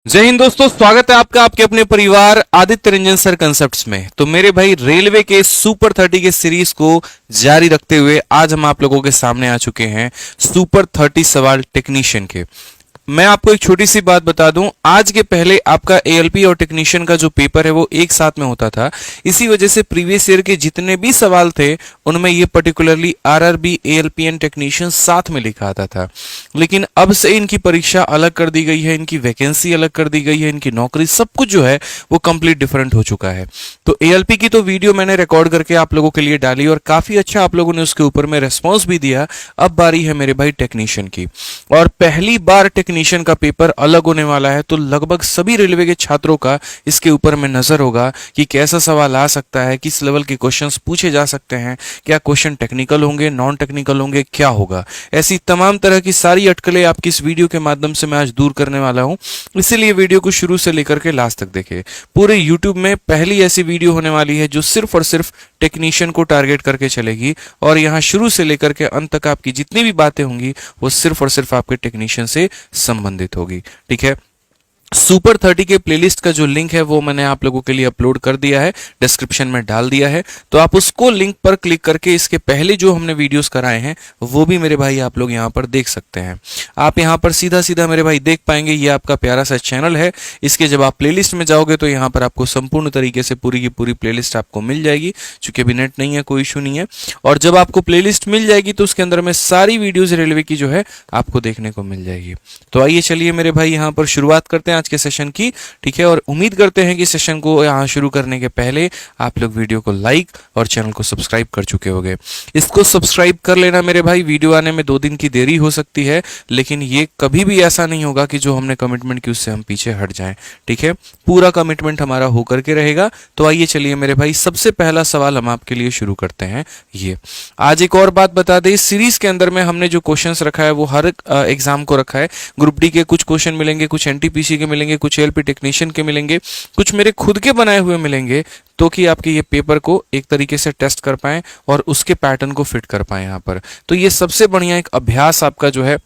जय हिंद दोस्तों, स्वागत है आपका आपके अपने परिवार आदित्य रंजन सर कंसेप्ट्स में। तो मेरे भाई रेलवे के सुपर 30 के सीरीज को जारी रखते हुए आज हम आप लोगों के सामने आ चुके हैं सुपर 30 सवाल टेक्नीशियन के। मैं आपको एक छोटी सी बात बता दूं, आज के पहले आपका एएलपी और टेक्नीशियन का जो पेपर है वो एक साथ में होता था। इसी वजह से प्रीवियस ईयर के जितने भी सवाल थे उनमें ये particularly RRB ALP and technician साथ में लिखा आता था। लेकिन अब से इनकी परीक्षा अलग कर दी गई है, इनकी वैकेंसी अलग कर दी गई है, इनकी नौकरी सब कुछ जो है वो कंप्लीट डिफरेंट हो चुका है। तो एएलपी की तो वीडियो मैंने रिकॉर्ड करके आप लोगों के लिए डाली और काफी अच्छा आप लोगों ने उसके ऊपर में रेस्पॉन्स भी दिया। अब बारी है मेरे भाई टेक्नीशियन की, और पहली बार टेक्नीशियन का पेपर अलग होने वाला है। तो लगभग सभी रेलवे के छात्रों का इसके ऊपर में नजर होगा कि कैसा सवाल आ सकता है, किस लेवल के क्वेश्चंस पूछे जा सकते हैं, क्या क्वेश्चन टेक्निकल होंगे, नॉन टेक्निकल होंगे, क्या होगा। ऐसी तमाम तरह की सारी अटकलें आपकी इस वीडियो के माध्यम से मैं आज दूर करने वाला हूं। इसीलिए वीडियो को शुरू से लेकर के लास्ट तक देखें। पूरे यूट्यूब में पहली ऐसी वीडियो होने वाली है जो सिर्फ और सिर्फ टेक्नीशियन को टारगेट करके चलेगी, और यहां शुरू से लेकर के अंत तक आपकी जितनी भी बातें होंगी वो सिर्फ और सिर्फ आपके टेक्नीशियन से संबंधित होगी। ठीक है। सुपर 30 के प्लेलिस्ट का जो लिंक है वो मैंने आप लोगों के लिए अपलोड कर दिया है, डिस्क्रिप्शन में डाल दिया है। तो आप उसको लिंक पर क्लिक करके इसके पहले जो हमने वीडियोस कराए हैं वो भी मेरे भाई आप लोग यहाँ पर देख सकते हैं। आप यहाँ पर सीधा सीधा मेरे भाई देख पाएंगे, ये आपका प्यारा सा चैनल है। इसके जब आप प्लेलिस्ट में जाओगे तो यहाँ पर आपको संपूर्ण तरीके से पूरी की पूरी प्लेलिस्ट आपको मिल जाएगी। चूंकि अभी नेट नहीं है, कोई इशू नहीं है। और जब आपको प्लेलिस्ट मिल जाएगी तो उसके अंदर में सारी वीडियोज रेलवे की जो है आपको देखने को मिल जाएगी। तो आइए चलिए मेरे भाई यहाँ पर शुरुआत करते हैं आज के सेशन की। ठीक है, और उम्मीद करते हैं कि सेशन को यहाँ शुरू करने के पहले आप लोग वीडियो को लाइक और चैनल को सब्सक्राइब कर चुके होंगे। इसको सब्सक्राइब कर लेना मेरे भाई। वीडियो आने में 2 दिन की देरी हो सकती है, लेकिन ये कभी भी ऐसा नहीं होगा कि जो हमने कमिटमेंट की उससे हम पीछे हट जाएं। ठीक है, पूरा कमिटमेंट हमारा होकर के रहेगा। तो आइए चलिए मेरे भाई, सबसे पहला सवाल हम आपके लिए शुरू करते हैं। ये आज एक और बात बता दें, इस सीरीज के अंदर में हमने जो क्वेश्चंस रखा है वो हर एग्जाम को रखा है। ग्रुप डी के कुछ क्वेश्चन मिलेंगे, कुछ एनटीपीसी के मिलेंगे, कुछ एएलपी टेक्नीशियन के मिलेंगे, कुछ मेरे खुद के बनाए हुए मिलेंगे, तो कि आपके ये पेपर को एक तरीके से टेस्ट कर पाएं और उसके पैटर्न को फिट कर पाएं यहाँ पर। तो ये सबसे बढ़िया एक अभ्यास आपका जो है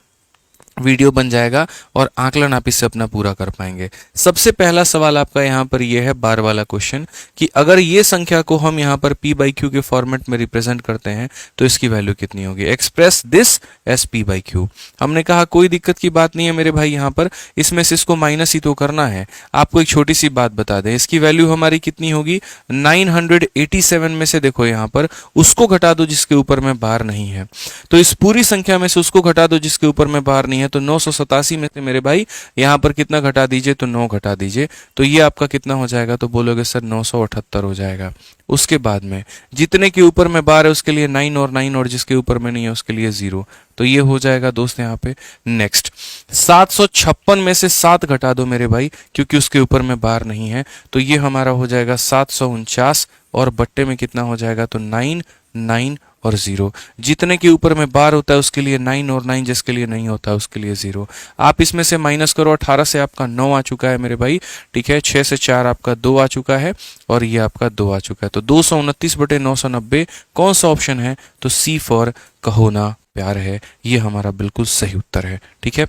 वीडियो बन जाएगा और आकलन आप इससे अपना पूरा कर पाएंगे। सबसे पहला सवाल आपका यहाँ पर यह है, बार वाला क्वेश्चन, कि अगर ये संख्या को हम यहाँ पर p बाई क्यू के फॉर्मेट में रिप्रेजेंट करते हैं तो इसकी वैल्यू कितनी होगी। Express this S p by Q. हमने कहा कोई दिक्कत की बात नहीं है मेरे भाई, यहाँ पर इसमें से इसको माइनस ही तो करना है। आपको एक छोटी सी बात बता दें, इसकी वैल्यू हमारी कितनी होगी 987 में से देखो यहाँ पर उसको घटा दो जिसके ऊपर में बार नहीं है, तो इस पूरी संख्या में से उसको घटा दो जिसके ऊपर में बार नहीं है। तो 987 में से मेरे भाई यहाँ पर कितना घटा दीजिए, तो 9 घटा दीजिए। तो ये आपका कितना हो जाएगा, तो बोलोगे सर 978 हो जाएगा। उसके बाद में जितने के ऊपर में बार है उसके लिए 9 और 9, और जिसके ऊपर में नहीं है उसके लिए 0। तो ये हो जाएगा दोस्त यहाँ पे। नेक्स्ट 756 में से 7 घटा दो मेरे भाई, क्योंकि उसके ऊपर में बार नहीं है। तो ये हमारा हो जाएगा 749, और बट्टे में कितना हो जाएगा, तो 9, 9 और 0। जितने के ऊपर में बार होता है उसके लिए 9 और 9, जिसके लिए नहीं होता है उसके लिए 0। आप इसमें से माइनस करो, 18 से आपका 9 आ चुका है मेरे भाई। ठीक है, 6 से 4 आपका 2 आ चुका है, और ये आपका 2 आ चुका है। तो 229/990 कौन सा ऑप्शन है, तो सी फॉर कहो ना प्यार है, ये हमारा बिल्कुल सही उत्तर है। ठीक है,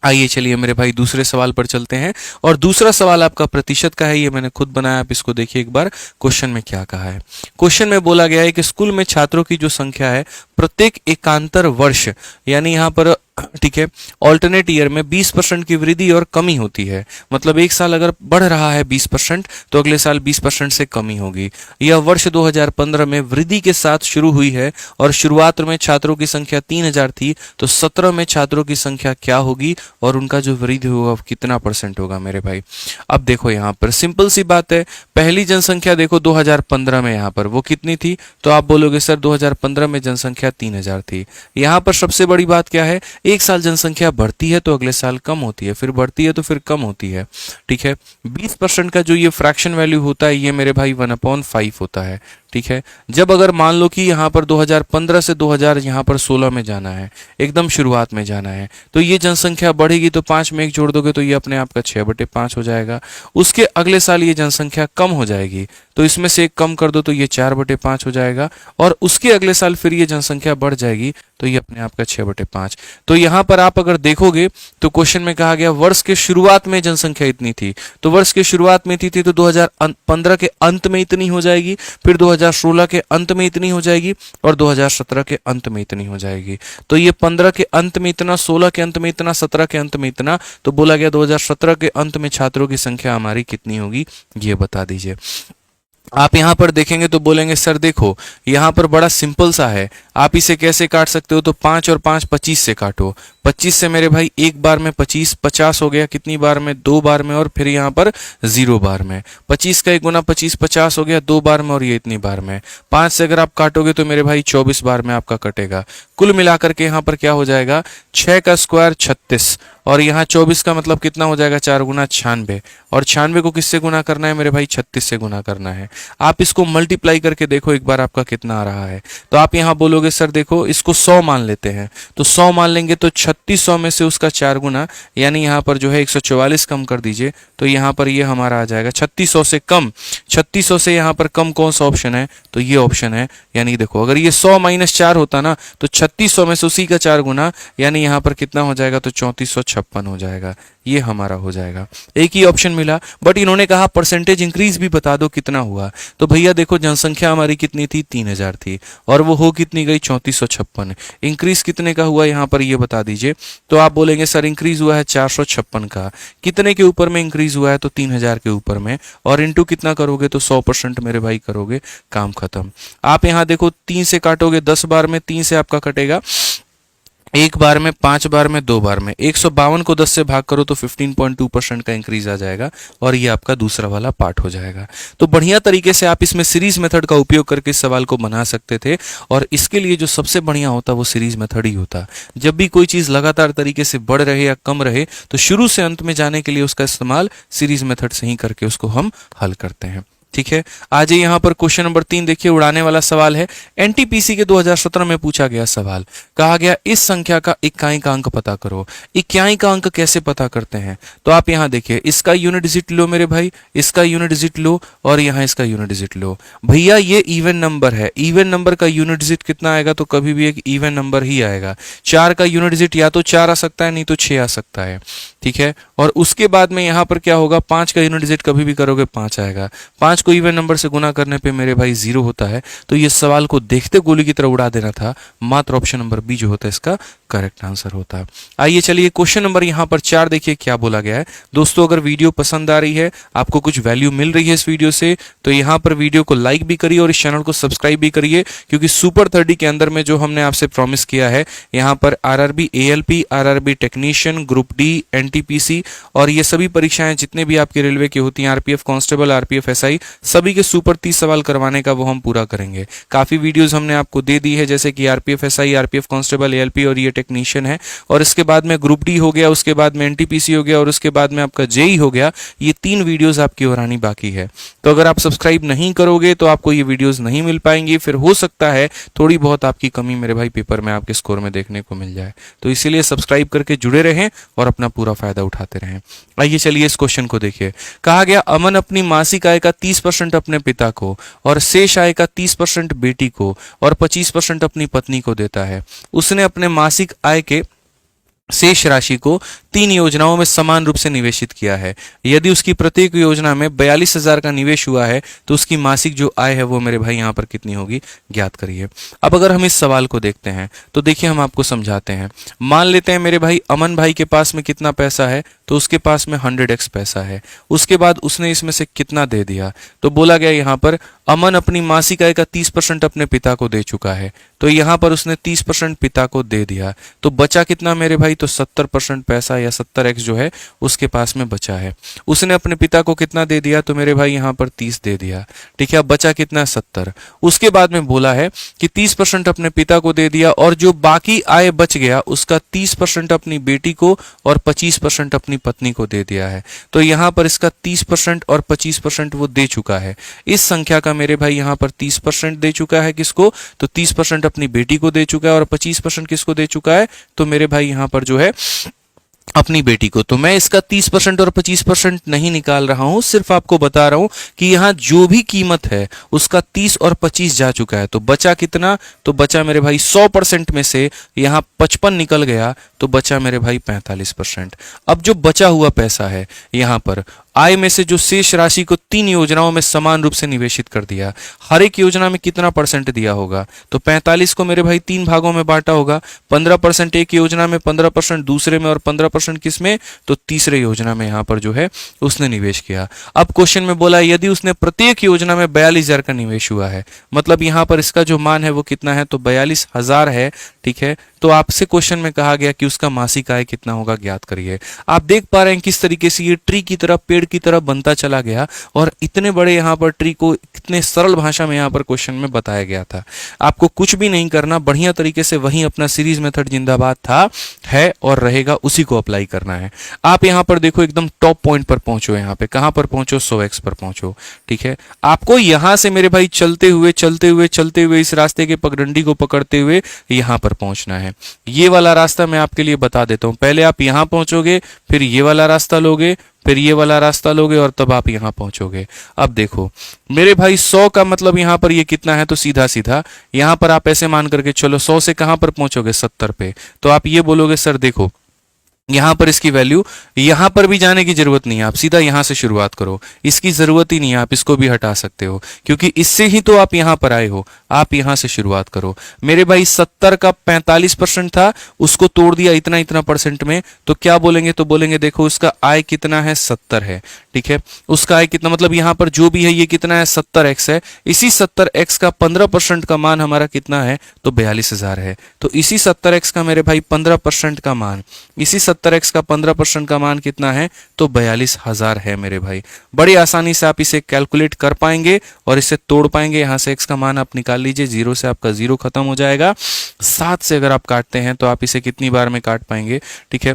आइए चलिए मेरे भाई दूसरे सवाल पर चलते हैं। और दूसरा सवाल आपका प्रतिशत का है, ये मैंने खुद बनाया, आप इसको देखिए एक बार। क्वेश्चन में क्या कहा है, क्वेश्चन में बोला गया है कि स्कूल में छात्रों की जो संख्या है प्रत्येक एकांतर वर्ष, यानी यहाँ पर ठीक है ऑल्टरनेट ईयर में 20% की वृद्धि और कमी होती है। मतलब एक साल अगर बढ़ रहा है 20% तो अगले साल 20% से कमी होगी। यह वर्ष 2015 में वृद्धि के साथ शुरू हुई है, और शुरुआत में छात्रों की संख्या 3000 थी। तो 17 में छात्रों की संख्या क्या होगी और उनका जो वृद्धि होगा कितना % होगा मेरे भाई। अब देखो यहाँ पर सिंपल सी बात है, पहली जनसंख्या देखो 2015 में यहाँ पर वो कितनी थी, तो आप बोलोगे सर 2015 में जनसंख्या 3000 थी। यहाँ पर सबसे बड़ी बात क्या है, एक साल जनसंख्या बढ़ती है तो अगले साल कम होती है, फिर बढ़ती है तो फिर कम होती है। ठीक है, 20% का जो ये फ्रैक्शन वैल्यू होता है ये मेरे भाई 1/5 होता है। ठीक है। जब अगर मान लो कि यहाँ पर 2015 से 2016 में जाना है, एकदम शुरुआत में जाना है, तो ये जनसंख्या बढ़ेगी तो 5 में 1 जोड़ दोगे तो ये अपने आप का 6/5 हो जाएगा। उसके अगले साल ये जनसंख्या कम हो जाएगी तो इसमें से 1 कम कर दो तो ये 4/5 हो जाएगा, और उसके अगले साल फिर ये जनसंख्या बढ़ जाएगी तो ये अपने आप का 6/5। तो यहाँ पर आप अगर देखोगे तो क्वेश्चन में कहा गया वर्ष के शुरुआत में जनसंख्या इतनी थी, तो वर्ष के शुरुआत में थी तो 2015 के अंत में इतनी हो जाएगी, फिर 2016 के अंत में इतनी हो जाएगी, और 2017 के अंत में इतनी हो जाएगी। तो ये 15 के अंत में इतना, 16 के अंत में इतना, 17 के अंत में इतना, तो बोला गया 2017 के अंत में छात्रों की संख्या हमारी कितनी होगी, ये बता दीजिए। आप यहां पर देखेंगे तो बोलेंगे सर देखो यहां पर बड़ा सिंपल सा है, आप इसे कैसे काट सकते हो, तो 5 और 5 25 से काटो। 25 से मेरे भाई एक बार में 25 50 हो गया, कितनी बार में, 2 बार में, और फिर यहाँ पर 0 बार में। 25 का 1 गुना 25 50 हो गया 2 बार में, और ये इतनी बार में। 5 से अगर आप काटोगे तो मेरे भाई 24 बार में आपका कटेगा। कुल मिलाकर के यहाँ पर क्या हो जाएगा, 6 का स्क्वायर 36, और यहाँ 24 का मतलब कितना हो जाएगा, 4 गुना 96, और 96 को किससे गुना करना है मेरे भाई, 36 से गुना करना है। आप इसको मल्टीप्लाई करके देखो एक बार आपका कितना आ रहा है। तो आप यहाँ बोलोगे सर देखो इसको 100 मान लेते हैं, तो 100 मान लेंगे तो 3600 में से उसका 4 गुना, यानी यहाँ पर जो है 144 कम कर दीजिए, तो यहाँ पर ये हमारा आ जाएगा 3600 से कम। 3600 से यहाँ पर कम कौन सा ऑप्शन है, तो ये ऑप्शन है। यानी देखो अगर ये 100 - 4 होता ना तो 3600 में से उसी का 4 गुना, यानी यहाँ पर कितना हो जाएगा, तो 3456 हो जाएगा। ये हमारा हो जाएगा। एक ही ऑप्शन मिला, बट इन्होंने कहा परसेंटेज इंक्रीज भी बता दो कितना हुआ। तो भैया देखो जनसंख्या हमारी कितनी थी, 3000 थी, और वो हो कितनी गई, 3456। इंक्रीज कितने का हुआ यहाँ पर ये बता दीजिए। तो आप बोलेंगे सर इंक्रीज हुआ है 456 का, कितने के ऊपर में इंक्रीज हुआ है, तो 3000 के ऊपर में, और इंटू कितना करोगे, तो 100% मेरे भाई करोगे, काम खत्म। आप यहाँ देखो 3 से काटोगे 10 बार में, 3 से आपका कटेगा 1 बार में, 5 बार में, 2 बार में। 152 को 10 से भाग करो तो 15.2% का इंक्रीज आ जाएगा, और ये आपका दूसरा वाला पार्ट हो जाएगा। तो बढ़िया तरीके से आप इसमें सीरीज मेथड का उपयोग करके इस सवाल को बना सकते थे, और इसके लिए जो सबसे बढ़िया होता वो सीरीज मेथड ही होता। जब भी कोई चीज लगातार तरीके से बढ़ रहे या कम रहे तो शुरू से अंत में जाने के लिए उसका इस्तेमाल सीरीज मेथड से ही करके उसको हम हल करते हैं। ठीक है, आज यहाँ पर क्वेश्चन नंबर 3 देखिए, उड़ाने वाला सवाल है। एनटीपीसी के 2017 में पूछा गया सवाल, कहा गया इस संख्या का इकाई का अंक पता करो। इकाई का अंक कैसे पता करते हैं, तो आप यहाँ देखिए, इसका यूनिट डिजिट लो मेरे भाई, इसका यूनिट डिजिट लो, और यहाँ इसका यूनिट डिजिट लो। भैया ये इवन नंबर है, इवन नंबर का यूनिट डिजिट कितना आएगा, तो कभी भी एक इवन नंबर ही आएगा। 4 का यूनिट डिजिट या तो 4 आ सकता है, नहीं तो 6 आ सकता है। ठीक है, और उसके बाद में यहाँ पर क्या होगा, 5 का यूनिट डिजिट कभी भी करोगे 5 आएगा। 5 को इवन नंबर से गुना करने पे मेरे भाई 0 होता है। तो ये सवाल को देखते गोली की तरह उड़ा देना था, मात्र ऑप्शन नंबर बी जो होता है इसका करेक्ट आंसर होता है। आइए चलिए क्वेश्चन नंबर यहाँ पर 4 देखिए क्या बोला गया है। दोस्तों अगर वीडियो पसंद आ रही है, आपको कुछ वैल्यू मिल रही है इस वीडियो से, तो यहाँ पर वीडियो को लाइक भी करिए और इस चैनल को सब्सक्राइब भी करिए, क्योंकि सुपर 30 के अंदर में जो हमने आपसे प्रॉमिस किया है, यहाँ पर RRB ALP, RRB technician, group D, NTPC और ये सभी परीक्षाएं जितने भी आपके रेलवे की होती हैं, आरपीएफ कांस्टेबल, आरपीएफ एसआई, सभी के सुपर 30 सवाल करवाने का वो हम पूरा करेंगे। काफी वीडियोस हमने आपको दे दी है, जैसे कि RPF SI, RPF constable, ALP और ये टेक्नीशियन है, और इसके बाद में ग्रुप डी हो गया, उसके बाद में एनटीपीसी हो गया, और उसके बाद में आपका जेई हो गया। ये 3 वीडियोस आपकी और आनी बाकी है। तो अगर आप सब्सक्राइब नहीं करोगे तो आपको ये वीडियोस नहीं मिल पाएंगी, फिर हो सकता है थोड़ी बहुत आपकी कमी मेरे भाई पेपर में आपके स्कोर में देखने को मिल जाए। तो इसीलिए सब्सक्राइब करके जुड़े रहें और अपना पूरा फायदा उठाते रहें। आइए चलिए इस क्वेश्चन को देखिए। कहा गया अमन अपनी मासिक आय का 30% अपने पिता को और शेष आय का 30% बेटी को और 25% अपनी पत्नी को देता है। उसने अपने मासिक आय के शेष राशि को 3 योजनाओं में समान रूप से निवेशित किया है। यदि उसकी प्रत्येक योजना में 42,000 का निवेश हुआ है तो उसकी मासिक जो आय है वो मेरे भाई यहाँ पर कितनी होगी, ज्ञात करिए। अब अगर हम इस सवाल को देखते हैं तो देखिए हम आपको समझाते हैं। मान लेते हैं मेरे भाई अमन भाई के पास में कितना पैसा है, तो उसके पास में 100x पैसा है। उसके बाद उसने इसमें से कितना दे दिया, तो बोला गया यहाँ पर अमन अपनी मासिक आय का 30% अपने पिता को दे चुका है, तो यहाँ पर उसने 30% पिता को दे दिया। तो बचा कितना मेरे भाई, तो 70% पैसा या 70x जो है उसके पास में बचा है। उसने अपने पिता को कितना दे दिया, तो मेरे भाई यहाँ पर 30 दे दिया। ठीक है, अब बचा कितना, 70। उसके बाद में बोला है कि 30% अपने पिता को दे दिया और जो बाकी आय बच गया उसका 30% अपनी बेटी को और 25% अपनी अपनी पत्नी को दे दिया है। तो यहाँ पर इसका 30% और 25% वो दे चुका है। इस संख्या का मेरे भाई यहाँ पर 30% दे चुका है किसको, तो 30% अपनी बेटी को दे चुका है, और 25% किसको दे चुका है, तो मेरे भाई यहाँ पर जो है अपनी बेटी को। तो मैं इसका 30% और 25% नहीं निकाल रहा हूं, सिर्फ आपको बता रहा हूं कि यहां जो भी कीमत है उसका 30 और 25 जा चुका है। तो बचा कितना, तो बचा मेरे भाई 100% में से यहां 55 निकल गया, तो बचा मेरे भाई 45%। अब जो बचा हुआ पैसा है यहां पर आय में से जो शेष राशि को 3 योजनाओं में समान रूप से निवेशित कर दिया, हर एक योजना में कितना परसेंट दिया होगा, तो 45 को मेरे भाई 3 भागों में बांटा होगा। 15% एक योजना में, 15% दूसरे में, और 15% किस में, तो तीसरे योजना में यहां पर जो है उसने निवेश किया। अब क्वेश्चन में बोला यदि उसने प्रत्येक योजना में 42,000 का निवेश हुआ है, मतलब यहां पर इसका जो मान है वो कितना है, तो 42,000 है। ठीक है, तो आपसे क्वेश्चन में कहा गया कि उसका मासिक आय कितना होगा, ज्ञात करिए। आप देख पा रहे हैं किस तरीके से ये ट्री की तरह, पेड़ की तरह बनता चला गया, और इतने बड़े यहाँ पर ट्री को कितने सरल भाषा में यहाँ पर क्वेश्चन में बताया गया था। आपको कुछ भी नहीं करना, बढ़िया तरीके से वही अपना सीरीज मेथड जिंदाबाद था, है और रहेगा, उसी को अप्लाई करना है। आप यहाँ पर देखो एकदम टॉप पॉइंट पर पहुंचो, यहाँ पे कहां पर पहुंचो, 100x पर पहुंचो। ठीक है, आपको यहां से मेरे भाई चलते हुए चलते हुए चलते हुए इस रास्ते के पगडंडी को पकड़ते हुए यहां पर पहुंचना है। ये वाला रास्ता मैं आपके लिए बता देता हूं। पहले आप यहां पहुंचोगे, फिर ये वाला रास्ता लोगे, फिर ये वाला रास्ता लोगे, और तब आप यहां पहुंचोगे। अब देखो मेरे भाई 100 का मतलब यहां पर ये कितना है, तो सीधा सीधा यहां पर आप ऐसे मान करके चलो 100 से कहां पर पहुंचोगे, 70 पे। तो आप ये बोलोगे सर देखो यहां पर इसकी वैल्यू, यहां पर भी जाने की जरूरत नहीं है, आप सीधा यहां से शुरुआत करो, इसकी जरूरत ही नहीं है, आप इसको भी हटा सकते हो, क्योंकि इससे ही तो आप यहां पर आए हो। आप यहां से शुरुआत करो। मेरे भाई 70 का 45% था, उसको तोड़ दिया इतना इतना परसेंट में, तो क्या बोलेंगे, तो बोलेंगे देखो उसका आय कितना है, 70 है। ठीक है, उसका आय कितना, मतलब यहां पर जो भी है ये कितना है, 70x है। इसी 70x का 15% का मान हमारा कितना है, तो 42,000 है। तो इसी 70x का मेरे भाई 15% का मान, इसी 70x का 15% का मान कितना है, तो 42,000 है मेरे भाई। बड़ी आसानी से आप इसे कैलकुलेट कर पाएंगे और इसे तोड़ पाएंगे। यहां से x का मान आप निकाल लीजिए, 0 से आपका 0 खत्म हो जाएगा। 7 से अगर आप काटते हैं तो आप इसे कितनी बार में काट पाएंगे। ठीक है,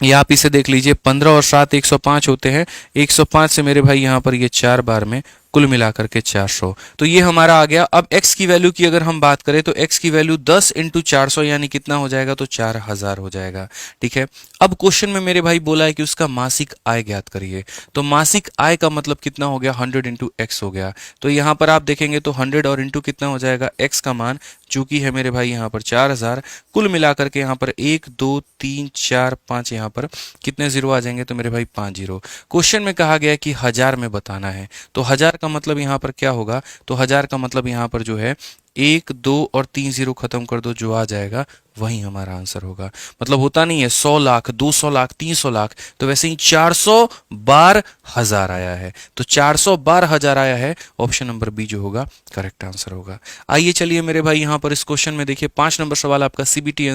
या आप इसे देख लीजिए, 15 और 7 105 होते हैं। 105 से मेरे भाई यहाँ पर ये 4 बार में, कुल मिलाकर के 400। तो ये हमारा आ गया। अब x की वैल्यू की अगर हम बात करें तो x की वैल्यू 10 इंटू 400 यानी कितना हो जाएगा, तो 4,000 हो जाएगा। ठीक है, अब क्वेश्चन में मेरे भाई बोला है कि उसका मासिक आय ज्ञात करिए। तो मासिक आय का मतलब कितना हो गया, 100 इंटू एक्स हो गया। तो यहाँ पर आप देखेंगे तो 100 और इंटू कितना हो जाएगा, x का मान चूंकि है मेरे भाई यहाँ पर 4,000, कुल मिलाकर के यहाँ पर 1 2 3 4 5, यहाँ पर कितने जीरो आ जाएंगे, तो मेरे भाई 5 जीरो। क्वेश्चन में कहा गया कि 1000 में बताना है, तो 1000 का मतलब यहाँ पर क्या होगा, तो 1000 का मतलब यहाँ पर जो है 1 2 और 3 जीरो खत्म कर दो, जो आ जाएगा वही हमारा आंसर होगा। मतलब होता नहीं है 100 लाख 200 लाख 300 लाख, तो वैसे ही 412,000 आया है। तो 412,000 आया है, ऑप्शन नंबर बी जो होगा करेक्ट आंसर होगा। आइए चलिए मेरे भाई यहाँ पर इस क्वेश्चन में देखिए 5 नंबर सवाल आपका सीबीटी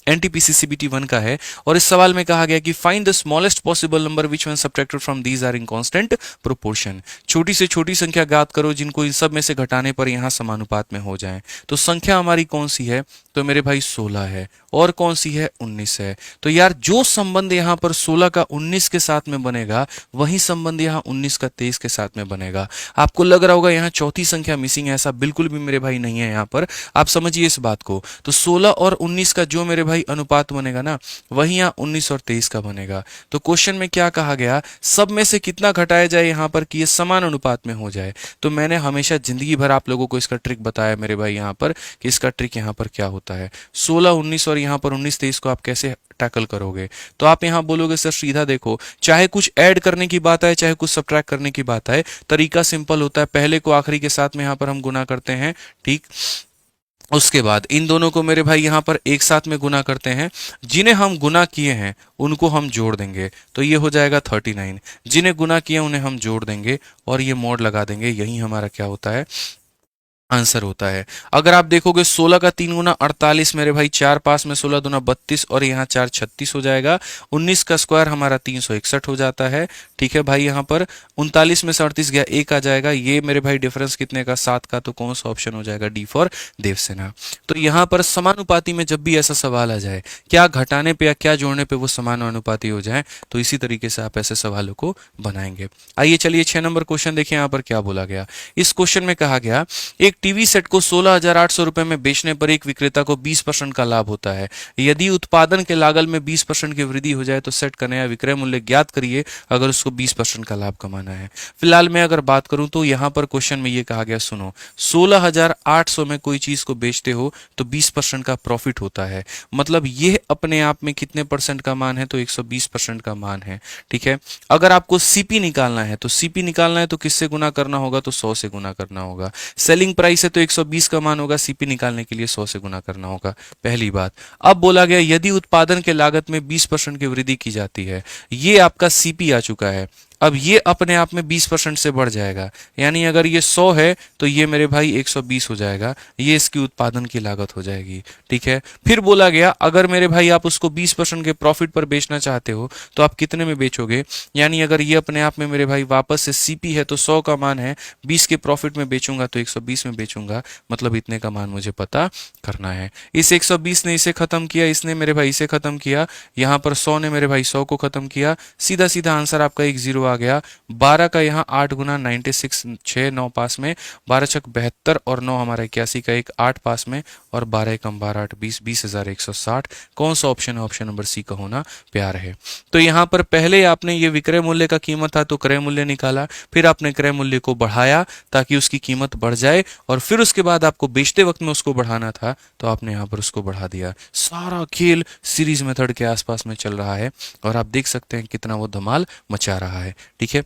एनटीपीसी सीबीटी 1 का है, और इस सवाल में कहा गया कि find the smallest possible number which one subtracted from these are in constant proportion. छोटी से छोटी संख्या ज्ञात करो जिनको इन सब में से घटाने पर यहां समानुपात में हो जाए। तो संख्या हमारी कौन सी है, तो मेरे भाई 16 है, और कौन सी है, 19 है। तो यार जो संबंध यहां पर 16 का 19 के साथ में बनेगा, वही संबंध यहां 19 का 23 के साथ में बनेगा। आपको लग रहा होगा यहां चौथी संख्या मिसिंग है, ऐसा बिल्कुल भी मेरे भाई नहीं है। यहां पर आप समझिए इस बात को, तो 16 और 19 का जो मेरे भाई अनुपात बनेगा ना, वही यहाँ 19 और 23 का बनेगा। तो क्वेश्चन में क्या कहा गया, सब में से कितना घटाया जाए यहाँ पर कि ये समान अनुपात में हो जाए। तो मैंने हमेशा जिंदगी भर आप लोगों को इसका ट्रिक बताया मेरे भाई यहाँ पर, कि इसका ट्रिक यहाँ पर क्या होता है। 16 19 और यहाँ पर 19 23 को आप कैसे टैकल करोगे, तो आप यहाँ बोलोगे सर सीधा देखो, चाहे कुछ ऐड करने की बात आए चाहे कुछ सब्ट्रैक्ट करने की बात आए, तरीका सिंपल होता है। पहले को आखिरी के साथ में यहाँ पर हम गुना करते हैं, ठीक, उसके बाद इन दोनों को मेरे भाई यहाँ पर एक साथ में गुना करते हैं। जिन्हें हम गुना किए हैं उनको हम जोड़ देंगे, तो ये हो जाएगा 39। जिन्हें गुना किए उन्हें हम जोड़ देंगे और ये मोड लगा देंगे। यही हमारा क्या होता है, आंसर होता है। अगर आप देखोगे 16 का 3 गुना 48 मेरे भाई, 4 पास में 16 दूना 32 और यहाँ 4 36 हो जाएगा। 19 का स्क्वायर हमारा 361 हो जाता है। ठीक है भाई, यहाँ पर 39 में से 38 गया, 1 आ जाएगा। ये मेरे भाई डिफरेंस कितने का, 7 का। तो कौन सा ऑप्शन हो जाएगा, डी फॉर देवसेना। तो यहाँ पर समानुपाती में जब भी ऐसा सवाल आ जाए, क्या घटाने पे या क्या जोड़ने पे वो समानुपाती हो जाए, तो इसी तरीके से आप ऐसे सवालों को बनाएंगे। आइए चलिए 6 नंबर क्वेश्चन देखिए यहाँ पर क्या बोला गया। इस क्वेश्चन में कहा गया एक टीवी सेट को 16,800 रुपए में बेचने पर एक विक्रेता को 20% का लाभ होता है। यदि उत्पादन के लागत में 20% की वृद्धि हो जाए तो सेट का नया विक्रय मूल्य ज्ञात करिए अगर उसको 20% का लाभ कमाना है। फिलहाल मैं अगर बात करूं तो यहां पर क्वेश्चन में ये कहा गया, सुनो, 16,800 में कोई चीज को बेचते हो तो 20% का प्रॉफिट होता है। मतलब ये अपने आप में कितने परसेंट का मान है, तो 120% का मान है। ठीक है, अगर आपको सीपी निकालना है तो सीपी निकालना है तो किससे गुना करना होगा, तो 100 से गुना करना होगा। सेलिंग प्राइस है तो 120 का मान होगा, सीपी निकालने के लिए 100 से गुना करना होगा, पहली बात। अब बोला गया यदि उत्पादन के लागत में 20% की वृद्धि की जाती है, ये आपका सीपी आ चुका है। अब ये अपने आप में 20% से बढ़ जाएगा, यानी अगर ये 100 है तो ये मेरे भाई 120 हो जाएगा, ये इसकी उत्पादन की लागत हो जाएगी। ठीक है, फिर बोला गया अगर मेरे भाई आप उसको 20% के प्रॉफिट पर बेचना चाहते हो तो आप कितने में बेचोगे, यानी अगर ये अपने आप में मेरे भाई वापस से सीपी है तो 100 का मान है, 20 के प्रॉफिट में बेचूंगा तो 120 में बेचूंगा, मतलब इतने का मान मुझे पता करना है। इस 120 ने इसे खत्म किया, इसने मेरे भाई इसे खत्म किया, यहां पर 100 ने मेरे भाई 100 को खत्म किया, सीधा सीधा आंसर आपका एक जीरो आ गया। 12 का यहाँ 8 गुना 96, 6 9 पास में, 12 छक 72 और 9 हमारा 81 का एक 8 पास में, और 12 एकम 12 8 20, 20,160। कौन सा ऑप्शन है, ऑप्शन नंबर सी का होना प्यार है। तो यहाँ पर पहले आपने ये विक्रय मूल्य का कीमत था तो क्रय मूल्य निकाला, फिर आपने क्रय मूल्य को बढ़ाया ताकि उसकी कीमत बढ़ जाए, और फिर उसके बाद आपको बेचते वक्त में उसको बढ़ाना था तो आपने यहाँ पर उसको बढ़ा दिया। सारा खेल सीरीज मेथड के आसपास में चल रहा है और आप देख सकते हैं कितना वो धमाल मचा रहा है। ठीक है,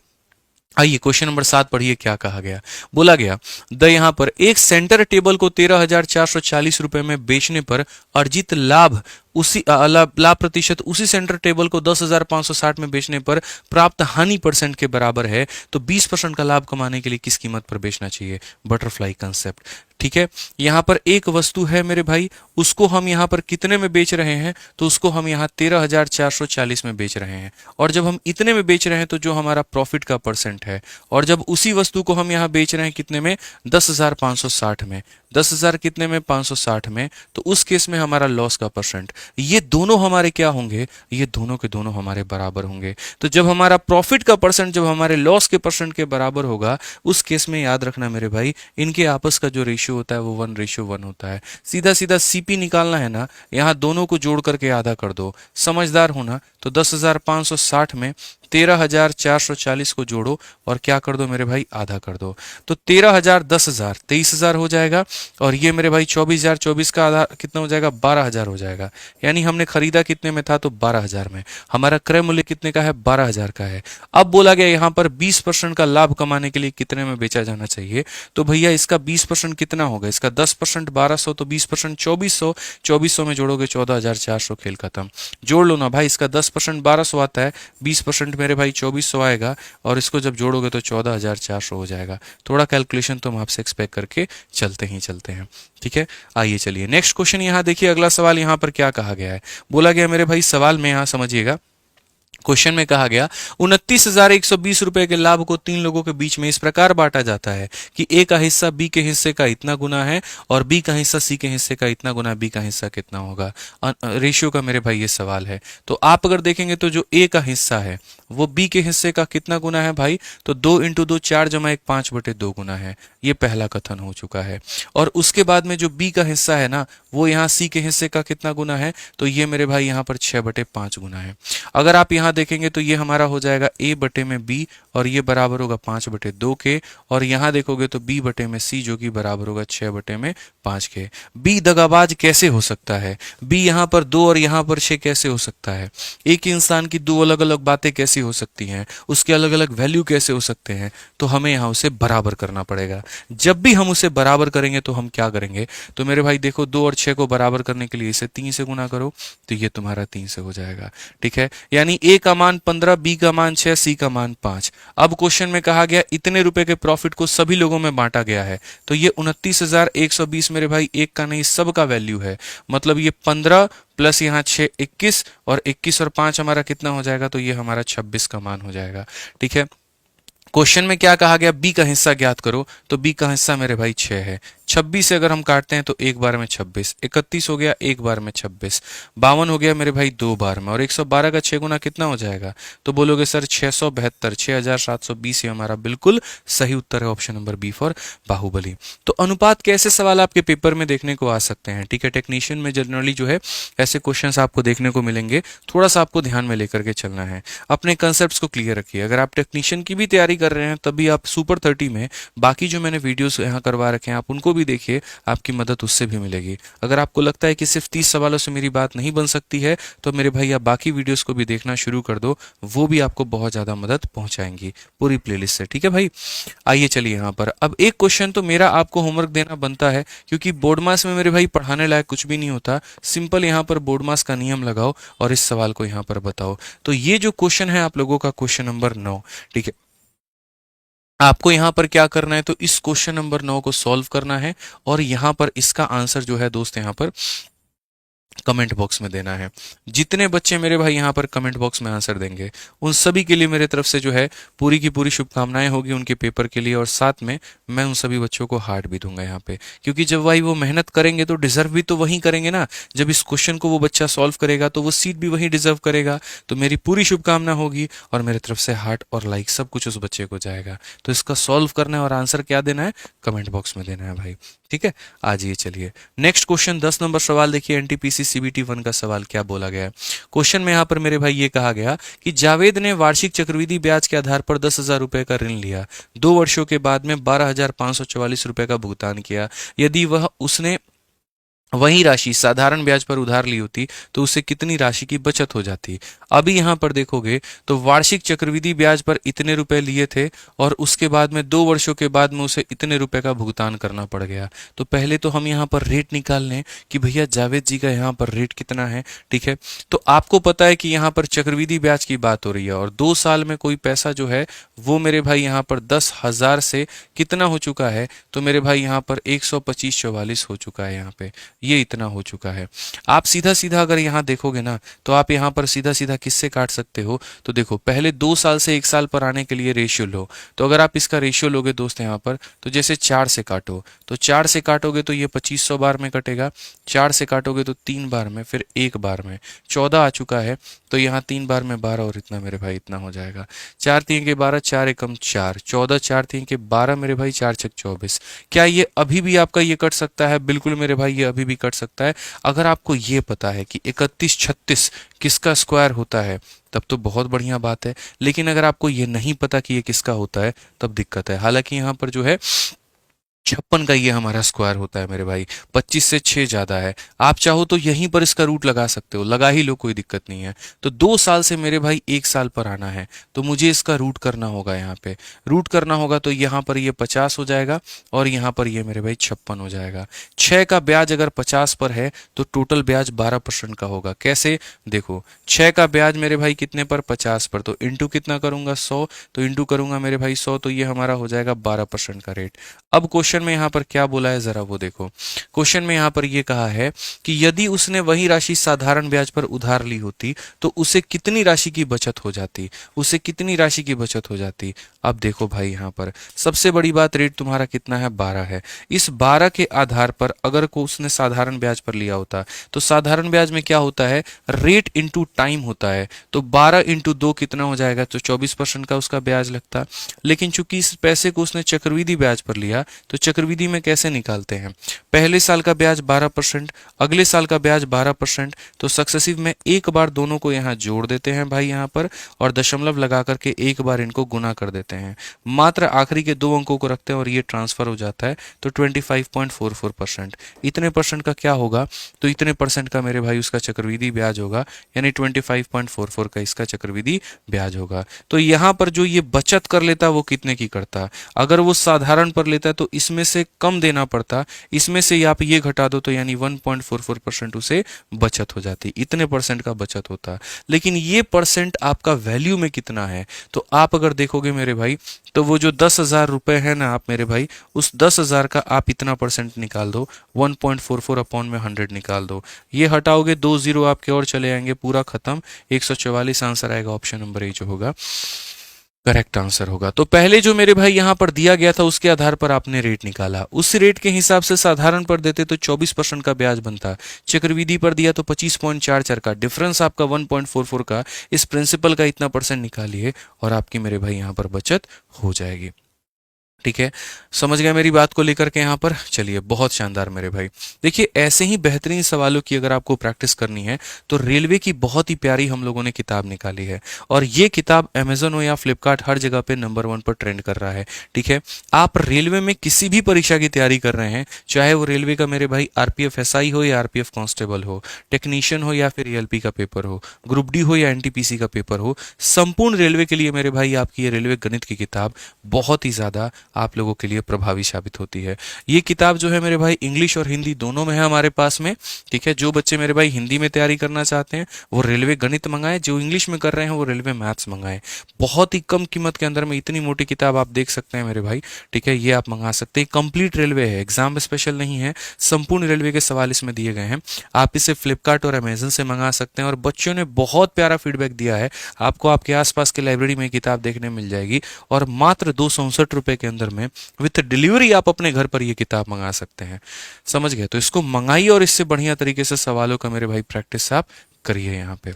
आइए क्वेश्चन नंबर 7 पढ़िए क्या कहा गया। बोला गया यहां पर एक सेंटर टेबल को 13,440 रुपए में बेचने पर अर्जित लाभ उसी लाभ प्रतिशत उसी सेंटर टेबल को 10,560 में बेचने पर प्राप्त हानि परसेंट के बराबर है, तो 20% का लाभ कमाने के लिए किस कीमत पर बेचना चाहिए, बटरफ्लाई कंसेप्ट। ठीक है, यहां पर एक वस्तु है मेरे भाई, उसको हम यहां पर कितने में बेच रहे हैं, तो उसको हम यहां 13,440 में बेच रहे हैं, और जब हम इतने में बेच रहे हैं तो जो हमारा प्रॉफिट का परसेंट है, और जब उसी वस्तु को हम यहां बेच रहे हैं कितने में, 10,560 में, 10,000 कितने में, 560 में, तो उस केस में हमारा लॉस का परसेंट, ये दोनों हमारे क्या होंगे, ये दोनों के दोनों हमारे बराबर होंगे। तो जब हमारा प्रॉफिट का परसेंट जब हमारे लॉस के परसेंट के बराबर होगा, उस केस में याद रखना मेरे भाई, इनके आपस का जो रेशियो होता है वो 1:1 होता है। सीधा सीधा सीपी निकालना है ना, यहां दोनों को जोड़ करके आधा कर दो, समझदार होना। तो 10,560 में 13,440 को जोड़ो और क्या कर दो मेरे भाई, आधा कर दो। तो 13,000 10,000 23,000 हो जाएगा, और ये मेरे भाई 24,000, 24 का आधा कितना हो जाएगा, 12,000 हो जाएगा। यानी हमने खरीदा कितने में था, तो 12,000 में। हमारा क्रय मूल्य कितने का है, 12,000 का है। अब बोला गया यहाँ पर 20% का लाभ कमाने के लिए कितने में बेचा जाना चाहिए, तो भैया इसका 20% कितना होगा, इसका 10% 1200, तो 20% 2400, 2400 में जोड़ोगे 14,400, खेल खत्म। जोड़ लो ना भाई, इसका 10% 1200 आता है, 20% मेरे भाई 2400 आएगा, और इसको जब जोड़ोगे तो 14,400 हो जाएगा। थोड़ा कैलकुलेशन तो हम आपसे एक्सपेक्ट करके चलते हैं। ठीक है, आइए चलिए नेक्स्ट क्वेश्चन यहाँ देखिए। अगला सवाल यहाँ पर क्या कहा गया है, बोला गया मेरे भाई, सवाल में यहाँ समझिएगा। क्वेश्चन में कहा गया 29,120 रुपए के लाभ को 3 लोगों के बीच में इस प्रकार बांटा जाता है कि ए का हिस्सा बी के हिस्से का इतना गुना है, और बी का हिस्सा सी के हिस्से का इतना गुना, बी का हिस्सा कितना होगा। रेशियो का मेरे भाई ये सवाल है। तो आप अगर देखेंगे तो जो ए का हिस्सा है वो बी के हिस्से का कितना गुना है भाई, तो 2 × 2 4 + 1 5/2 गुना है। ये पहला कथन हो चुका है। और उसके बाद में जो बी का हिस्सा है ना, वो यहाँ सी के हिस्से का कितना गुना है, तो ये मेरे भाई यहाँ पर 6/5 गुना है। अगर आप यहाँ देखेंगे तो ये हमारा हो जाएगा a बटे में b, और ये बराबर होगा 5/2 के, और यहाँ देखोगे तो b बटे में c जो कि बराबर होगा 6/5 के। b दगाबाज कैसे हो सकता है, b यहाँ पर 2 और यहाँ पर 6 कैसे हो सकता है, एक इंसान की 2 अलग अलग बातें कैसी हो सकती हैं, उसके अलग अलग वैल्यू कैसे हो सकते हैं, तो हमें यहाँ उसे बराबर करना पड़ेगा। जब भी हम उसे बराबर करेंगे तो हम क्या करेंगे, तो मेरे भाई देखो 2 और 6 को बराबर करने के लिए इसे 3 से गुना करो, तो ये तुम्हारा 3 से हो जाएगा। ठीक है, यानी ए का मान 15, बी का मान 6, सी का मान 5। अब क्वेश्चन में कहा गया इतने रुपए के प्रॉफिट को सभी लोगों में बांटा गया है, तो ये 29,120 मेरे भाई एक का नहीं सब का वैल्यू है। मतलब ये 15 प्लस यहाँ 6 21, और 21 और 5 हमारा कितना हो जाएगा, तो ये हमारा 26 का मान हो जाएगा। ठीक है, क्वेश्चन में क्या कहा गया, बी का हिस्सा ज्ञात करो, तो बी का हिस्सा मेरे भाई 6 है। 26 से अगर हम काटते हैं तो एक बार में 26, 31 हो गया एक बार में 26, 52 हो गया मेरे भाई दो बार में, और 112 का 6 गुना कितना हो जाएगा, तो बोलोगे सर 672, 6720। ये हमारा बिल्कुल सही उत्तर है, option number B for Baahubali. तो अनुपात के ऐसे सवाल आपके पेपर में देखने को आ सकते हैं। ठीक है, टेक्नीशियन में जनरली जो है ऐसे क्वेश्चंस आपको देखने को मिलेंगे, थोड़ा सा आपको ध्यान में लेकर के चलना है, अपने कंसेप्ट को क्लियर रखिए। अगर आप टेक्नीशियन की भी तैयारी कर रहे हैं तभी आप सुपर 30 में बाकी जो मैंने वीडियोस यहाँ करवा रखे हैं आप उनको भी देखिए, आपकी मदद उससे भी मिलेगी। अगर आपको लगता है कि सिर्फ 30 सवालों से मेरी बात नहीं बन सकती है, तो मेरे भाई आप बाकी वीडियोस को भी देखना शुरू कर दो, वो भी आपको बहुत ज़्यादा मदद पहुंचाएंगी पूरी प्लेलिस्ट से। ठीक है भाई, आइए चलिए यहाँ पर अब एक क्वेश्चन तो मेरा आपको होमवर्क देना बनता है, क्योंकि बोर्ड मास में मेरे भाई पढ़ाने लायक कुछ भी नहीं होता। सिंपल यहाँ पर बोर्ड मास का नियम लगाओ और इस सवाल को यहाँ पर बताओ। तो ये जो क्वेश्चन है आप लोगों का क्वेश्चन नंबर 9। ठीक है, आपको यहां पर क्या करना है, तो इस क्वेश्चन नंबर 9 को सॉल्व करना है, और यहां पर इसका आंसर जो है दोस्त यहां पर कमेंट बॉक्स में देना है। जितने बच्चे मेरे भाई यहाँ पर कमेंट बॉक्स में आंसर देंगे उन सभी के लिए मेरे तरफ से जो है पूरी की पूरी शुभकामनाएं होगी उनके पेपर के लिए, और साथ में मैं उन सभी बच्चों को हार्ट भी दूंगा यहाँ पे, क्योंकि जब भाई वो मेहनत करेंगे तो डिजर्व भी तो वही करेंगे ना। जब इस क्वेश्चन को वो बच्चा सॉल्व करेगा तो वो सीट भी वही डिजर्व करेगा। तो मेरी पूरी शुभकामना होगी और मेरे तरफ से हार्ट और लाइक सब कुछ उस बच्चे को जाएगा। तो इसका सॉल्व करना है और आंसर क्या देना है, कमेंट बॉक्स में देना है भाई। ठीक है, आज ये चलिए नेक्स्ट क्वेश्चन 10 नंबर सवाल देखिए, एनटीपीसी सीबीटी 1 का सवाल क्या बोला गया है। क्वेश्चन में यहाँ पर मेरे भाई ये कहा गया कि जावेद ने वार्षिक चक्रवृद्धि ब्याज के आधार पर 10,000 रुपए का ऋण लिया, 2 वर्षों के बाद में 12,544 रुपए का भुगतान किया। यदि वह उसने वही राशि साधारण ब्याज पर उधार ली होती तो उसे कितनी राशि की बचत हो जाती। अभी यहां पर देखोगे तो वार्षिक चक्रवृद्धि ब्याज पर इतने रुपए लिए थे और उसके बाद में 2 वर्षों के बाद में उसे इतने रुपए का भुगतान करना पड़ गया। तो पहले तो हम यहां पर रेट निकाल लें कि भैया जावेद जी का यहां पर रेट कितना है। ठीक है, तो आपको पता है कि यहां पर चक्रवृद्धि ब्याज की बात हो रही है और 2 साल में कोई पैसा जो है वो मेरे भाई यहां पर 10,000 से कितना हो चुका है, तो मेरे भाई यहां पर 12544 हो चुका है। यहाँ पे ये इतना हो चुका है। आप सीधा सीधा अगर यहाँ देखोगे ना तो आप यहाँ पर सीधा सीधा किससे काट सकते हो, तो देखो पहले 2 साल से 1 साल पर आने के लिए रेशियो लो। तो अगर आप इसका रेशियो लोगे दोस्त यहाँ पर, तो जैसे 4 से काटो, तो 4 से काटोगे तो ये 2500 बार में कटेगा, 4 से काटोगे तो 3 बार में, फिर 1 बार में 14 आ चुका है। तो यहाँ 3 बार में 12 और इतना मेरे भाई इतना हो जाएगा। 4 3 के 12, 4 एकम 4, 14, 4 3 के 12 मेरे भाई, 4 6 24। क्या ये अभी भी आपका ये कट सकता है? बिल्कुल मेरे भाई ये अभी भी कट सकता है। अगर आपको ये पता है कि 31 36 किसका स्क्वायर होता है तब तो बहुत बढ़िया बात है, लेकिन अगर आपको ये नहीं पता कि ये किसका होता है तब दिक्कत है। हालांकि यहाँ पर जो है 56 का ये हमारा स्क्वायर होता है मेरे भाई, 25 से 6 ज्यादा है। आप चाहो तो यहीं पर इसका रूट लगा सकते हो, लगा ही लो, कोई दिक्कत नहीं है। तो 2 साल से मेरे भाई 1 साल पर आना है तो मुझे इसका रूट करना होगा। यहाँ पे रूट करना होगा तो यहाँ पर ये 50 हो जाएगा और यहाँ पर ये मेरे भाई 56 हो जाएगा। 6 का ब्याज अगर 50 पर है तो टोटल ब्याज 12% का होगा। कैसे देखो, 6 का ब्याज मेरे भाई कितने पर, 50 पर, तो इंटू कितना करूंगा 100, तो इंटू करूंगा मेरे भाई 100, तो ये हमारा हो जाएगा 12% का रेट। अब क्वेश्चन में यहां पर क्या बोला है जरा वो देखो। क्वेश्चन में यहां पर ये कहा है कि यदि उसने वही राशि साधारण ब्याज पर उधार ली होती तो उसे कितनी राशि की बचत हो जाती, उसे कितनी राशि की बचत हो जाती। अब देखो भाई यहां पर सबसे बड़ी बात, रेट तुम्हारा कितना है, 12 है। इस 12 के आधार पर अगर को उसने साधारण ब्याज पर लिया होता तो साधारण ब्याज में क्या होता है, रेट इंटू टाइम होता है। तो 12 इंटू 2 कितना हो जाएगा, तो 24% का उसका ब्याज लगता। लेकिन चूंकि इस पैसे को उसने चक्रवृद्धि ब्याज पर लिया तो चक्रवृद्धि में कैसे निकालते हैं, पहले साल का ब्याज 12%, अगले साल का ब्याज 12%, तो सक्सेसिव में एक बार दोनों को यहाँ जोड़ देते हैं भाई यहाँ पर, और दशमलव लगा करके एक बार इनको गुना कर देते हैं। मात्र आखिरी के 2 अंकों को रखते हैं और ये ट्रांसफर हो जाता है। तो 25.44%। इतने परसेंट का क्या होगा, तो इतने परसेंट का मेरे भाई उसका चक्रवृद्धि ब्याज होगा, यानी 25.44 का इसका चक्रवृद्धि ब्याज होगा। तो यहाँ पर जो ये बचत कर लेता वो कितने की करता, अगर वो साधारण पर लेता तो इस इसमें से कम देना पड़ता, इसमें से आप ये घटा दो तो यानी 1.44% उसे बचत हो जाती, इतने परसेंट का बचत होता। लेकिन ये परसेंट आपका वैल्यू में कितना है, तो आप अगर देखोगे मेरे भाई, तो वो जो 10,000 रुपए है ना आप मेरे भाई, उस 10,000 का आप इतना परसेंट निकाल दो, 1.44 अपॉन में 100 निकाल दो, ये हटाओगे 2 जीरो आपके और चले आएंगे, पूरा खत्म, 144 आंसर आएगा। ऑप्शन नंबर ए जो होगा करेक्ट आंसर होगा। तो पहले जो मेरे भाई यहां पर दिया गया था उसके आधार पर आपने रेट निकाला, उस रेट के हिसाब से साधारण पर देते तो 24% का ब्याज बनता, चक्रवृद्धि पर दिया तो 25.44 का, डिफरेंस आपका 1.44 का, इस प्रिंसिपल का इतना परसेंट निकालिए और आपकी मेरे भाई यहां पर बचत हो जाएगी। ठीक है, समझ गए मेरी बात को लेकर के यहाँ पर। चलिए, बहुत शानदार मेरे भाई। देखिए, ऐसे ही बेहतरीन सवालों की अगर आपको प्रैक्टिस करनी है तो रेलवे की बहुत ही प्यारी हम लोगों ने किताब निकाली है, और ये किताब अमेजन हो या फ्लिपकार्ट हर जगह पे नंबर 1 पर ट्रेंड कर रहा है। ठीक है, आप रेलवे में किसी भी परीक्षा की तैयारी कर रहे हैं, चाहे वो रेलवे का मेरे भाई आरपीएफ एसआई हो या आरपीएफ कांस्टेबल हो, टेक्नीशियन हो या फिर एएलपी का पेपर हो, ग्रुप डी हो या एनटीपीसी का पेपर हो, संपूर्ण रेलवे के लिए मेरे भाई आपकी ये रेलवे गणित की किताब बहुत ही ज्यादा आप लोगों के लिए प्रभावी साबित होती है। ये किताब जो है मेरे भाई इंग्लिश और हिंदी दोनों में है हमारे पास में। ठीक है, जो बच्चे मेरे भाई हिंदी में तैयारी करना चाहते हैं वो रेलवे गणित मंगाएं, जो इंग्लिश में कर रहे हैं वो रेलवे मैथ्स मंगाएं। बहुत ही कम कीमत के अंदर में इतनी मोटी किताब आप देख सकते हैं मेरे भाई। ठीक है, ये आप मंगा सकते हैं, कंप्लीट रेलवे है, एग्जाम स्पेशल नहीं है, संपूर्ण रेलवे के सवाल इसमें दिए गए हैं। आप इसे फ्लिपकार्ट और अमेजन से मंगा सकते हैं, और बच्चों ने बहुत प्यारा फीडबैक दिया है। आपको आपके आसपास के लाइब्रेरी में किताब देखने मिल जाएगी, और मात्र 269 रुपए के अंदर में विथ डिलीवरी आप अपने घर पर ये किताब मंगा सकते हैं। समझ गए? तो इसको मंगाइए और इससे बढ़िया तरीके से सवालों का मेरे भाई प्रैक्टिस आप करिए यहाँ पे।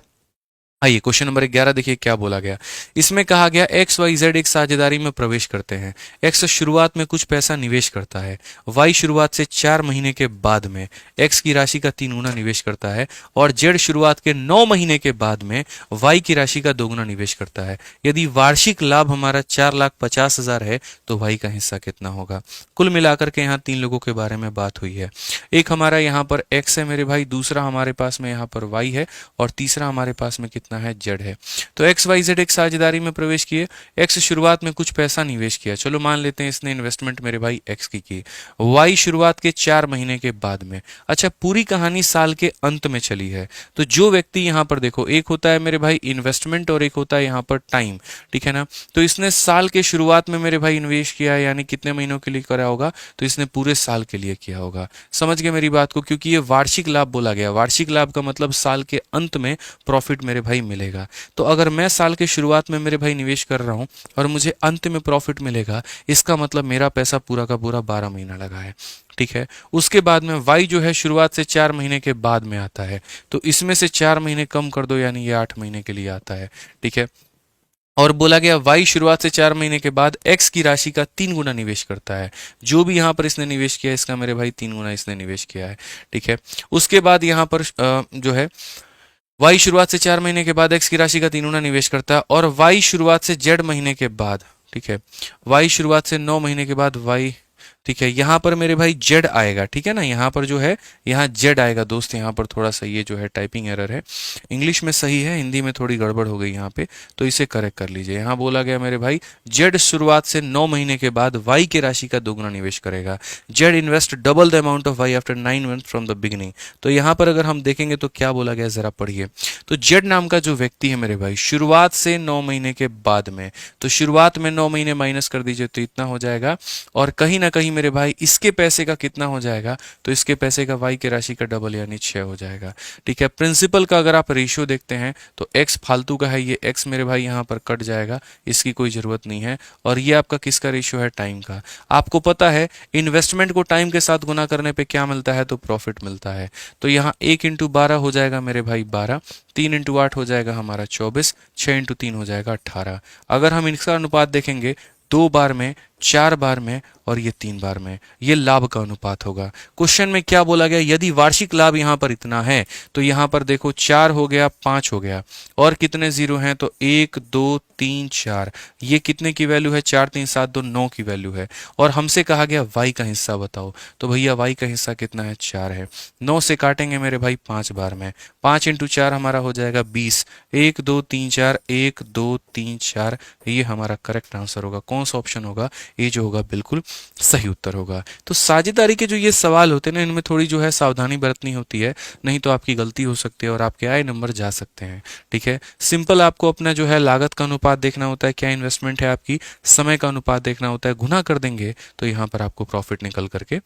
आइए, क्वेश्चन नंबर 11 देखिए क्या बोला गया। इसमें कहा गया एक्स वाई जेड एक साझेदारी में प्रवेश करते हैं। एक्स शुरुआत में कुछ पैसा निवेश करता है, वाई शुरुआत से 4 महीने के बाद में एक्स की राशि का 3 गुना निवेश करता है, और जेड शुरुआत के 9 महीने के बाद में वाई की राशि का 2 गुना निवेश करता है। यदि वार्षिक लाभ हमारा 4,50,000 है तो वाई का हिस्सा कितना होगा। कुल मिलाकर के यहाँ 3 लोगों के बारे में बात हुई है। एक हमारा यहाँ पर एक्स है मेरे भाई, दूसरा हमारे पास में यहाँ पर वाई है, और तीसरा हमारे पास में कितना है, जेड है। तो एक्स वाई जेड एक साझेदारी में प्रवेश किए। एक्स शुरुआत में कुछ पैसा निवेश किया, चलो मान लेते हैं इसने इन्वेस्टमेंट मेरे भाई एक्स की। वाई शुरुआत के 4 महीने के बाद में। अच्छा, पूरी कहानी साल के अंत में चली है, तो जो व्यक्ति यहाँ पर देखो, एक होता है मेरे भाई इन्वेस्टमेंट और एक होता है यहाँ पर टाइम। ठीक है ना, तो इसने साल के शुरुआत में मेरे भाई इन्वेस्ट किया है, यानी कितने महीनों के लिए करा होगा, तो इसने पूरे साल के लिए किया होगा। समझ गए मेरी बात को, क्योंकि ये वार्षिक लाभ बोला गया। वार्षिक लाभ का मतलब साल के अंत में प्रॉफिट मेरे भाई मिलेगा। तो अगर मैं साल के शुरुआत में मेरे भाई निवेश कर रहा हूं और मुझे अंत में प्रॉफिट मिलेगा, इसका मतलब मेरा पैसा पूरा का पूरा 12 महीना लगा है। ठीक है, उसके बाद में वाई जो है शुरुआत से 4 महीने के बाद में आता है, तो इसमें से 4 महीने कम कर दो, यानी ये 8 महीने के लिए आता है। ठीक है, और बोला गया वाई शुरुआत से 4 महीने के बाद एक्स की राशि का 3 गुना निवेश करता है। जो भी यहाँ पर इसने निवेश किया इसका मेरे भाई 3 गुना इसने निवेश किया है। ठीक है, उसके बाद यहाँ पर जो है वाई शुरुआत से 4 महीने के बाद एक्स की राशि का 3 गुना निवेश करता है, और वाई शुरुआत से जेड महीने के बाद। ठीक है, वाई शुरुआत से 9 महीने के बाद वाई। ठीक है, यहाँ पर मेरे भाई जेड आएगा। ठीक है ना, यहाँ पर जो है यहाँ जेड आएगा दोस्त। यहाँ पर थोड़ा सा ये जो है टाइपिंग एरर है, इंग्लिश में सही है, हिंदी में थोड़ी गड़बड़ हो गई यहाँ पे, तो इसे करेक्ट कर लीजिए। यहाँ बोला गया मेरे भाई जेड शुरुआत से 9 महीने के बाद वाई की राशि का 2 गुना निवेश करेगा। Z invest double the amount of Y after 9 month from the beginning. तो यहाँ पर अगर हम देखेंगे तो क्या बोला गया, जरा पढ़िए। तो जेड नाम का जो व्यक्ति है मेरे भाई शुरुआत से 9 महीने के बाद में, तो शुरुआत में 9 महीने माइनस कर दीजिए तो इतना हो जाएगा, और कहीं ना कहीं मेरे भाई इसके पैसे का कितना हो जाएगा, तो इसके पैसे का वाई की राशि का डबल यानी 6 हो जाएगा। ठीक है, प्रिंसिपल का अगर आप रेशियो देखते हैं तो एक्स फालतू का है, ये एक्स मेरे भाई यहाँ पर कट जाएगा, इसकी कोई जरूरत नहीं है। और ये आपका किसका रेशियो है, टाइम का। आपको पता है इन्वेस्टमेंट को टाइम के साथ गुना करने पे क्या मिलता है, तो प्रॉफिट मिलता है। तो यहाँ 1 × 12 हो जाएगा मेरे भाई 12, 3 × 8 हो जाएगा हमारा 24, 6 × 3 हो जाएगा 18। अगर हम इसका अनुपात देखेंगे 2 बार में, 4 बार में, और ये 3 बार में, ये लाभ का अनुपात होगा। क्वेश्चन में क्या बोला गया, यदि वार्षिक लाभ यहां पर इतना है तो यहां पर देखो 4 हो गया, 5 हो गया, और कितने जीरो हैं, तो 1 2 3 4। ये कितने की वैल्यू है, 4 3 7 2 9 की वैल्यू है। और हमसे कहा गया वाई का हिस्सा बताओ, तो भैया वाई का हिस्सा कितना है, 4 है। 9 से काटेंगे मेरे भाई 5 बार में, 5 × 4 हमारा हो जाएगा 20। 1 2 3 4, 1 2 3 4, ये हमारा करेक्ट आंसर होगा। कौन सा ऑप्शन होगा, ये जो होगा बिल्कुल सही उत्तर होगा। तो साझेदारी के जो ये सवाल होते हैं ना, इनमें थोड़ी जो है सावधानी बरतनी होती है, नहीं तो आपकी गलती हो सकती है और आपके आए नंबर जा सकते हैं। ठीक है, सिंपल आपको अपना जो है लागत का अनुपात देखना होता है, क्या इन्वेस्टमेंट है आपकी, समय का अनुपात देखना होता है, गुना कर देंगे तो यहाँ पर आपको प्रॉफिट निकल करके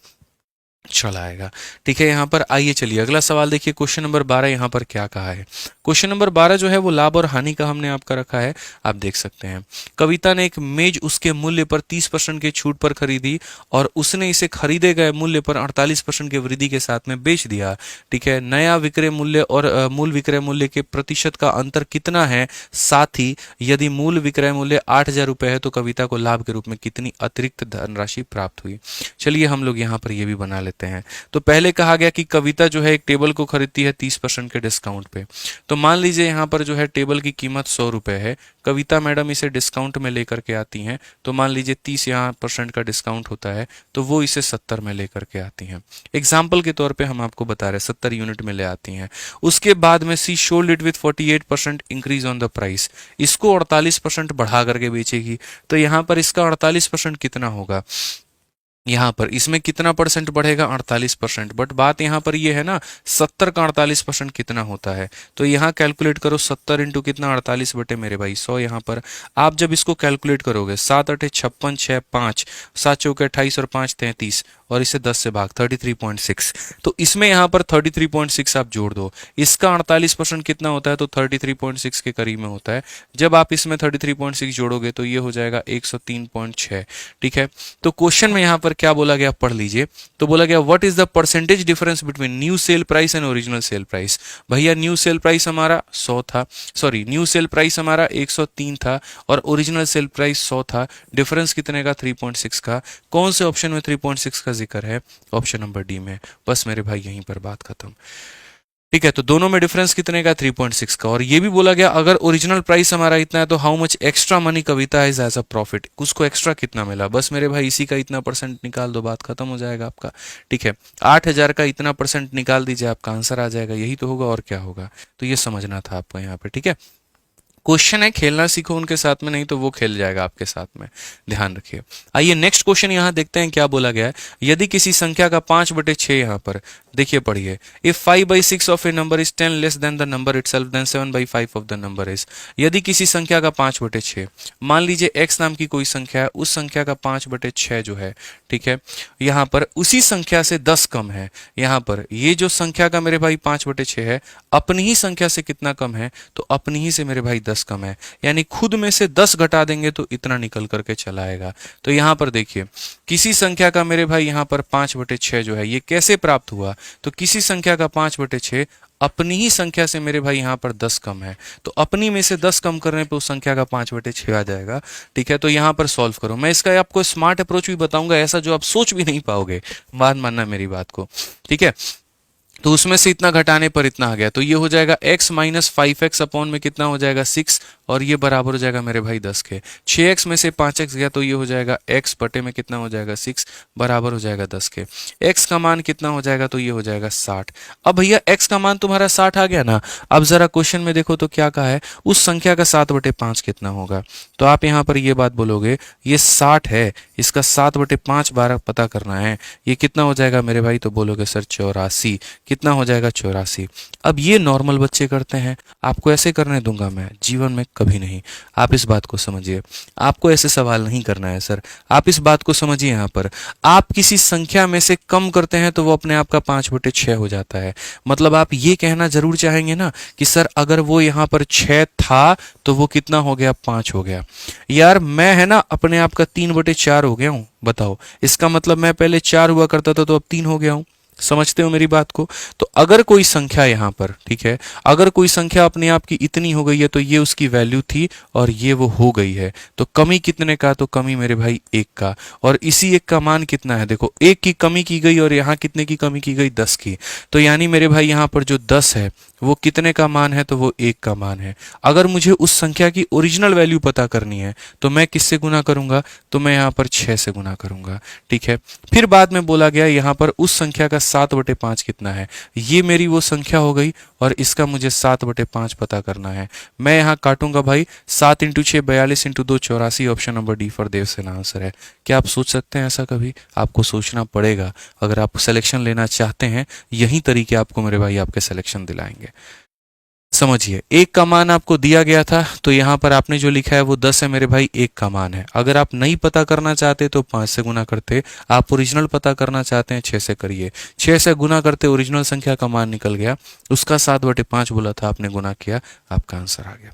चला आएगा। ठीक है, यहाँ पर आइए चलिए अगला सवाल देखिए, क्वेश्चन नंबर 12 यहाँ पर क्या कहा है। क्वेश्चन नंबर 12 जो है वो लाभ और हानि का हमने आपका रखा है, आप देख सकते हैं। कविता ने एक मेज उसके मूल्य पर 30% की छूट पर खरीदी और उसने इसे खरीदे गए मूल्य पर 48% की वृद्धि के साथ में बेच दिया। ठीक है, नया विक्रय मूल्य और मूल विक्रय मूल्य के प्रतिशत का अंतर कितना है, साथ ही यदि मूल विक्रय मूल्य 8,000 रुपये है तो कविता को लाभ के रूप में कितनी अतिरिक्त धनराशि प्राप्त हुई। चलिए हम लोग यहाँ पर ये भी बना लेते हैं। तो पहले कहा गया कि कविता जो है एक टेबल को खरीदती है 30% के डिस्काउंट पे। तो मान लीजिए यहाँ पर जो है टेबल की कीमत 100 रुपये है, कविता मैडम इसे डिस्काउंट में लेकर के आती हैं, तो मान लीजिए 30 यहाँ % का डिस्काउंट होता है तो वो इसे 70 में लेकर के आती हैं। एग्जाम्पल के तौर पे हम आपको बता रहे हैं 70 यूनिट में ले आती हैं। उसके बाद में she sold it with 48% increase on the price, इसको 48% बढ़ा करके बेचेगी। तो यहाँ पर इसका 48% कितना होगा, यहाँ पर इसमें कितना परसेंट बढ़ेगा, 48%। बट बात यहाँ पर ये है ना 70 का 48% कितना होता है, तो यहाँ कैलकुलेट करो 70 इंटू कितना 48 बटे मेरे भाई 100। यहाँ पर आप जब इसको कैलकुलेट करोगे 7 8 56 6 5 7 चौके 28 और 5 33 और इसे 10 से भाग 33.6, तो इसमें यहाँ पर 33.6 आप जोड़ दो। इसका 48% कितना होता है, तो 33.6 के करीब में होता है। जब आप इसमें 33.6 जोड़ोगे तो ये हो जाएगा 103.6। ठीक है, तो क्वेश्चन में यहाँ पर क्या बोला गया पढ़ लीजिए। तो बोला गया what is the percentage difference between new sale price and original sale price. भैया न्यू सेल प्राइस हमारा 100 था, सॉरी न्यू सेल प्राइस हमारा 103 था और ओरिजिनल सेल प्राइस 100 था। डिफरेंस कितने का, 3.6 का। कौन से ऑप्शन में 3.6 का जिक्र है, ऑप्शन नंबर डी में। बस मेरे भाई यहीं पर बात खत्म। ठीक है, तो दोनों में डिफरेंस कितने का, 3.6 का। और ये भी बोला गया अगर ओरिजिनल प्राइस हमारा इतना है तो how much extra money Kavita is as a profit, उसको एक्स्ट्रा कितना मिला। बस मेरे भाई इसी का इतना % निकाल दो, बात खत्म हो जाएगा आपका। ठीक है, 8,000 का इतना % निकाल दीजिए, आपका आंसर आ जाएगा। यही तो होगा और क्या होगा, तो ये समझना था आपको यहाँ पे। ठीक है, क्वेश्चन है खेलना सीखो उनके साथ में, नहीं तो वो खेल जाएगा आपके साथ में, ध्यान रखिए। आइए नेक्स्ट क्वेश्चन यहाँ देखते हैं क्या बोला गया है। यदि किसी संख्या का 5/6 यहाँ पर देखिए पढ़िए, if 5/6 of a number is 10 less than the number itself then 7/5 of the number is. यदि किसी संख्या का 5/6, मान लीजिए x नाम की कोई संख्या है, उस संख्या का 5/6 जो है, ठीक है, यहाँ पर उसी संख्या से 10 कम है। यहाँ पर ये जो संख्या का मेरे भाई 5/6 है, अपनी ही संख्या से कितना कम है, तो अपनी ही से मेरे भाई 10 कम है, यानी खुद में से 10 घटा देंगे तो इतना निकल करके चला आएगा। तो यहाँ पर देखिए किसी संख्या का मेरे भाई यहाँ पर 5/6 जो है, ये कैसे प्राप्त हुआ, तो किसी संख्या का 5/6 अपनी ही संख्या से मेरे भाई यहाँ पर 10 कम है, तो अपनी में से 10 कम करने पे उस संख्या का 5/6 आ जाएगा। ठीक है, तो यहाँ पर सॉल्व करो। मैं इसका आपको स्मार्ट अप्रोच भी बताऊंगा, ऐसा जो आप सोच भी नहीं पाओगे, बात मानना मेरी बात को। ठीक है, तो उसमें से इतना घटाने पर इतना आ गया, तो ये हो जाएगा x माइनस 5x अपॉन में कितना हो जाएगा 6, और ये बराबर हो जाएगा मेरे भाई 10 के। 6x में से 5x गया तो ये हो जाएगा x बटे में कितना हो जाएगा 6, बराबर हो जाएगा 10 के। x का मान कितना हो जाएगा, तो ये हो जाएगा 60। अब भैया x का मान तुम्हारा 60 आ गया ना। अब जरा क्वेश्चन में देखो तो क्या कहा है, उस संख्या का 7/5 कितना होगा। तो आप यहाँ पर ये बात बोलोगे ये 60 है, इसका 7/5 बार पता करना है, ये कितना हो जाएगा मेरे भाई, तो बोलोगे सर 84। कितना हो जाएगा 84। अब ये नॉर्मल बच्चे करते हैं, आपको ऐसे करने दूंगा मैं जीवन में कभी नहीं। आप इस बात को समझिए, आपको ऐसे सवाल नहीं करना है सर, आप इस बात को समझिए। यहाँ पर आप किसी संख्या में से कम करते हैं तो वो अपने आप का 5/6 हो जाता है। मतलब आप ये कहना जरूर चाहेंगे ना कि सर अगर वो यहाँ पर 6 था तो वो कितना हो गया, 5 हो गया। यार मैं है ना अपने आप का 3/4 हो गया हूँ, बताओ इसका मतलब मैं पहले 4 हुआ करता था तो अब 3 हो गया हूँ। समझते हो मेरी बात को। तो अगर कोई संख्या यहाँ पर, ठीक है, अगर कोई संख्या अपने आप की इतनी हो गई है तो ये उसकी वैल्यू थी और ये वो हो गई है, तो कमी कितने का, तो कमी मेरे भाई 1 का। और इसी 1 का मान कितना है, देखो 1 की कमी की गई और यहाँ कितने की कमी की गई, 10 की। तो यानी मेरे भाई यहाँ पर जो 10 है वो कितने का मान है, तो वो 1 का मान है। अगर मुझे उस संख्या की ओरिजिनल वैल्यू पता करनी है तो मैं किससे गुना करूंगा, तो मैं यहाँ पर 6 से गुना करूंगा। ठीक है, फिर बाद में बोला गया यहाँ पर उस संख्या का 7/5 कितना है। ये मेरी वो संख्या हो गई और इसका मुझे 7/5 पता करना है। मैं यहाँ काटूंगा भाई, 7 × 6 42 × 2 84। Option number D for Devsena answer है। क्या आप सोच सकते हैं ऐसा कभी? आपको सोचना पड़ेगा। अगर आप सिलेक्शन लेना चाहते हैं, यही तरीके आपको मेरे भाई आपके सिलेक्शन दिलाएंगे। समझिए, 1 का मान आपको दिया गया था, तो यहाँ पर आपने जो लिखा है वो 10 है मेरे भाई, 1 का मान है। अगर आप नहीं पता करना चाहते तो 5 से गुना करते, आप ओरिजिनल पता करना चाहते हैं 6 से करिए। 6 से गुना करते ओरिजिनल संख्या का मान निकल गया, उसका 7/5 बोला था, आपने गुना किया, आपका आंसर आ गया।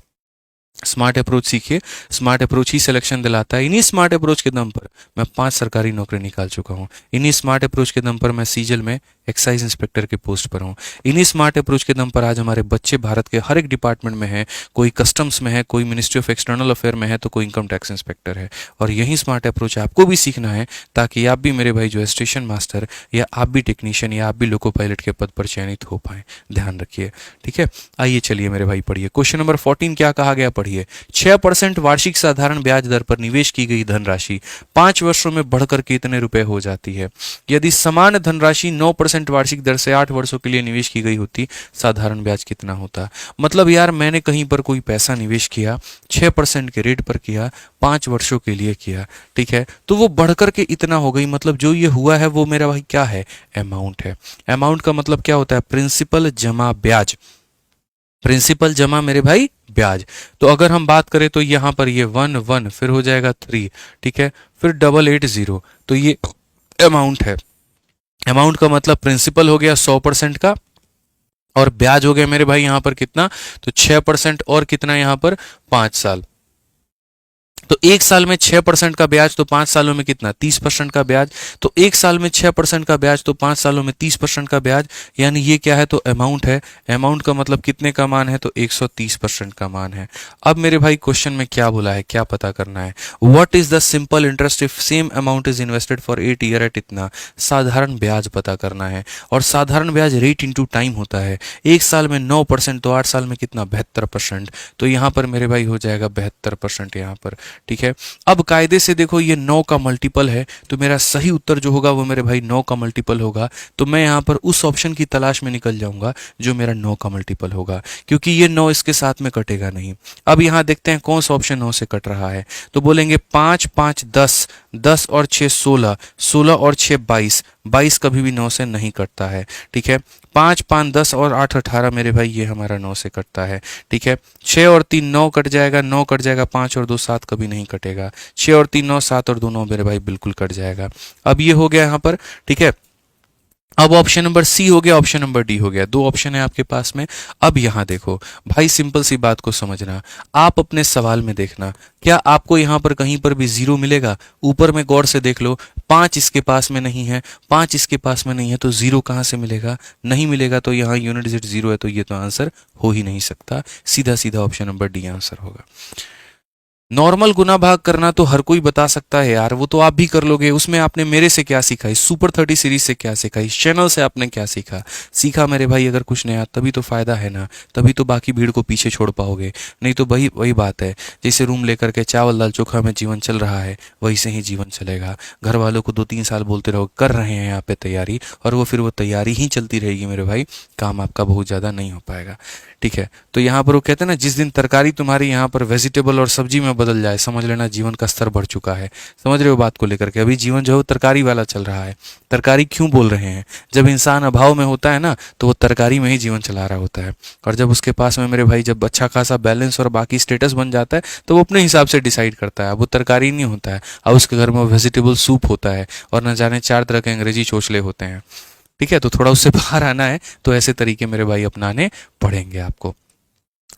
स्मार्ट अप्रोच सीखिए, स्मार्ट अप्रोच ही सिलेक्शन दिलाता है। इन्हीं स्मार्ट अप्रोच के दम पर मैं 5 सरकारी नौकरी निकाल चुका हूँ। इन्हीं स्मार्ट अप्रोच के दम पर मैं सीजल में एक्साइज इंस्पेक्टर के पोस्ट पर हूँ। इन्हीं स्मार्ट अप्रोच के दम पर आज हमारे बच्चे भारत के हर एक डिपार्टमेंट में हैं। कोई कस्टम्स में है, कोई मिनिस्ट्री ऑफ एक्सटर्नल अफेयर में है, तो कोई इनकम टैक्स इंस्पेक्टर है। और यही स्मार्ट अप्रोच आपको भी सीखना है, ताकि आप भी मेरे भाई जो है स्टेशन मास्टर, या आप भी टेक्नीशियन, या आप भी लोको पायलट के पद पर चयनित हो पाए। ध्यान रखिए, ठीक है। आइए चलिए मेरे भाई पढ़िए क्वेश्चन नंबर 14 क्या कहा गया, पढ़िए। 6% वार्षिक साधारण ब्याज दर पर निवेश की गई धनराशि 5 वर्षों में बढ़कर कितने रुपए हो जाती है? यदि समान धनराशि 9% वार्षिक दर से 8 वर्षों के लिए निवेश की गई होती, साधारण ब्याज कितना होता? मतलब यार मैंने कहीं पर कोई पैसा निवेश किया, 6% के रेट पर किया, 5 वर्षों के लिए किया, ठीक है, तो वो बढ़कर के इतना हो गई। मतलब जो ये हुआ है वो मेरा भाई क्या है? अमाउंट है। अमाउंट का मतलब क्या होता है? प्रिंसिपल जमा ब्याज। प्रिंसिपल जमा मेरे भाई ब्याज। तो अगर हम बात करें तो यहां पर ये 1 1 फिर हो जाएगा 3, ठीक है, फिर 880, तो ये अमाउंट है। अमाउंट का मतलब प्रिंसिपल हो गया 100% का, और ब्याज हो गया मेरे भाई यहां पर कितना, तो 6%, और कितना यहां पर 5 साल। तो 1 साल में 6% का ब्याज, तो 5 सालों में कितना? 30% का ब्याज। तो 1 साल में 6% का ब्याज, तो 5 सालों में 30% का ब्याज, यानी ये क्या है? तो अमाउंट है। अमाउंट का मतलब कितने का मान है? तो 130% का मान है। अब मेरे भाई क्वेश्चन में क्या बोला है, क्या पता करना है? What is the simple interest if same amount is invested for 8 year at इतना? साधारण ब्याज पता करना है, और साधारण ब्याज रेट इंटू टाइम होता है। 1 साल में 9%, तो 8 साल में कितना? 72%। तो यहाँ पर मेरे भाई हो जाएगा 72% यहाँ पर, ठीक है। अब कायदे से देखो ये 9 का मल्टीपल है, तो मेरा सही उत्तर जो होगा वो मेरे भाई 9 का मल्टीपल होगा। तो मैं यहाँ पर उस ऑप्शन की तलाश में निकल जाऊंगा जो मेरा 9 का मल्टीपल होगा, क्योंकि ये 9 इसके साथ में कटेगा नहीं। अब यहाँ देखते हैं कौन सा ऑप्शन 9 से कट रहा है। तो बोलेंगे 5 5 10, 10 और 6 16, 16 और 6 22, 22 कभी भी 9 से नहीं कटता है, ठीक है। 5 5 10 और 8 18 मेरे भाई ये हमारा 9 से कटता है, ठीक है। 6 और 3 9 कट जाएगा, 9 कट जाएगा, 5 और 2 7 कभी नहीं कटेगा। 6 और 3 9, 7 और 2 9 मेरे भाई बिल्कुल कट जाएगा। अब ये हो गया यहाँ पर, ठीक है। अब ऑप्शन नंबर सी हो गया, ऑप्शन नंबर डी हो गया। 2 ऑप्शन है आपके पास में। अब यहां देखो भाई, सिंपल सी बात को समझना, आप अपने सवाल में देखना, क्या आपको यहां पर कहीं पर भी जीरो मिलेगा? ऊपर में गौर से देख लो, 5 इसके पास में नहीं है, 5 इसके पास में नहीं है, तो जीरो कहां से मिलेगा? नहीं मिलेगा। तो यहां यूनिट डिजिट जीरो है, तो ये तो आंसर हो ही नहीं सकता। सीधा सीधा ऑप्शन नंबर डी आंसर होगा। नॉर्मल गुना भाग करना तो हर कोई बता सकता है यार, वो तो आप भी कर लोगे। उसमें आपने मेरे से क्या सीखा, इस सुपर 30 सीरीज से क्या सीखा, इस चैनल से आपने क्या सीखा? सीखा मेरे भाई अगर कुछ नया, तभी तो फायदा है ना, तभी तो बाकी भीड़ को पीछे छोड़ पाओगे। नहीं तो वही वही बात है, जैसे रूम लेकर के चावल दाल चोखा में जीवन चल रहा है, वैसे ही जीवन चलेगा। घर वालों को 2-3 साल बोलते रहो कर रहे हैं यहाँ पे तैयारी, और वो फिर वो तैयारी ही चलती रहेगी मेरे भाई, काम आपका बहुत ज़्यादा नहीं हो पाएगा, ठीक है। तो यहाँ पर वो कहते हैं ना, जिस दिन तरकारी तुम्हारी यहाँ पर वेजिटेबल और सब्जी में बदल जाए, समझ लेना जीवन का स्तर बढ़ चुका है। समझ रहे हो बात को लेकर के? अभी जीवन जो है तरकारी वाला चल रहा है। तरकारी क्यों बोल रहे हैं? जब इंसान अभाव में होता है ना, तो वो तरकारी में ही जीवन चला रहा होता है, और जब उसके पास में मेरे भाई जब अच्छा खासा बैलेंस और बाकी स्टेटस बन जाता है, तो वो अपने हिसाब से डिसाइड करता है। अब वो तरकारी नहीं होता है, अब उसके घर में वेजिटेबल सूप होता है, और न जाने 4 तरह के अंग्रेजी चोचले होते हैं, ठीक है। तो थोड़ा उससे बाहर आना है, तो ऐसे तरीके मेरे भाई अपनाने पड़ेंगे आपको।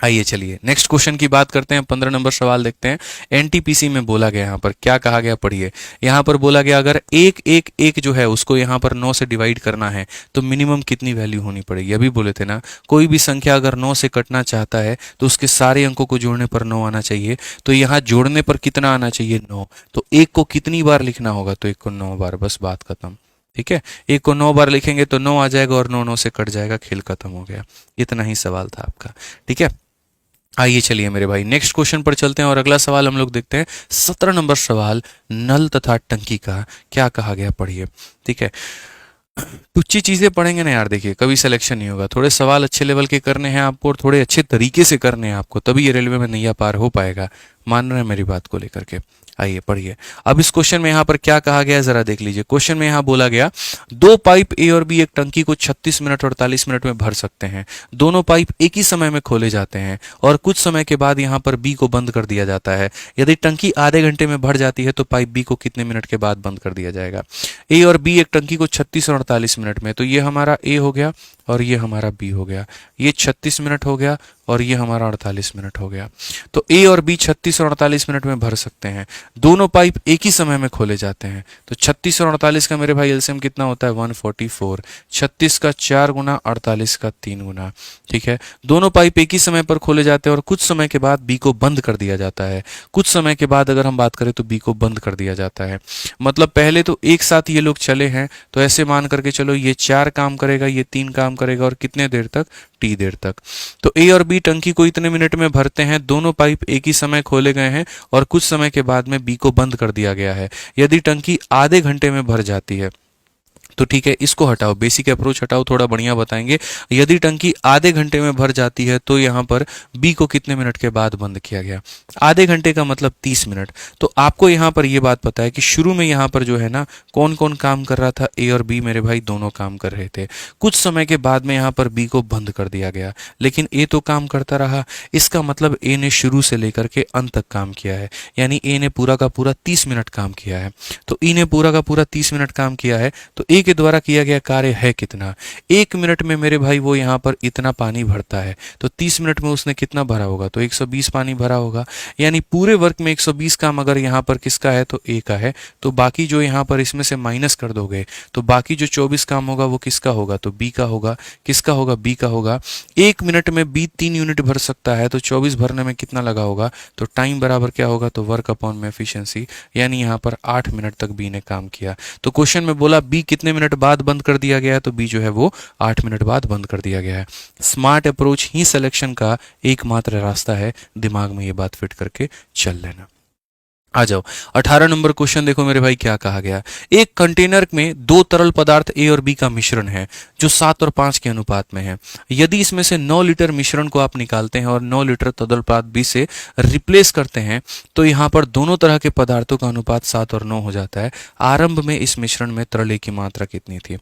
आइए चलिए नेक्स्ट क्वेश्चन की बात करते हैं। 15 नंबर सवाल देखते हैं। एनटीपीसी में बोला गया, यहाँ पर क्या कहा गया, पढ़िए। यहाँ पर बोला गया अगर 1 1 1 जो है उसको यहाँ पर 9 से डिवाइड करना है, तो मिनिमम कितनी वैल्यू होनी पड़ेगी? अभी बोले थे ना, कोई भी संख्या अगर 9 से कटना चाहता है तो उसके सारे अंकों को जोड़ने पर 9 आना चाहिए। तो यहाँ जोड़ने पर कितना आना चाहिए? 9। तो 1 को कितनी बार लिखना होगा? तो 1 को 9 बार, बस बात खत्म। ठीक है, एक को 9 बार लिखेंगे तो 9 आ जाएगा और 9 9 से कट जाएगा, खेल खत्म हो गया। इतना ही सवाल था आपका। ठीक है, आइए चलिए मेरे भाई नेक्स्ट क्वेश्चन पर चलते हैं और अगला सवाल हम लोग देखते हैं। 17 नंबर सवाल, नल तथा टंकी का क्या कहा गया, पढ़िए। ठीक है, टुच्ची चीजें पढ़ेंगे ना यार, देखिए कभी सिलेक्शन नहीं होगा। थोड़े सवाल अच्छे लेवल के करने हैं आपको और थोड़े अच्छे तरीके से करने हैं आपको, तभी ये रेलवे में नैया पार हो पाएगा। मान रहे हैं मेरी बात को लेकर के? आइए पढ़िए। अब इस क्वेश्चन में यहाँ पर क्या कहा गया है जरा देख लीजिए। क्वेश्चन में यहाँ बोला गया, दो पाइप ए और बी एक टंकी को 36 मिनट और 48 मिनट में भर सकते हैं। दोनों पाइप एक ही समय में खोले जाते हैं और कुछ समय के बाद यहाँ पर बी को बंद कर दिया जाता है। यदि टंकी आधे घंटे में भर जाती है तो पाइप बी को कितने मिनट के बाद बंद कर दिया जाएगा? ए और बी एक टंकी को 36 और 48 मिनट में, तो ये हमारा ए हो गया और ये हमारा बी हो गया। ये 36 मिनट हो गया और ये हमारा 48 मिनट हो गया। तो ए और बी 36 और 48 मिनट में भर सकते हैं। दोनों पाइप एक ही समय में खोले जाते हैं। तो 36 और 48 का मेरे भाई एलसीएम कितना होता है? 144। 36 का 4 गुना, 48 का 3 गुना। ठीक है, दोनों पाइप एक ही समय पर खोले जाते हैं और कुछ समय के बाद बी को बंद कर दिया जाता है। कुछ समय के बाद अगर हम बात करें तो बी को बंद कर दिया जाता है। मतलब पहले तो एक साथ ये लोग चले हैं, तो ऐसे मान करके चलो ये 4 काम करेगा, ये 3 काम करेगा और कितने देर तक? टी देर तक। तो ए और बी टंकी को इतने मिनट में भरते हैं। दोनों पाइप एक ही समय खोले गए हैं और कुछ समय के बाद में बी को बंद कर दिया गया है। यदि टंकी आधे घंटे में भर जाती है तो ठीक है, इसको हटाओ, बेसिक अप्रोच हटाओ, थोड़ा बढ़िया बताएंगे। यदि टंकी आधे घंटे में भर जाती है तो यहाँ पर बी को कितने मिनट के बाद बंद किया गया? आधे घंटे का मतलब 30 मिनट। तो आपको यहाँ पर ये बात पता है कि शुरू में यहाँ पर जो है ना, कौन कौन काम कर रहा था? ए और बी मेरे भाई दोनों काम कर रहे थे। कुछ समय के बाद में यहाँ पर बी को बंद कर दिया गया, लेकिन ए तो काम करता रहा। इसका मतलब ए ने शुरू से लेकर के अंत तक काम किया है, यानी ए ने पूरा का पूरा 30 मिनट काम किया है। तो ई ने पूरा का पूरा 30 मिनट काम किया है, तो ए के द्वारा किया गया कार्य है कितना? 1 मिनट में मेरे भाई वो यहाँ पर इतना पानी भरता है, तो 30 मिनट में उसने कितना भरा होगा? तो 120 पानी भरा होगा। यानी पूरे वर्क में 120 काम अगर यहाँ पर किसका है? तो ए का है। तो बाकी जो यहाँ पर इसमें से माइनस कर दोगे तो बाकी जो 24 काम होगा वो किसका होगा? तो बी का होगा। किसका होगा? बी का होगा। 1 मिनट में बी 3 यूनिट भर सकता है, तो 24 भरने में कितना लगा होगा? तो टाइम बराबर क्या होगा? तो वर्क अपॉन में एफिशिएंसी, यानी यहाँ पर 8 मिनट तक बी ने काम किया। तो क्वेश्चन में बोला बी कितने मिनट बाद बंद कर दिया गया है? तो बी जो है वो 8 मिनट बाद बंद कर दिया गया है। स्मार्ट अप्रोच ही सिलेक्शन का एकमात्र रास्ता है, दिमाग में ये बात फिट करके चल लेना। आ जाओ 18 नंबर क्वेश्चन देखो मेरे भाई क्या कहा गया। एक कंटेनर में दो तरल पदार्थ ए और बी का मिश्रण है जो 7 और 5 के अनुपात में है। यदि इसमें से 9 लीटर मिश्रण को आप निकालते हैं और 9 लीटर तरल पदार्थ बी से रिप्लेस करते हैं तो यहाँ पर दोनों तरह के पदार्थों का अनुपात 7 और 9 हो जाता है। आरंभ में इस मिश्रण में तरल ए की मात्रा कितनी थी?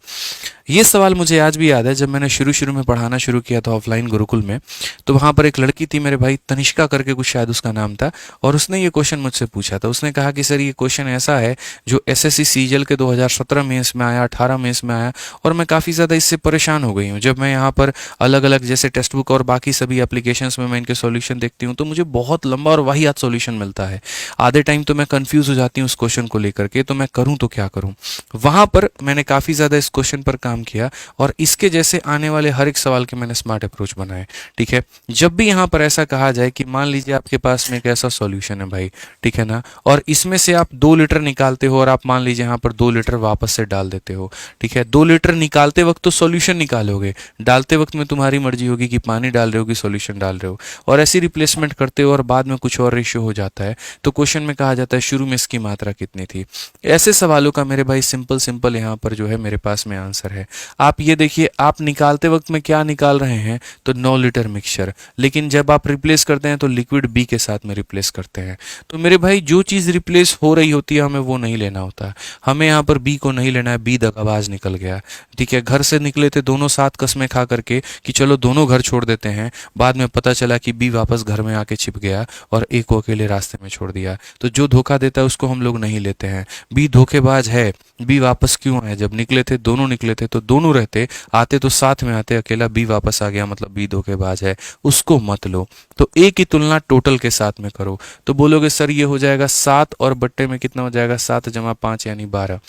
ये सवाल मुझे आज भी याद है, जब मैंने शुरू में पढ़ाना शुरू किया था ऑफलाइन गुरुकुल में, तो वहां पर एक लड़की थी मेरे भाई, तनिष्का करके कुछ शायद उसका नाम था, और उसने ये क्वेश्चन मुझसे पूछा था। उसने कहा कि सर ये क्वेश्चन ऐसा है जो एसएससी सीजीएल के 2017 में इसमें आया, 18 में इसमें आया, और मैं काफ़ी ज़्यादा इससे परेशान हो गई हूँ। जब मैं यहाँ पर अलग अलग जैसे टेक्स्ट बुक और बाकी सभी एप्लीकेशंस में मैं इनके सॉल्यूशन देखती हूँ तो मुझे बहुत लंबा और वाहियात सॉल्यूशन मिलता है। आधे टाइम तो मैं कंफ्यूज हो जाती हूँ उस क्वेश्चन को लेकर के, तो मैं करूँ तो क्या करूँ। वहाँ पर मैंने काफ़ी ज़्यादा इस क्वेश्चन पर काम किया और इसके जैसे आने वाले हर एक सवाल के मैंने स्मार्ट अप्रोच बनाए। ठीक है, जब भी यहाँ पर ऐसा कहा जाए कि मान लीजिए आपके पास में एक ऐसा सॉल्यूशन है भाई, ठीक है ना, और इसमें से आप 2 लीटर निकालते हो और आप मान लीजिए यहाँ पर 2 लीटर वापस से डाल देते हो। ठीक है, 2 लीटर निकालते वक्त तो सॉल्यूशन निकालोगे, डालते वक्त में तुम्हारी मर्जी होगी कि पानी डाल रहे हो कि सॉल्यूशन डाल रहे हो, और ऐसी रिप्लेसमेंट करते हो और बाद में कुछ और रेशियो हो जाता है। तो क्वेश्चन में कहा जाता है शुरू में इसकी मात्रा कितनी थी। ऐसे सवालों का मेरे भाई सिंपल यहाँ पर जो है मेरे पास में आंसर है। आप ये देखिए, आप निकालते वक्त में क्या निकाल रहे हैं? तो 9 लीटर मिक्सचर, लेकिन जब आप रिप्लेस करते हैं तो लिक्विड बी के साथ में रिप्लेस करते हैं। तो मेरे भाई जो चीज़ रिप्लेस हो रही होती है हमें वो नहीं लेना होता, हमें यहाँ पर बी को नहीं लेना है। बी दगाबाज निकल गया। ठीक है, घर से निकले थे दोनों साथ कसमें खा करके कि चलो दोनों घर छोड़ देते हैं, बाद में पता चला कि बी वापस घर में आके छिप गया और ए को अकेले रास्ते में छोड़ दिया। तो जो धोखा देता है उसको हम लोग नहीं लेते हैं। बी धोखेबाज है। बी वापस क्यों आए? जब निकले थे दोनों निकले थे तो दोनों रहते, आते तो साथ में आते, अकेला बी वापस आ गया मतलब बी धोखेबाज है, उसको मत लो। तो ए की तुलना टोटल के साथ में करो तो बोलोगे सर ये हो जाएगा 7 और बट्टे में कितना हो जाएगा? 7 जमा 5 यानी 12।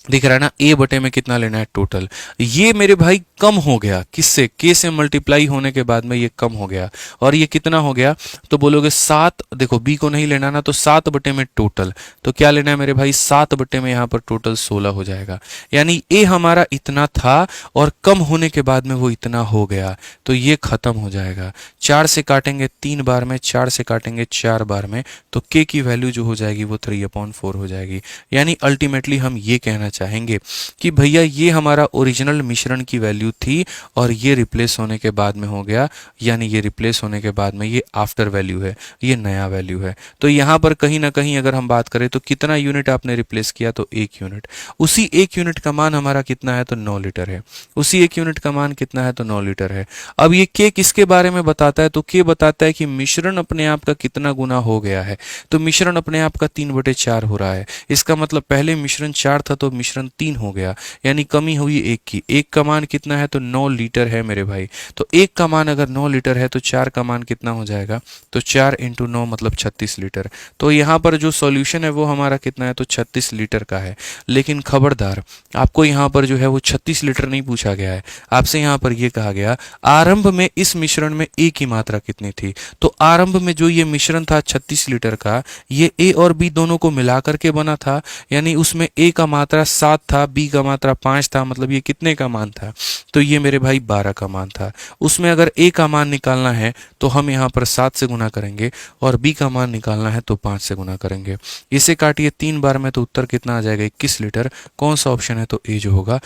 दिख रहा है ना, ए बटे में कितना लेना है टोटल। ये मेरे भाई कम हो गया किससे, के से मल्टीप्लाई होने के बाद में ये कम हो गया, और ये कितना हो गया, तो बोलोगे 7, देखो बी को नहीं लेना ना, तो 7 बटे में टोटल, तो क्या लेना है मेरे भाई 7 बटे में यहाँ पर टोटल 16 हो जाएगा। यानी ए हमारा इतना था और कम होने के बाद में वो इतना हो गया, तो ये खत्म हो जाएगा। 4 से काटेंगे 3 बार में, 4 से काटेंगे 4 बार में, तो के की वैल्यू जो हो जाएगी वो 3/4 हो जाएगी। यानी अल्टीमेटली हम ये कहना चाहेंगे कि भैया ये हमारा ओरिजिनल मिश्रण की वैल्यू थी और ये रिप्लेस होने के बाद में हो गया, यानी ये रिप्लेस होने के बाद में ये आफ्टर वैल्यू है, ये नया वैल्यू है। तो यहाँ पर कहीं ना कहीं अगर हम बात करें तो कितना यूनिट आपने रिप्लेस किया, तो 1 यूनिट। उसी 1 यूनिट का मान हमारा कितना है, तो 9 लीटर है। उसी 1 यूनिट का मान कितना है, तो 9 लीटर है। अब ये के किसके बारे में बताता है, तो के बताता है कि मिश्रण अपने आप का कितना गुना हो गया है। तो मिश्रण अपने आप का 3/4 हो रहा है। इसका मतलब पहले मिश्रण 4 था तो मिश्रण 3 हो गया, यानी कमी हुई 1 की। 1 का मान कितना है, तो 9 लीटर है मेरे भाई। तो 1 का मान अगर 9 लीटर है तो 4 का मान कितना हो जाएगा, तो 4 × 9 मतलब 36 लीटर। तो यहाँ पर जो सॉल्यूशन है वो हमारा कितना है, तो 36 लीटर का है। लेकिन खबरदार, आपको यहाँ पर जो है वो 36 लीटर नहीं पूछा गया है, आपसे यहाँ पर ये कहा गया आरंभ में इस मिश्रण में ए की मात्रा कितनी थी। तो आरंभ में जो ये मिश्रण था 36 लीटर का, ये ए और बी दोनों को मिला करके बना था, यानी उसमें ए का मात्रा 7 था, बी का मात्रा 5 था, मतलब ये कितने का मान था, तो ये मेरे भाई 12 का मान था। उसमें अगर ए का मान निकालना है तो हम यहाँ पर 7 से गुना करेंगे, और बी का मान निकालना है तो 5 से गुना करेंगे। इसे काटिए 3 बार में तो उत्तर कितना आ जाएगा, 21 लीटर। कौन सा ऑप्शन है, तो ए जो होगा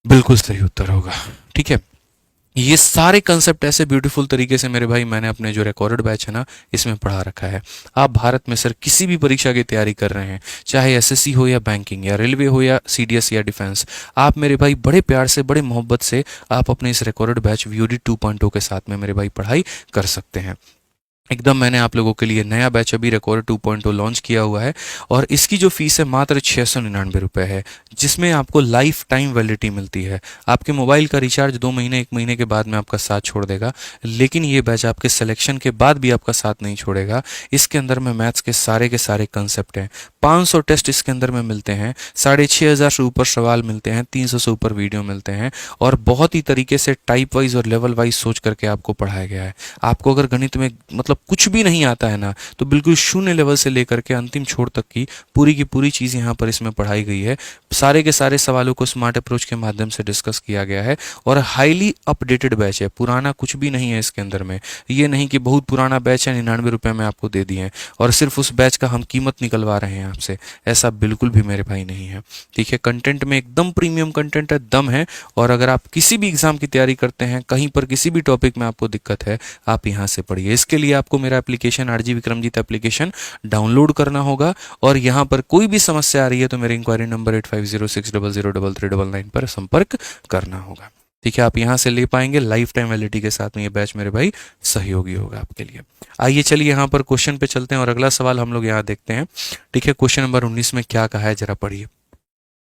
बिल्कुल सही उत्तर होगा। ठीक है, ये सारे कंसेप्ट ऐसे ब्यूटीफुल तरीके से मेरे भाई मैंने अपने जो रिकॉर्डेड बैच है ना इसमें पढ़ा रखा है। आप भारत में सर किसी भी परीक्षा की तैयारी कर रहे हैं, चाहे एसएससी हो या बैंकिंग या रेलवे हो या सीडीएस या डिफेंस, आप मेरे भाई बड़े प्यार से बड़े मोहब्बत से आप अपने इस रिकॉर्डेड बैच वीओडी 2.0 के साथ में मेरे भाई पढ़ाई कर सकते हैं। एकदम मैंने आप लोगों के लिए नया बैच अभी रिकॉर्ड 2.0 लॉन्च किया हुआ है, और इसकी जो फीस है मात्र 699 रुपये है, जिसमें आपको लाइफ टाइम वैलिडिटी मिलती है। आपके मोबाइल का रिचार्ज 2 महीने 1 महीने के बाद में आपका साथ छोड़ देगा, लेकिन ये बैच आपके सिलेक्शन के बाद भी आपका साथ नहीं छोड़ेगा। इसके अंदर में मैथ्स के सारे कंसेप्ट हैं, 500 टेस्ट इसके अंदर में मिलते हैं, 6500 से ऊपर सवाल मिलते हैं, 300 से ऊपर वीडियो मिलते हैं, और बहुत ही तरीके से टाइप वाइज और लेवल वाइज सोच करके आपको पढ़ाया गया है। आपको अगर गणित में मतलब कुछ भी नहीं आता है ना, तो बिल्कुल शून्य लेवल से लेकर के अंतिम छोर तक की पूरी चीज़ यहाँ पर इसमें पढ़ाई गई है। सारे के सारे सवालों को स्मार्ट अप्रोच के माध्यम से डिस्कस किया गया है, और हाईली अपडेटेड बैच है, पुराना कुछ भी नहीं है इसके अंदर में। ये नहीं कि बहुत पुराना बैच है 99 रुपये में आपको दे दिए हैं और सिर्फ उस बैच का हम कीमत निकलवा रहे हैं आपसे, ऐसा बिल्कुल भी मेरे भाई नहीं है। ठीक है, कंटेंट में एकदम प्रीमियम कंटेंट है, दम है। और अगर आप किसी भी एग्जाम की तैयारी करते हैं, कहीं पर किसी भी टॉपिक में आपको दिक्कत है, आप यहाँ से पढ़िए। इसके लिए आपको मेरा application RG Vikramjeet application download करना होगा, और यहाँ पर कोई भी समस्या आ रही है तो मेरे इंक्वायरी नंबर 8506003399 पर संपर्क करना होगा। ठीक है, आप यहाँ से ले पाएंगे लाइफ टाइम वैलिडिटी के साथ में। ये बैच मेरे भाई सहयोगी होगा आपके लिए। आइए चलिए यहाँ पर क्वेश्चन पे चलते हैं और अगला सवाल हम लोग यहाँ देखते हैं। ठीक है, क्वेश्चन नंबर 19 में क्या कहा है जरा पढ़िए।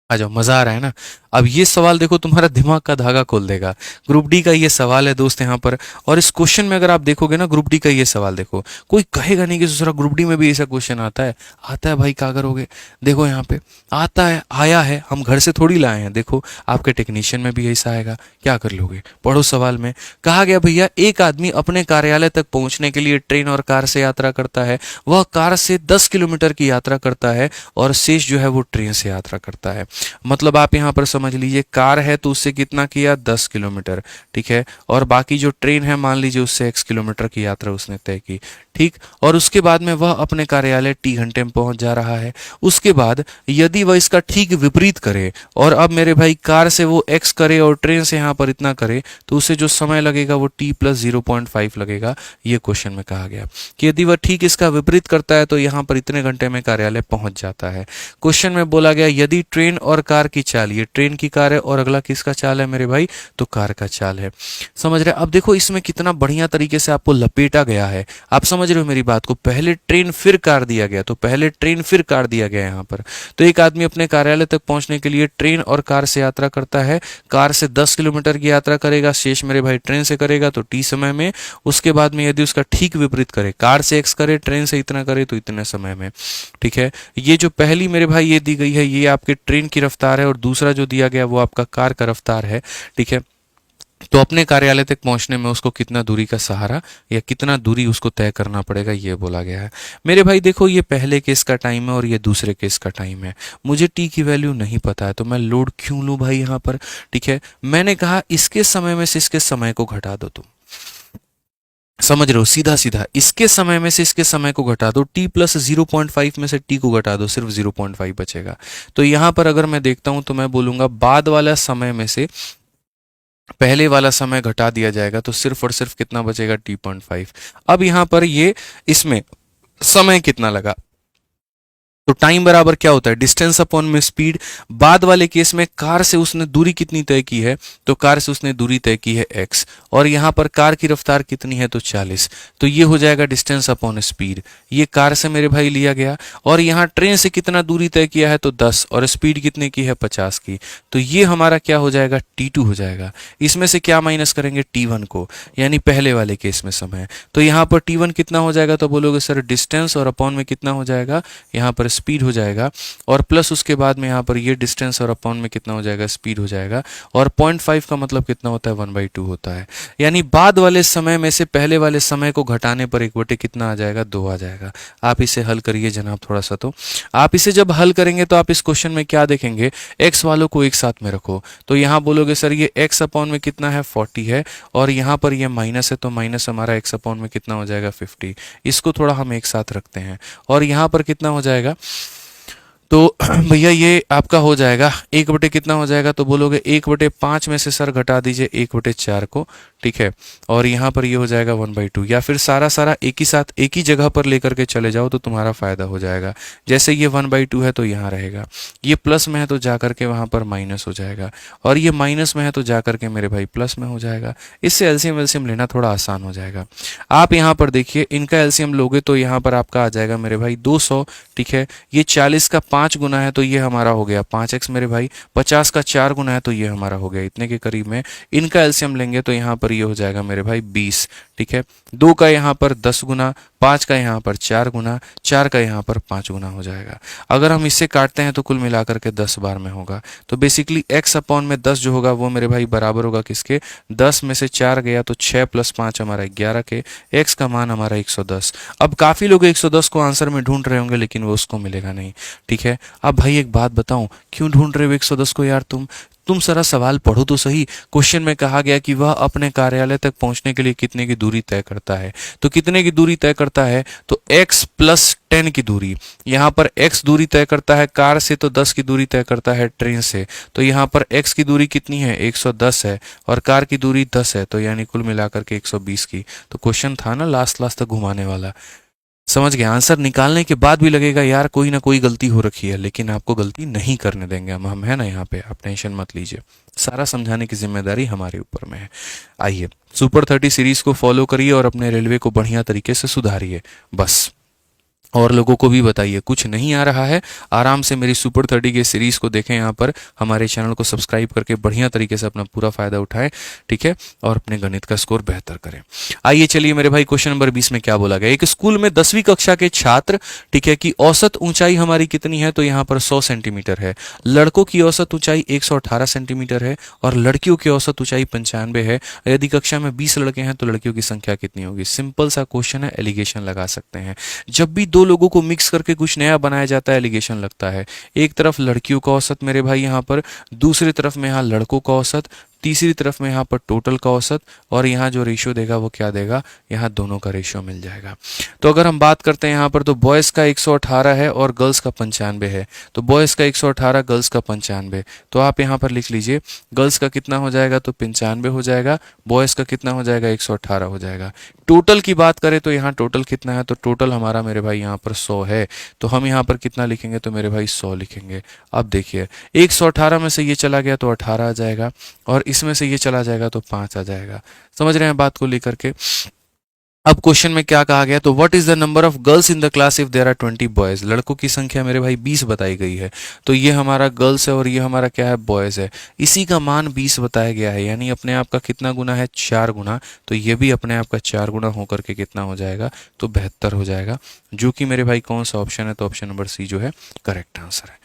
आ जाओ, मजा आ रहा है ना। अब ये सवाल देखो तुम्हारा दिमाग का धागा खोल देगा। ग्रुप डी का ये सवाल है दोस्त यहाँ पर, और इस क्वेश्चन में अगर आप देखोगे ना ग्रुप डी का ये सवाल देखो, कोई कहेगा नहीं कि दूसरा ग्रुप डी में भी ऐसा क्वेश्चन आता है। आता है भाई, क्या करोगे, देखो यहाँ पे आता है, आया है, हम घर से थोड़ी लाए हैं। देखो आपके टेक्नीशियन में भी ऐसा आएगा, क्या कर लोगे। पढ़ो सवाल में कहा गया भैया एक आदमी अपने कार्यालय तक पहुंचने के लिए ट्रेन और कार से यात्रा करता है। वह कार से 10 किलोमीटर की यात्रा करता है और शेष जो है वो ट्रेन से यात्रा करता है। मतलब आप यहाँ पर समझ लीजिए कार है तो उससे कितना किया, 10 किलोमीटर। ठीक है, और बाकी जो ट्रेन है मान लीजिए उससे x किलोमीटर की यात्रा उसने तय की। ठीक, और उसके बाद में वह अपने कार्यालय t घंटे में पहुंच जा रहा है। उसके बाद यदि वह इसका ठीक विपरीत करे, और अब मेरे भाई कार से वो x करे और ट्रेन से यहाँ पर इतना करे, तो उसे जो समय लगेगा वो t + 0.5 लगेगा। ये क्वेश्चन में कहा गया कि यदि वह ठीक इसका विपरीत करता है तो यहाँ पर इतने घंटे में कार्यालय पहुंच जाता है। क्वेश्चन में बोला गया यदि ट्रेन और कार की चाल, ये ट्रेन की कार है और अगला किसका चाल है मेरे भाई, तो कार का चाल है। समझ रहे। अब देखो इसमें कितना बढ़िया तरीके से आपको लपेटा गया है। आप समझ समझ रहे हो मेरी बात को? पहले ट्रेन फिर कार दिया गया, तो पहले ट्रेन फिर कार दिया गया यहाँ पर। तो एक आदमी अपने कार्यालय तक पहुंचने के लिए ट्रेन और कार से यात्रा करता है। कार से 10 किलोमीटर की यात्रा करेगा, शेष मेरे भाई ट्रेन से करेगा तो टी समय में। उसके बाद में यदि उसका ठीक विपरीत करे, कार से x करे, ट्रेन से इतना करे, तो इतने समय में। ठीक है, ये जो पहली मेरे भाई ये दी गई है, ये आपके ट्रेन की रफ्तार है, और दूसरा जो दिया गया वो आपका कार का रफ्तार है। ठीक है, तो अपने कार्यालय तक पहुंचने में उसको कितना दूरी का सहारा या कितना दूरी उसको तय करना पड़ेगा, ये बोला गया है। मेरे भाई देखो, ये पहले केस का टाइम है और ये दूसरे केस का टाइम है। मुझे टी की वैल्यू नहीं पता है, तो मैं लोड क्यों लूं भाई यहाँ पर? ठीक है, मैंने कहा इसके समय में से इसके समय को घटा दो। तुम समझ रहे हो? सीधा सीधा इसके समय में से इसके समय को घटा दो, t प्लस 0.5 में से t को घटा दो, सिर्फ 0.5 बचेगा। तो यहां पर अगर मैं देखता हूं तो मैं बोलूंगा बाद वाला समय में से पहले वाला समय घटा दिया जाएगा, तो सिर्फ और सिर्फ कितना बचेगा? t.5। अब यहां पर ये इसमें समय कितना लगा, तो टाइम बराबर क्या होता है? डिस्टेंस अपॉन में स्पीड। बाद वाले केस में कार से उसने दूरी कितनी तय की है, तो कार से उसने दूरी तय की है x, और यहां पर कार की रफ्तार कितनी है, तो 40। तो ये हो जाएगा डिस्टेंस अपॉन स्पीड, ये कार से मेरे भाई लिया गया। और यहाँ ट्रेन से कितना दूरी तय किया है, तो 10, और स्पीड कितने की है, 50 की। तो ये हमारा क्या हो जाएगा? t2 हो जाएगा। इसमें से क्या माइनस करेंगे? t1 को, यानी पहले वाले केस में समय। तो यहाँ पर t1 कितना हो जाएगा, तो बोलोगे सर डिस्टेंस, और अपॉन में कितना हो जाएगा, यहाँ पर स्पीड हो जाएगा, और प्लस उसके बाद में यहाँ पर ये डिस्टेंस और अपॉन में कितना हो जाएगा, स्पीड हो जाएगा। और 0.5 का मतलब कितना होता है? 1/2 होता है। यानी बाद वाले समय में से पहले वाले समय को घटाने पर 1/2 कितना आ जाएगा? 2 आ जाएगा। आप इसे हल करिए जनाब थोड़ा सा। तो आप इसे जब हल करेंगे तो आप इस क्वेश्चन में क्या देखेंगे? एक्स वालों को एक साथ में रखो, तो यहाँ बोलोगे सर ये एक्स अपॉन में कितना है? 40 है, और यहाँ पर ये माइनस है, तो माइनस हमारा एक्स अपॉन में कितना हो जाएगा? 50। इसको थोड़ा हम एक साथ रखते हैं, और यहाँ पर कितना हो जाएगा? तो भैया ये आपका हो जाएगा 1/, कितना हो जाएगा, तो बोलोगे 1/5 में से सर घटा दीजिए 1/4 को। ठीक है, और यहाँ पर ये हो जाएगा 1/2, या फिर सारा सारा एक ही साथ एक ही जगह पर लेकर के चले जाओ तो तुम्हारा फायदा हो जाएगा। जैसे ये 1/2 है तो यहाँ रहेगा, ये प्लस में है तो जा करके वहाँ पर माइनस हो जाएगा, और ये माइनस में है तो जा करके मेरे भाई प्लस में हो जाएगा। इससे एलसीएम एलसीएम लेना थोड़ा आसान हो जाएगा। आप यहाँ पर देखिए, इनका एलसीएम लोगे तो यहाँ पर आपका आ जाएगा मेरे भाई 200। ठीक है, ये 40 का 5 गुना है तो ये हमारा हो गया 5x मेरे भाई, 50 का 4 गुना है तो ये हमारा हो गया इतने के करीब में। इनका एलसीएम लेंगे तो यहाँ पर ये हो जाएगा मेरे भाई 20। ठीक है, 2 का यहाँ पर 10 गुना, 5 का यहाँ पर 4 गुना, 4 का यहाँ पर 5 गुना हो जाएगा। अगर हम इससे काटते हैं तो कुल मिलाकर के 10 बार में होगा। तो बेसिकली x अपॉन में 10 जो होगा वो मेरे भाई बराबर होगा किसके? 10 में से 4 गया तो 6 + 5 हमारा 11 के, x का मान हमारा 110। अब काफ़ी लोग 110 को आंसर में ढूंढ रहे होंगे, लेकिन वो उसको मिलेगा नहीं। ठीक है, अब भाई एक बात बताऊं, क्यों ढूंढ रहे हो 110 को यार? तुम सारा सवाल पढ़ो तो सही। क्वेश्चन में कहा गया कि वह अपने कार्यालय तक पहुंचने के लिए कितने की दूरी तय करता है, तो कितने की दूरी तय करता है? तो x + 10 की दूरी। यहाँ पर x दूरी तय करता है कार से, तो 10 की दूरी तय करता है ट्रेन से। तो यहाँ पर x की दूरी कितनी है? 110 है, और कार की दूरी 10 है, तो यानी कुल मिलाकर के 120 की। तो क्वेश्चन था ना लास्ट तक घुमाने वाला, समझ गए? आंसर निकालने के बाद भी लगेगा यार कोई ना कोई गलती हो रखी है, लेकिन आपको गलती नहीं करने देंगे हम है ना यहाँ पे, आप टेंशन मत लीजिए। सारा समझाने की जिम्मेदारी हमारे ऊपर में है। आइए, सुपर 30 सीरीज को फॉलो करिए और अपने रेलवे को बढ़िया तरीके से सुधारिए बस। और लोगों को भी बताइए, कुछ नहीं आ रहा है, आराम से मेरी सुपर 30 के सीरीज़ को देखें, यहाँ पर हमारे चैनल को सब्सक्राइब करके बढ़िया तरीके से अपना पूरा फायदा उठाएं। ठीक है, और अपने गणित का स्कोर बेहतर करें। आइए चलिए मेरे भाई, क्वेश्चन नंबर 20 में क्या बोला गया? एक स्कूल में 10वीं कक्षा के छात्र, ठीक है, की औसत ऊंचाई हमारी कितनी है? तो यहाँ पर 100 सेंटीमीटर है। लड़कों की औसत ऊंचाई 118 सेंटीमीटर है, और लड़कियों की औसत ऊंचाई 95 है। यदि कक्षा में 20 लड़के हैं तो लड़कियों की संख्या कितनी होगी? सिंपल सा क्वेश्चन है, एलिगेशन लगा सकते हैं। जब भी दो लोगों को मिक्स करके कुछ नया बनाया जाता है, एलिगेशन लगता है। एक तरफ लड़कियों का औसत मेरे भाई यहाँ पर, दूसरी तरफ में यहाँ लड़कों का औसत, तीसरी तरफ में यहाँ पर टोटल का औसत, और यहाँ जो रेशियो देगा वो क्या देगा? यहाँ दोनों का रेशियो मिल जाएगा। तो अगर हम बात करते हैं यहाँ पर, तो बॉयज़ का 118 है और गर्ल्स का 95 है। तो बॉयज़ का 118, गर्ल्स का 95। तो आप यहाँ पर लिख लीजिए, गर्ल्स का कितना हो जाएगा? तो 95 हो जाएगा, बॉयज़ का कितना हो जाएगा? 118 हो जाएगा। टोटल की बात करें तो यहाँ टोटल कितना है? तो टोटल हमारा मेरे भाई यहाँ पर 100 है। तो हम यहाँ पर कितना लिखेंगे? तो मेरे भाई 100 लिखेंगे। अब देखिए, 118 में से ये चला गया तो 18 आ जाएगा, और इसमें से ये चला जाएगा तो 5 आ जाएगा। समझ रहे हैं बात को लेकर के? अब क्वेश्चन में क्या कहा गया, तो what is the number of girls in the class if there are 20 boys. लड़कों की संख्या मेरे भाई 20 बताई गई है, तो ये हमारा गर्ल्स है और ये हमारा क्या है, बॉयज है। इसी का मान 20 बताया गया है, यानी अपने आप का कितना गुना है, 4 गुना। तो ये भी अपने आप का 4 गुना होकर के कितना हो जाएगा, तो 72 हो जाएगा, जो कि मेरे भाई कौन सा ऑप्शन है, तो ऑप्शन नंबर सी जो है करेक्ट आंसर है।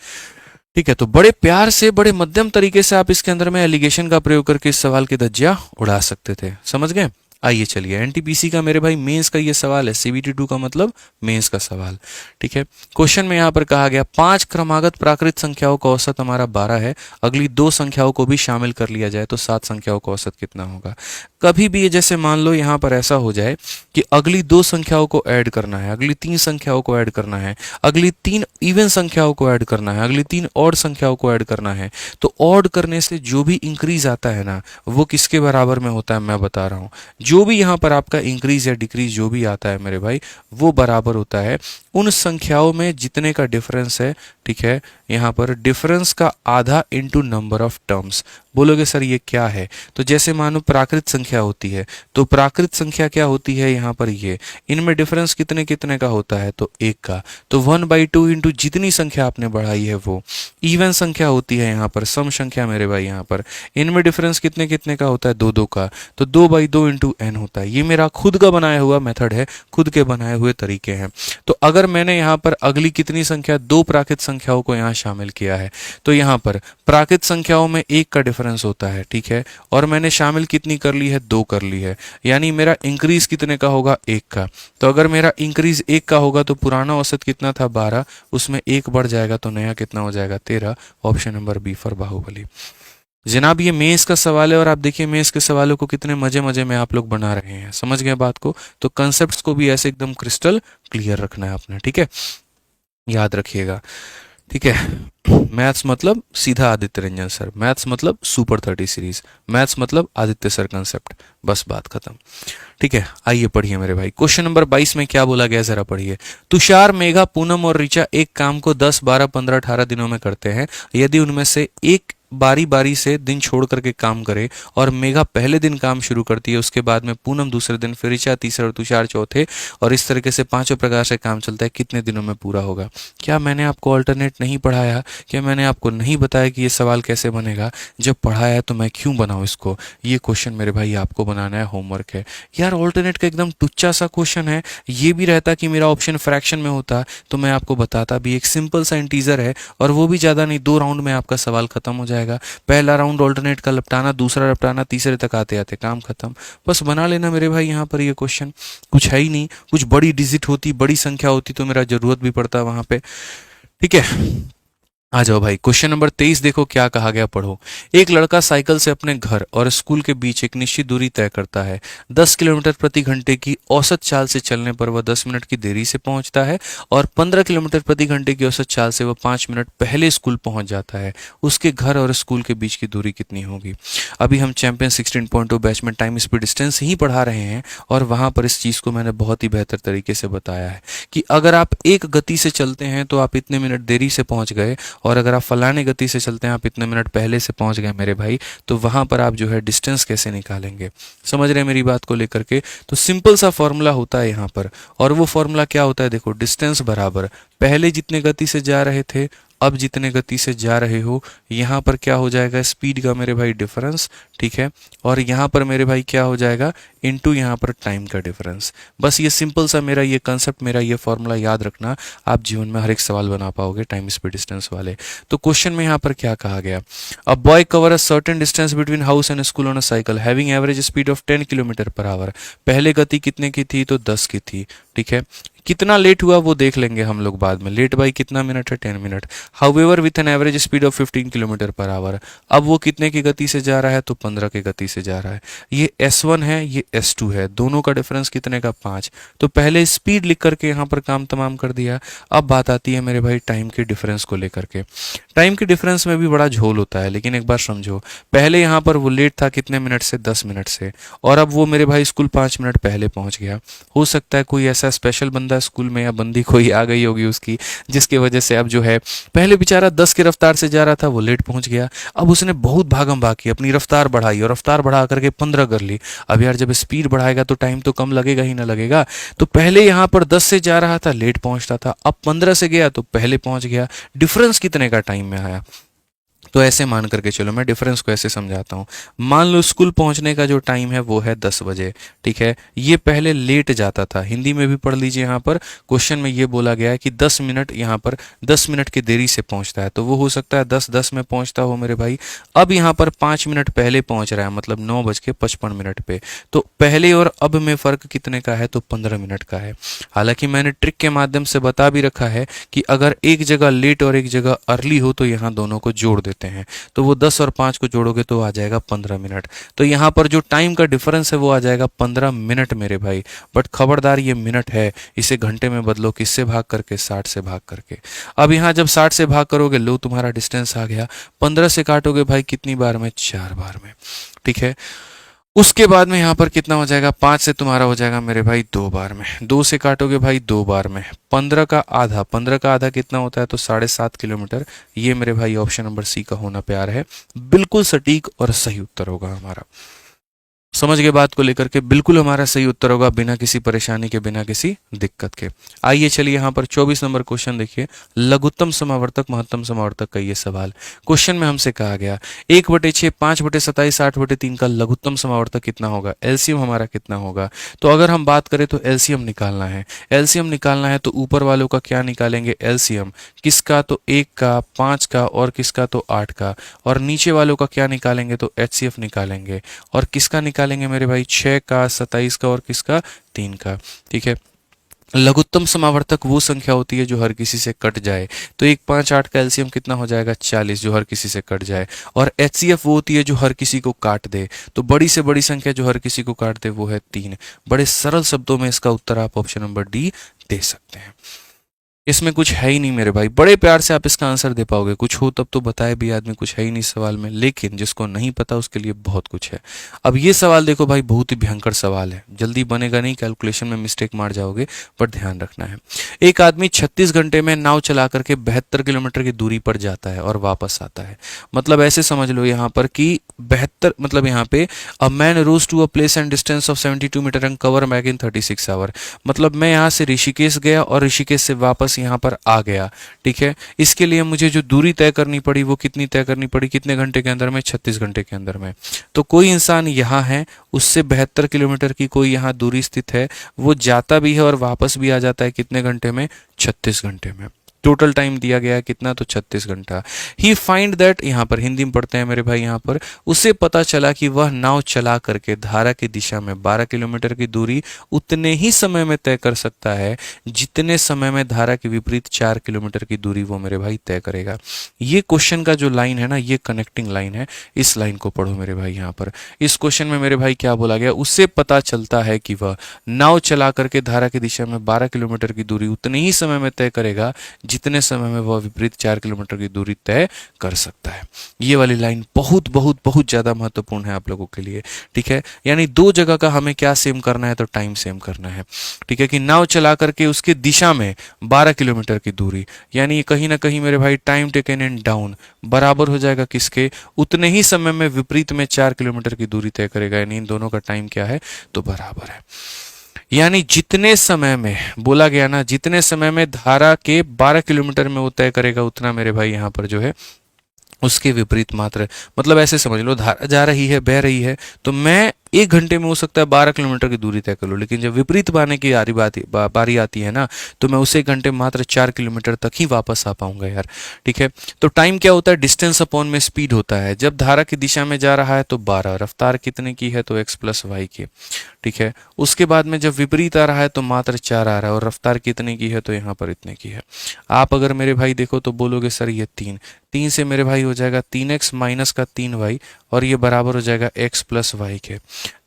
ठीक है, तो बड़े प्यार से, बड़े मध्यम तरीके से आप इसके अंदर में एलिगेशन का प्रयोग करके इस सवाल की धज्जियां उड़ा सकते थे। समझ गए। आइए चलिए, एनटीपीसी का मेरे भाई मेंस का ये सवाल है, सीबीटी 2 का मतलब मेंस का सवाल। ठीक है, क्वेश्चन में यहाँ पर कहा गया 5 क्रमागत प्राकृत संख्याओं का औसत हमारा 12 है, अगली 2 संख्याओं को भी शामिल कर लिया जाए तो 7 संख्याओं का औसत कितना होगा। कभी भी जैसे मान लो यहाँ पर ऐसा हो जाए कि अगली 2 संख्याओं को ऐड करना है, अगली 3 संख्याओं को ऐड करना है, अगली 3 इवन संख्याओं को ऐड करना है, अगली 3 ऑड संख्याओं को ऐड करना है, तो ऑड करने से जो भी इंक्रीज आता है ना, वो किसके बराबर में होता है, मैं बता रहा हूँ। जो भी यहाँ पर आपका इंक्रीज या डिक्रीज जो भी आता है मेरे भाई, वो बराबर होता है उन संख्याओं में जितने का डिफरेंस है। ठीक है, यहाँ पर डिफरेंस का आधा इंटू नंबर ऑफ टर्म्स। बोलोगे सर ये क्या है, तो जैसे मानो प्राकृत संख्या होती है, तो प्राकृत संख्या क्या होती है यहाँ पर, ये इनमें डिफरेंस कितने कितने का होता है, तो 1 का। तो 1/2 इंटू जितनी संख्या आपने बढ़ाई है वो। इवन संख्या होती है यहाँ पर, सम संख्या मेरे भाई, यहाँ पर इनमें डिफरेंस कितने कितने का होता है, 2 का। तो 2/2 इंटू n होता है। ये मेरा खुद का बनाया हुआ मेथड है, खुद के बनाए हुए तरीके हैं। तो अगर मैंने यहाँ पर अगली कितनी संख्या, 2 प्राकृत संख्याओं को यहाँ शामिल किया है, तो यहाँ पर प्राकृत संख्याओं में 1 का डिफरेंस होता है। ठीक है, और मैंने शामिल कितनी कर ली है, 2 कर ली है, यानी मेरा इंक्रीज कितने का होगा, 1 का। तो अगर मेरा इंक्रीज 1 का होगा तो पुराना औसत कितना था, 12, उसमें 1 बढ़ जाएगा तो नया कितना हो जाएगा, 13। Option number B for Baahubali. जनाब ये मेंस का सवाल है और आप देखिए मेंस के सवालों को कितने मजे मजे में आप लोग बना रहे हैं। समझ गए बात को, तो कंसेप्ट्स को भी ऐसे एकदम क्रिस्टल क्लियर रखना है आपने। ठीक है, याद रखिएगा। ठीक है, मैथ्स मतलब सीधा आदित्य रंजन सर, मैथ्स मतलब सुपर 30 सीरीज, मैथ्स मतलब आदित्य सर कंसेप्ट, बस बात खत्म। ठीक है, आइए पढ़िए मेरे भाई, क्वेश्चन नंबर 22 में क्या बोला गया जरा पढ़िए। तुषार, मेघा, पूनम और ऋचा एक काम को 10, 12, 15, 18 दिनों में करते हैं। यदि उनमें से एक बारी बारी से दिन छोड़ करके काम करे और मेघा पहले दिन काम शुरू करती है, उसके बाद में पूनम दूसरे दिन, फिर ऋचा तीसरे और तुषार चौथे, और इस तरीके से 5 प्रकार से काम चलता है, कितने दिनों में पूरा होगा। क्या मैंने आपको अल्टरनेट नहीं पढ़ाया, क्या मैंने आपको नहीं बताया कि ये सवाल कैसे बनेगा। जब पढ़ाया तो मैं क्यों बनाऊं इसको। ये क्वेश्चन मेरे भाई आपको बनाना है, होमवर्क है यार। ऑल्टरनेट का एकदम टुच्चा सा क्वेश्चन है। ये भी रहता कि मेरा ऑप्शन फ्रैक्शन में होता तो मैं आपको बताता भी, एक सिंपल सा इंटीजर है और वो भी ज़्यादा नहीं, 2 राउंड में आपका सवाल खत्म हो जाएगा। पहला राउंड ऑल्टरनेट का लपटाना, दूसरा लपटाना, तीसरे तक आते आते काम खत्म। बस बना लेना मेरे भाई यहाँ पर। ये क्वेश्चन कुछ है ही नहीं, कुछ बड़ी डिजिट होती, बड़ी संख्या होती तो मेरा जरूरत भी पड़ता वहां पे। ठीक है, आ जाओ भाई, क्वेश्चन नंबर 23 देखो क्या कहा गया, पढ़ो। एक लड़का साइकिल से अपने घर और स्कूल के बीच एक निश्चित दूरी तय करता है। 10 किलोमीटर प्रति घंटे की औसत चाल से चलने पर वह 10 मिनट की देरी से पहुंचता है और 15 किलोमीटर प्रति घंटे की औसत चाल से वह 5 मिनट पहले स्कूल पहुंच जाता है। उसके घर और स्कूल के बीच की दूरी कितनी होगी। अभी हम चैंपियन 16.2 बैच में टाइम स्पीड डिस्टेंस ही पढ़ा रहे हैं और वहां पर इस चीज को मैंने बहुत ही बेहतर तरीके से बताया है कि अगर आप एक गति से चलते हैं तो आप इतने मिनट देरी से पहुंच गए, और अगर आप फलाने गति से चलते हैं आप इतने मिनट पहले से पहुंच गए मेरे भाई, तो वहां पर आप जो है डिस्टेंस कैसे निकालेंगे। समझ रहे हैं मेरी बात को लेकर के। तो सिंपल सा फॉर्मूला होता है यहाँ पर, और वो फॉर्मूला क्या होता है, देखो, डिस्टेंस बराबर पहले जितने गति से जा रहे थे अब जितने गति से जा रहे हो, यहाँ पर क्या हो जाएगा, स्पीड का मेरे भाई डिफरेंस। ठीक है, और यहाँ पर मेरे भाई क्या हो जाएगा, इनटू यहाँ पर टाइम का डिफरेंस। बस ये सिंपल सा मेरा ये कंसेप्ट, मेरा ये फॉर्मूला याद रखना, आप जीवन में हर एक सवाल बना पाओगे टाइम स्पीड डिस्टेंस वाले। तो क्वेश्चन में यहाँ पर क्या कहा गया, a boy cover a certain distance between house and school on a cycle having average speed of 10 kilometre per hour. पहले गति कितने की थी, तो 10 की थी। ठीक है, कितना लेट हुआ वो देख लेंगे हम लोग बाद में, लेट बाई कितना मिनट है, 10 minute. However with an average speed of 15 kilometre per hour. अब वो कितने की गति से जा रहा है, तो 15 की गति से जा रहा है। ये S1 है, ये S2 है, दोनों का डिफरेंस कितने का, 5। तो पहले स्पीड लिख करके यहाँ पर काम तमाम कर दिया। अब बात आती है मेरे भाई टाइम के डिफरेंस को लेकर के। टाइम के डिफरेंस में भी बड़ा झोल होता है, लेकिन एक बार समझो, पहले यहाँ पर वो लेट था कितने मिनट से, 10 मिनट से, और अब वो मेरे भाई स्कूल 5 मिनट पहले पहुंच गया। हो सकता है कोई ऐसा स्पेशल बंदा था स्कूल में या बंदी कोई आ गई होगी उसकी, जिसकी वजह से अब जो है, पहले बेचारा 10 की रफ्तार से जा रहा था, वो लेट पहुंच गया। अब उसने बहुत भागम भाग की, अपनी रफ्तार बढ़ाई और रफ्तार बढ़ा करके 15 कर ली। अब यार जब स्पीड बढ़ाएगा तो टाइम तो कम लगेगा ही ना लगेगा। तो पहले यहाँ पर 10 से जा रहा था, लेट पहुंचता था, अब 15 से गया तो पहले पहुंच गया। डिफरेंस कितने का टाइम में आया? तो ऐसे मान करके चलो, मैं डिफरेंस को ऐसे समझाता हूँ। मान लो स्कूल पहुंचने का जो टाइम है वो है 10 बजे, ठीक है। ये पहले लेट जाता था, हिंदी में भी पढ़ लीजिए, यहाँ पर क्वेश्चन में ये बोला गया है कि 10 मिनट, यहाँ पर 10 मिनट की देरी से पहुंचता है, तो वो हो सकता है 10:10 में पहुंचता हो मेरे भाई। अब यहाँ पर 5 मिनट पहले पहुंच रहा है, मतलब 9:55 पे। तो पहले और अब में फ़र्क कितने का है? तो 15 मिनट का है। हालांकि मैंने ट्रिक के माध्यम से बता भी रखा है कि अगर एक जगह लेट और एक जगह अर्ली हो तो यहाँ दोनों को जोड़ देते हैं, तो वो 10 और 5 को जोड़ोगे तो आ जाएगा 15 मिनट। तो यहाँ पर जो टाइम का डिफरेंस है वो आ जाएगा 15 मिनट मेरे भाई। बट खबरदार, ये मिनट है, इसे घंटे में बदलो, किससे भाग करके? 60 से भाग करके। अब यहाँ जब 60 से भाग करोगे, लो तुम्हारा डिस्टेंस आ गया। 15 से काटोगे भाई कितनी बार में? 4 बार में, ठीक है। उसके बाद में यहाँ पर कितना हो जाएगा? 5 से तुम्हारा हो जाएगा मेरे भाई 2 बार में। 2 से काटोगे भाई 2 बार में। 15 का आधा, 15 का आधा कितना होता है? तो 7.5 किलोमीटर। ये मेरे भाई ऑप्शन नंबर सी का होना प्यार है, बिल्कुल सटीक और सही उत्तर होगा हमारा। समझ गए बात को लेकर के? बिल्कुल हमारा सही उत्तर होगा, बिना किसी परेशानी के, बिना किसी दिक्कत के। आइए चलिए यहाँ पर 24 नंबर क्वेश्चन देखिए, लघुत्तम समावर्तक महत्तम समावर्तक का ये सवाल। क्वेश्चन में हमसे कहा गया 1/6, 5/27, 8/3 का लघुत्तम समावर्तक कितना होगा? एलसीएम हमारा कितना होगा? तो अगर हम बात करें तो एलसीएम निकालना है। एलसीएम निकालना है तो ऊपर वालों का क्या निकालेंगे? एलसीएम। किसका? तो 1 का, 5 का, और किसका? तो 8 का। और नीचे वालों का क्या निकालेंगे? तो एचसीएफ निकालेंगे। और किसका निकालेंगे मेरे भाई? 6 का, 27 का, और किसका? 3 का, ठीक है। लघुत्तम समावर्तक वो संख्या होती है जो हर किसी से कट जाए। तो 1, 5, 8 का एलसीएम कितना हो जाएगा? 40, जो हर किसी से कट जाए। और एचसीएफ वो होती है जो हर किसी को काट दे। तो बड़ी से बड़ी संख्या जो हर किसी को काट दे वो है 3। बड़े सरल शब्दों में इसका उत्तर आप ऑप्शन नंबर डी दे सकते हैं। इसमें कुछ है ही नहीं मेरे भाई, बड़े प्यार से आप इसका आंसर दे पाओगे। कुछ हो तब तो बताए भी आदमी, कुछ है ही नहीं सवाल में, लेकिन जिसको नहीं पता उसके लिए बहुत कुछ है। अब ये सवाल देखो भाई, बहुत ही भयंकर सवाल है, जल्दी बनेगा नहीं, कैलकुलेशन में मिस्टेक मार जाओगे, पर ध्यान रखना है। एक आदमी 36 घंटे में नाव चला करके 72 किलोमीटर की दूरी पर जाता है और वापस आता है। मतलब ऐसे समझ लो यहाँ पर कि 72, मतलब यहाँ पे a man rows to a place and distance of 72 meter and cover back in 36 hour. मतलब मैं यहाँ से ऋषिकेश गया और ऋषिकेश से वापस यहाँ पर आ गया, ठीक है। इसके लिए मुझे जो दूरी तय करनी पड़ी वो कितनी तय करनी पड़ी? कितने घंटे के अंदर में? 36 घंटे के अंदर में। तो कोई इंसान यहाँ है, उससे 72 किलोमीटर की कोई यहाँ दूरी स्थित है, वो जाता भी है और वापस भी आ जाता है, कितने घंटे में? 36 घंटे में। टोटल टाइम दिया गया है कितना? तो 36 घंटा। ही फाइंड दैट, यहाँ पर हिंदी में पढ़ते हैं मेरे भाई, यहाँ पर उसे पता चला कि वह नाव चला करके धारा की दिशा में 12 किलोमीटर की दूरी उतने ही समय में तय कर सकता है जितने समय में धारा के विपरीत 4 किलोमीटर की दूरी वो मेरे भाई तय करेगा। ये क्वेश्चन का जो लाइन है ना, ये कनेक्टिंग लाइन है, इस लाइन को पढ़ो मेरे भाई। यहाँ पर इस क्वेश्चन में मेरे भाई क्या बोला गया? उससे पता चलता है कि वह नाव चला करके धारा की दिशा में 12 किलोमीटर की दूरी उतने ही समय में तय करेगा जितने समय में वह विपरीत 4 किलोमीटर की दूरी तय कर सकता है। ये वाली लाइन बहुत बहुत बहुत ज्यादा महत्वपूर्ण है आप लोगों के लिए, ठीक है। यानी दो जगह का हमें क्या सेम करना है? तो टाइम सेम करना है, ठीक है। कि नाव चला करके उसके दिशा में 12 किलोमीटर की दूरी, यानी कहीं ना कहीं मेरे भाई टाइम टेकन एंड डाउन बराबर हो जाएगा किसके? उतने ही समय में विपरीत में 4 किलोमीटर की दूरी तय करेगा, यानी इन दोनों का टाइम क्या है? तो बराबर है। यानी जितने समय में बोला गया ना, जितने समय में धारा के 12 किलोमीटर में वो तय करेगा, उतना मेरे भाई यहाँ पर जो है उसके विपरीत मात्र, मतलब ऐसे समझ लो, धारा जा रही है, बह रही है, तो मैं 1 घंटे में हो सकता है 12 किलोमीटर की दूरी तय कर लूँ, लेकिन जब विपरीत बाने की बारी आती है ना, तो मैं उसे 1 घंटे में मात्र 4 किलोमीटर तक ही वापस आ पाऊंगा यार, ठीक है। तो टाइम क्या होता है? डिस्टेंस अपॉन में स्पीड होता है। जब धारा की दिशा में जा रहा है तो 12, रफ्तार कितने की है? तो x + y की, ठीक है। उसके बाद में जब विपरीत आ रहा है तो मात्र 4 आ रहा है, और रफ्तार कितने की है? तो यहाँ पर इतने की है। आप अगर मेरे भाई देखो तो बोलोगे सर ये 3 से मेरे भाई हो जाएगा 3x - का 3y, और ये बराबर हो जाएगा x प्लस वाई के।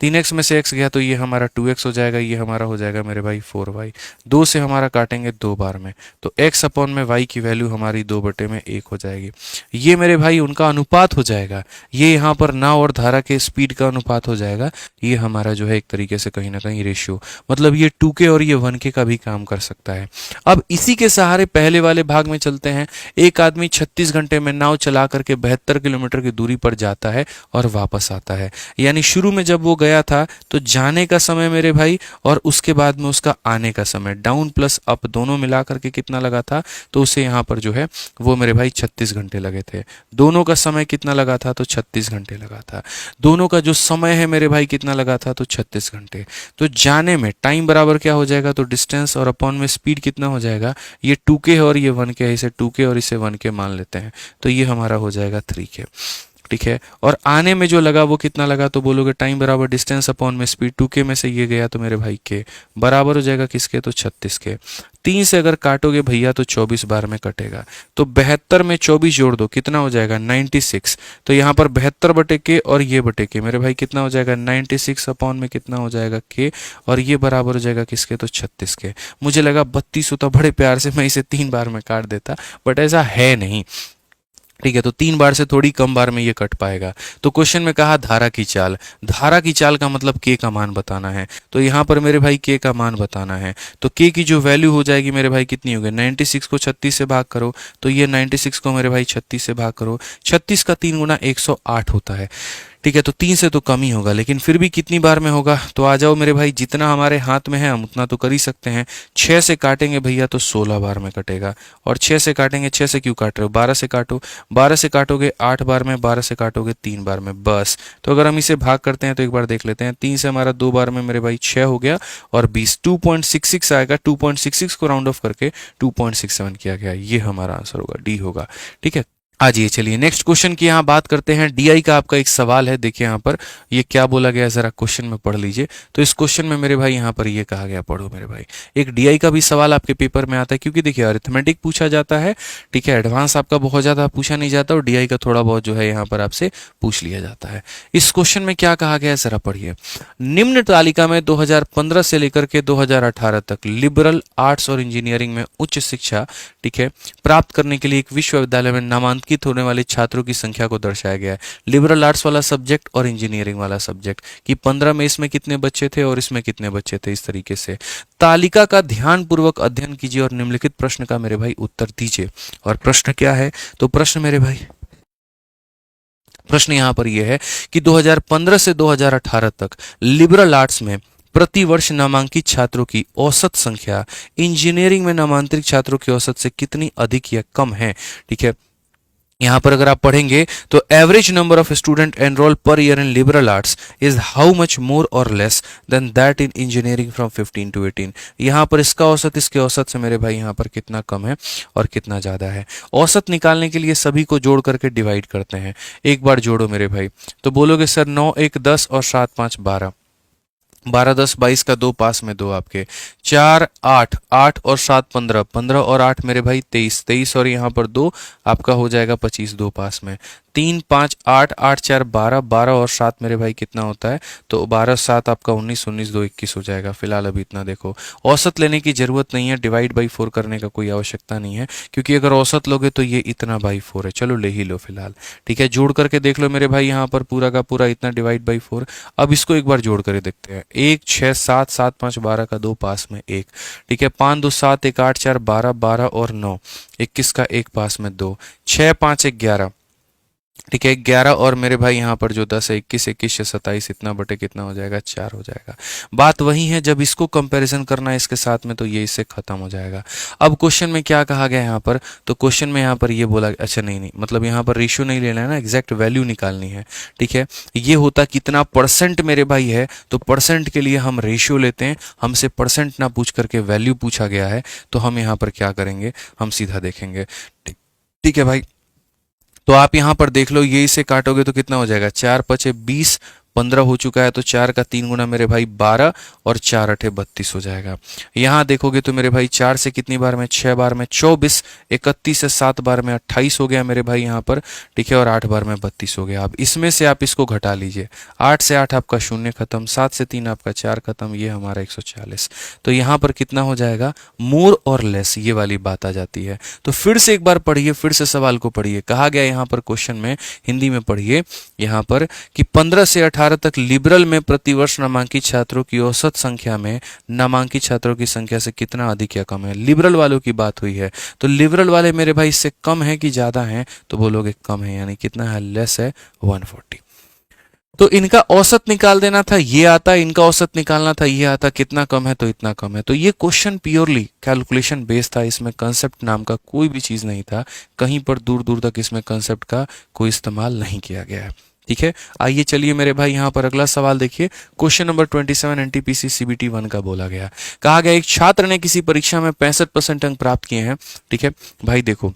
3x में से x गया तो ये हमारा 2x हो जाएगा, ये हमारा हो जाएगा मेरे भाई 4y। 2 से हमारा काटेंगे 2 बार में, तो x अपॉन में y की वैल्यू हमारी 2/1 हो जाएगी। ये मेरे भाई उनका अनुपात हो जाएगा, ये यहाँ पर नाव और धारा के स्पीड का अनुपात हो जाएगा। ये हमारा जो है एक तरीके से कहीं ना कहीं रेशियो, मतलब ये 2k और ये 1k का भी काम कर सकता है। अब इसी के सहारे पहले वाले भाग में चलते हैं। एक आदमी 36 घंटे में नाव चला करके 72 किलोमीटर की दूरी पर जाता है और वापस आता है। यानी शुरू में जब वो गया था तो जाने का समय मेरे भाई और उसके बाद में उसका आने का समय, डाउन प्लस अप दोनों मिला करके कितना लगा था, तो उसे यहाँ पर जो है वो मेरे भाई 36 घंटे लगे थे। दोनों का समय कितना लगा था, तो 36 घंटे लगा था। दोनों का जो समय है मेरे भाई कितना लगा था, तो 36 घंटे। तो जाने में टाइम बराबर क्या हो जाएगा, तो डिस्टेंस और अपॉन में स्पीड कितना हो जाएगा, ये 2k है और ये 1k है, इसे 2k और इसे 1k मान लेते हैं, तो ये हमारा हो जाएगा 3k। ठीक है, और आने में जो लगा वो कितना लगा, तो बोलोगे टाइम बराबर डिस्टेंस अपॉन में स्पीड, 2k में से ये गया तो मेरे भाई k बराबर हो जाएगा किसके, तो 36 के। 3 से अगर काटोगे भैया तो 24 बार में कटेगा, तो 72 में 24 जोड़ दो कितना हो जाएगा 96। तो यहाँ पर 72/k और ये बटे के मेरे भाई कितना हो जाएगा 96 अपॉन में कितना हो जाएगा k, और ये बराबर हो जाएगा किसके, तो 36 के। मुझे लगा 32 होता, बड़े प्यार से मैं इसे 3 बार में काट देता, बट ऐसा है नहीं। ठीक है, तो 3 बार से थोड़ी कम बार में ये कट पाएगा। तो क्वेश्चन में कहा धारा की चाल, धारा की चाल का मतलब k का मान बताना है, तो यहाँ पर मेरे भाई k का मान बताना है। तो k की जो वैल्यू हो जाएगी मेरे भाई कितनी होगी, 96 को 36 से भाग करो, तो ये 96 को मेरे भाई 36 से भाग करो, 36 का 3 गुना 108 होता है। ठीक है, तो 3 से तो कम ही होगा, लेकिन फिर भी कितनी बार में होगा, तो आ जाओ मेरे भाई, जितना हमारे हाथ में है हम उतना तो कर ही सकते हैं। 6 से काटेंगे भैया तो 16 बार में कटेगा, और 6 से काटेंगे, 6 से क्यों काट रहे हो, 12 से काटो, 12 से काटोगे 8 बार में, 12 से काटोगे 3 बार में, बस। तो अगर हम इसे भाग करते हैं तो एक बार देख लेते हैं, 3 से हमारा 2 बार में मेरे भाई 6 हो गया, और 20 2.66 आएगा, 2.66 को राउंड ऑफ करके 2.67 किया गया, ये हमारा आंसर होगा, डी होगा। ठीक है, आ जाइए चलिए नेक्स्ट क्वेश्चन की यहाँ बात करते हैं। डीआई का आपका एक सवाल है, देखिए यहाँ पर ये क्या बोला गया है, जरा क्वेश्चन में पढ़ लीजिए। तो इस क्वेश्चन में मेरे भाई यहाँ पर ये कहा गया, पढ़ो मेरे भाई। एक डीआई का भी सवाल आपके पेपर में आता है, क्योंकि देखिए अरिथमेटिक पूछा जाता है, ठीक है, एडवांस आपका बहुत ज्यादा पूछा नहीं जाता, और डीआई का थोड़ा बहुत जो है यहाँ पर आपसे पूछ लिया जाता है। इस क्वेश्चन में क्या कहा गया है, जरा पढ़िए। निम्न तालिका में 2015 से लेकर के 2018 तक लिबरल आर्ट्स और इंजीनियरिंग में उच्च शिक्षा, ठीक है, प्राप्त करने के लिए एक विश्वविद्यालय में नामांकित होने वाले छात्रों की संख्या को दर्शाया गया है। लिबरल आर्ट्स वाला सब्जेक्ट और इंजीनियरिंग वाला सब्जेक्ट, कि 15 में इसमें कितने बच्चे थे और इसमें कितने बच्चे थे, इस तरीके से। तालिका का ध्यानपूर्वक अध्ययन कीजिए और निम्नलिखित प्रश्न का मेरे भाई उत्तर दीजिए। और प्रश्न क्या है, तो प्रश्न मेरे भाई, प्रश्न यहां पर यह है कि 2015 से 2018 तक लिबरल आर्ट्स में प्रतिवर्ष नामांकित छात्रों की औसत संख्या इंजीनियरिंग में नामांकित छात्रों की औसत से कितनी अधिक या कम है। ठीक है, यहाँ पर अगर आप पढ़ेंगे तो average number of student enrol per year in liberal arts is how much more और less than that in engineering from 15 to 18। यहाँ पर इसका औसत इसके औसत से मेरे भाई यहाँ पर कितना कम है और कितना ज़्यादा है। औसत निकालने के लिए सभी को जोड़ करके डिवाइड करते हैं। एक बार जोड़ो मेरे भाई, तो बोलोगे सर 9 1 10 और 7 5 12, 12 10 22 का 2 पास में 2 आपके, 4 8 8 और 7 15, 15 और 8 मेरे भाई 23, 23 और यहाँ पर 2 आपका हो जाएगा 25, 2 पास में, 3 5 8 8 4 12, 12 और 7 मेरे भाई कितना होता है, तो 12 7 आपका 19, 19 2 21 हो जाएगा। फिलहाल अभी इतना देखो, औसत लेने की जरूरत नहीं है, डिवाइड बाई 4 करने का कोई आवश्यकता नहीं है, क्योंकि अगर औसत लोगे तो ये इतना बाई 4 है। चलो ले ही लो फिलहाल, ठीक है, जोड़ करके देख लो मेरे भाई, यहाँ पर पूरा का पूरा इतना डिवाइड बाई 4। अब इसको एक बार जोड़ कर देखते हैं, 1 6 7 7 5 12 का 2 पास में 1, ठीक है, 5 2 7 1 8 4 12, 12 और 9 21 का 1 पास में 2, 6 5 1 11, ठीक है, 11 और मेरे भाई यहाँ पर जो 10 है 21, 21 से 27, इतना बटे कितना हो जाएगा 4 हो जाएगा। बात वही है, जब इसको कंपैरिजन करना है इसके साथ में तो ये इससे खत्म हो जाएगा। अब क्वेश्चन में क्या कहा गया यहाँ पर, तो क्वेश्चन में यहाँ पर ये बोला, अच्छा नहीं मतलब यहाँ पर रेशियो नहीं लेना है ना, एग्जैक्ट वैल्यू निकालनी है। ठीक है, ये होता कितना परसेंट मेरे भाई है, तो परसेंट के लिए हम रेशियो लेते हैं, हमसे परसेंट ना पूछ करके वैल्यू पूछा गया है, तो हम यहाँ पर क्या करेंगे, हम सीधा देखेंगे। ठीक है भाई, तो आप यहाँ पर देख लो, ये इसे काटोगे तो कितना हो जाएगा, 4 5 20, 15 हो चुका है, तो 4 का 3 गुना मेरे भाई 12 और 4 अठे 32 हो जाएगा। यहाँ देखोगे तो मेरे भाई 4 से कितनी बार में, 6 बार में 24, 31 से 7 बार में 28 हो गया मेरे भाई यहाँ पर, ठीक है, और 8 बार में 32 हो गया। अब इसमें से आप इसको घटा लीजिए, 8 से 8 आपका 0 खत्म, 7 से 3 आपका 4 खत्म, ये हमारा 140। तो यहाँ पर कितना हो जाएगा, मोर और लेस, ये वाली बात आ जाती है। तो फिर से एक बार पढ़िए, फिर से सवाल को पढ़िए। कहा गया यहाँ पर क्वेश्चन में, हिंदी में पढ़िए यहाँ पर कि 15 से 18 तक लिबरल में प्रतिवर्ष नामांकित छात्रों की औसत संख्या में नामांकित छात्रों की संख्या से कितना अधिक या कम है। लिबरल वालों की बात हुई है, तो लिबरल वाले मेरे भाई इससे कम है कि ज्यादा है, तो बोलोगे कम है, यानी कितना है, लेस है, 140। तो इनका औसत निकाल देना था, ये आता, इनका औसत निकालना था, ये आता, कितना कम है तो इतना कम है। तो ये क्वेश्चन प्योरली कैलकुलेशन बेस्ड था, इसमें कंसेप्ट नाम का कोई भी चीज नहीं था, कहीं पर दूर दूर तक इसमें कंसेप्ट का कोई इस्तेमाल नहीं किया गया है, ठीक है। आइए चलिए मेरे भाई यहाँ पर अगला सवाल देखिए, क्वेश्चन नंबर 27 एनटीपीसी सीबीटी 1 का बोला गया। कहा गया एक छात्र ने किसी परीक्षा में 65% अंक प्राप्त किए हैं, ठीक है भाई। देखो,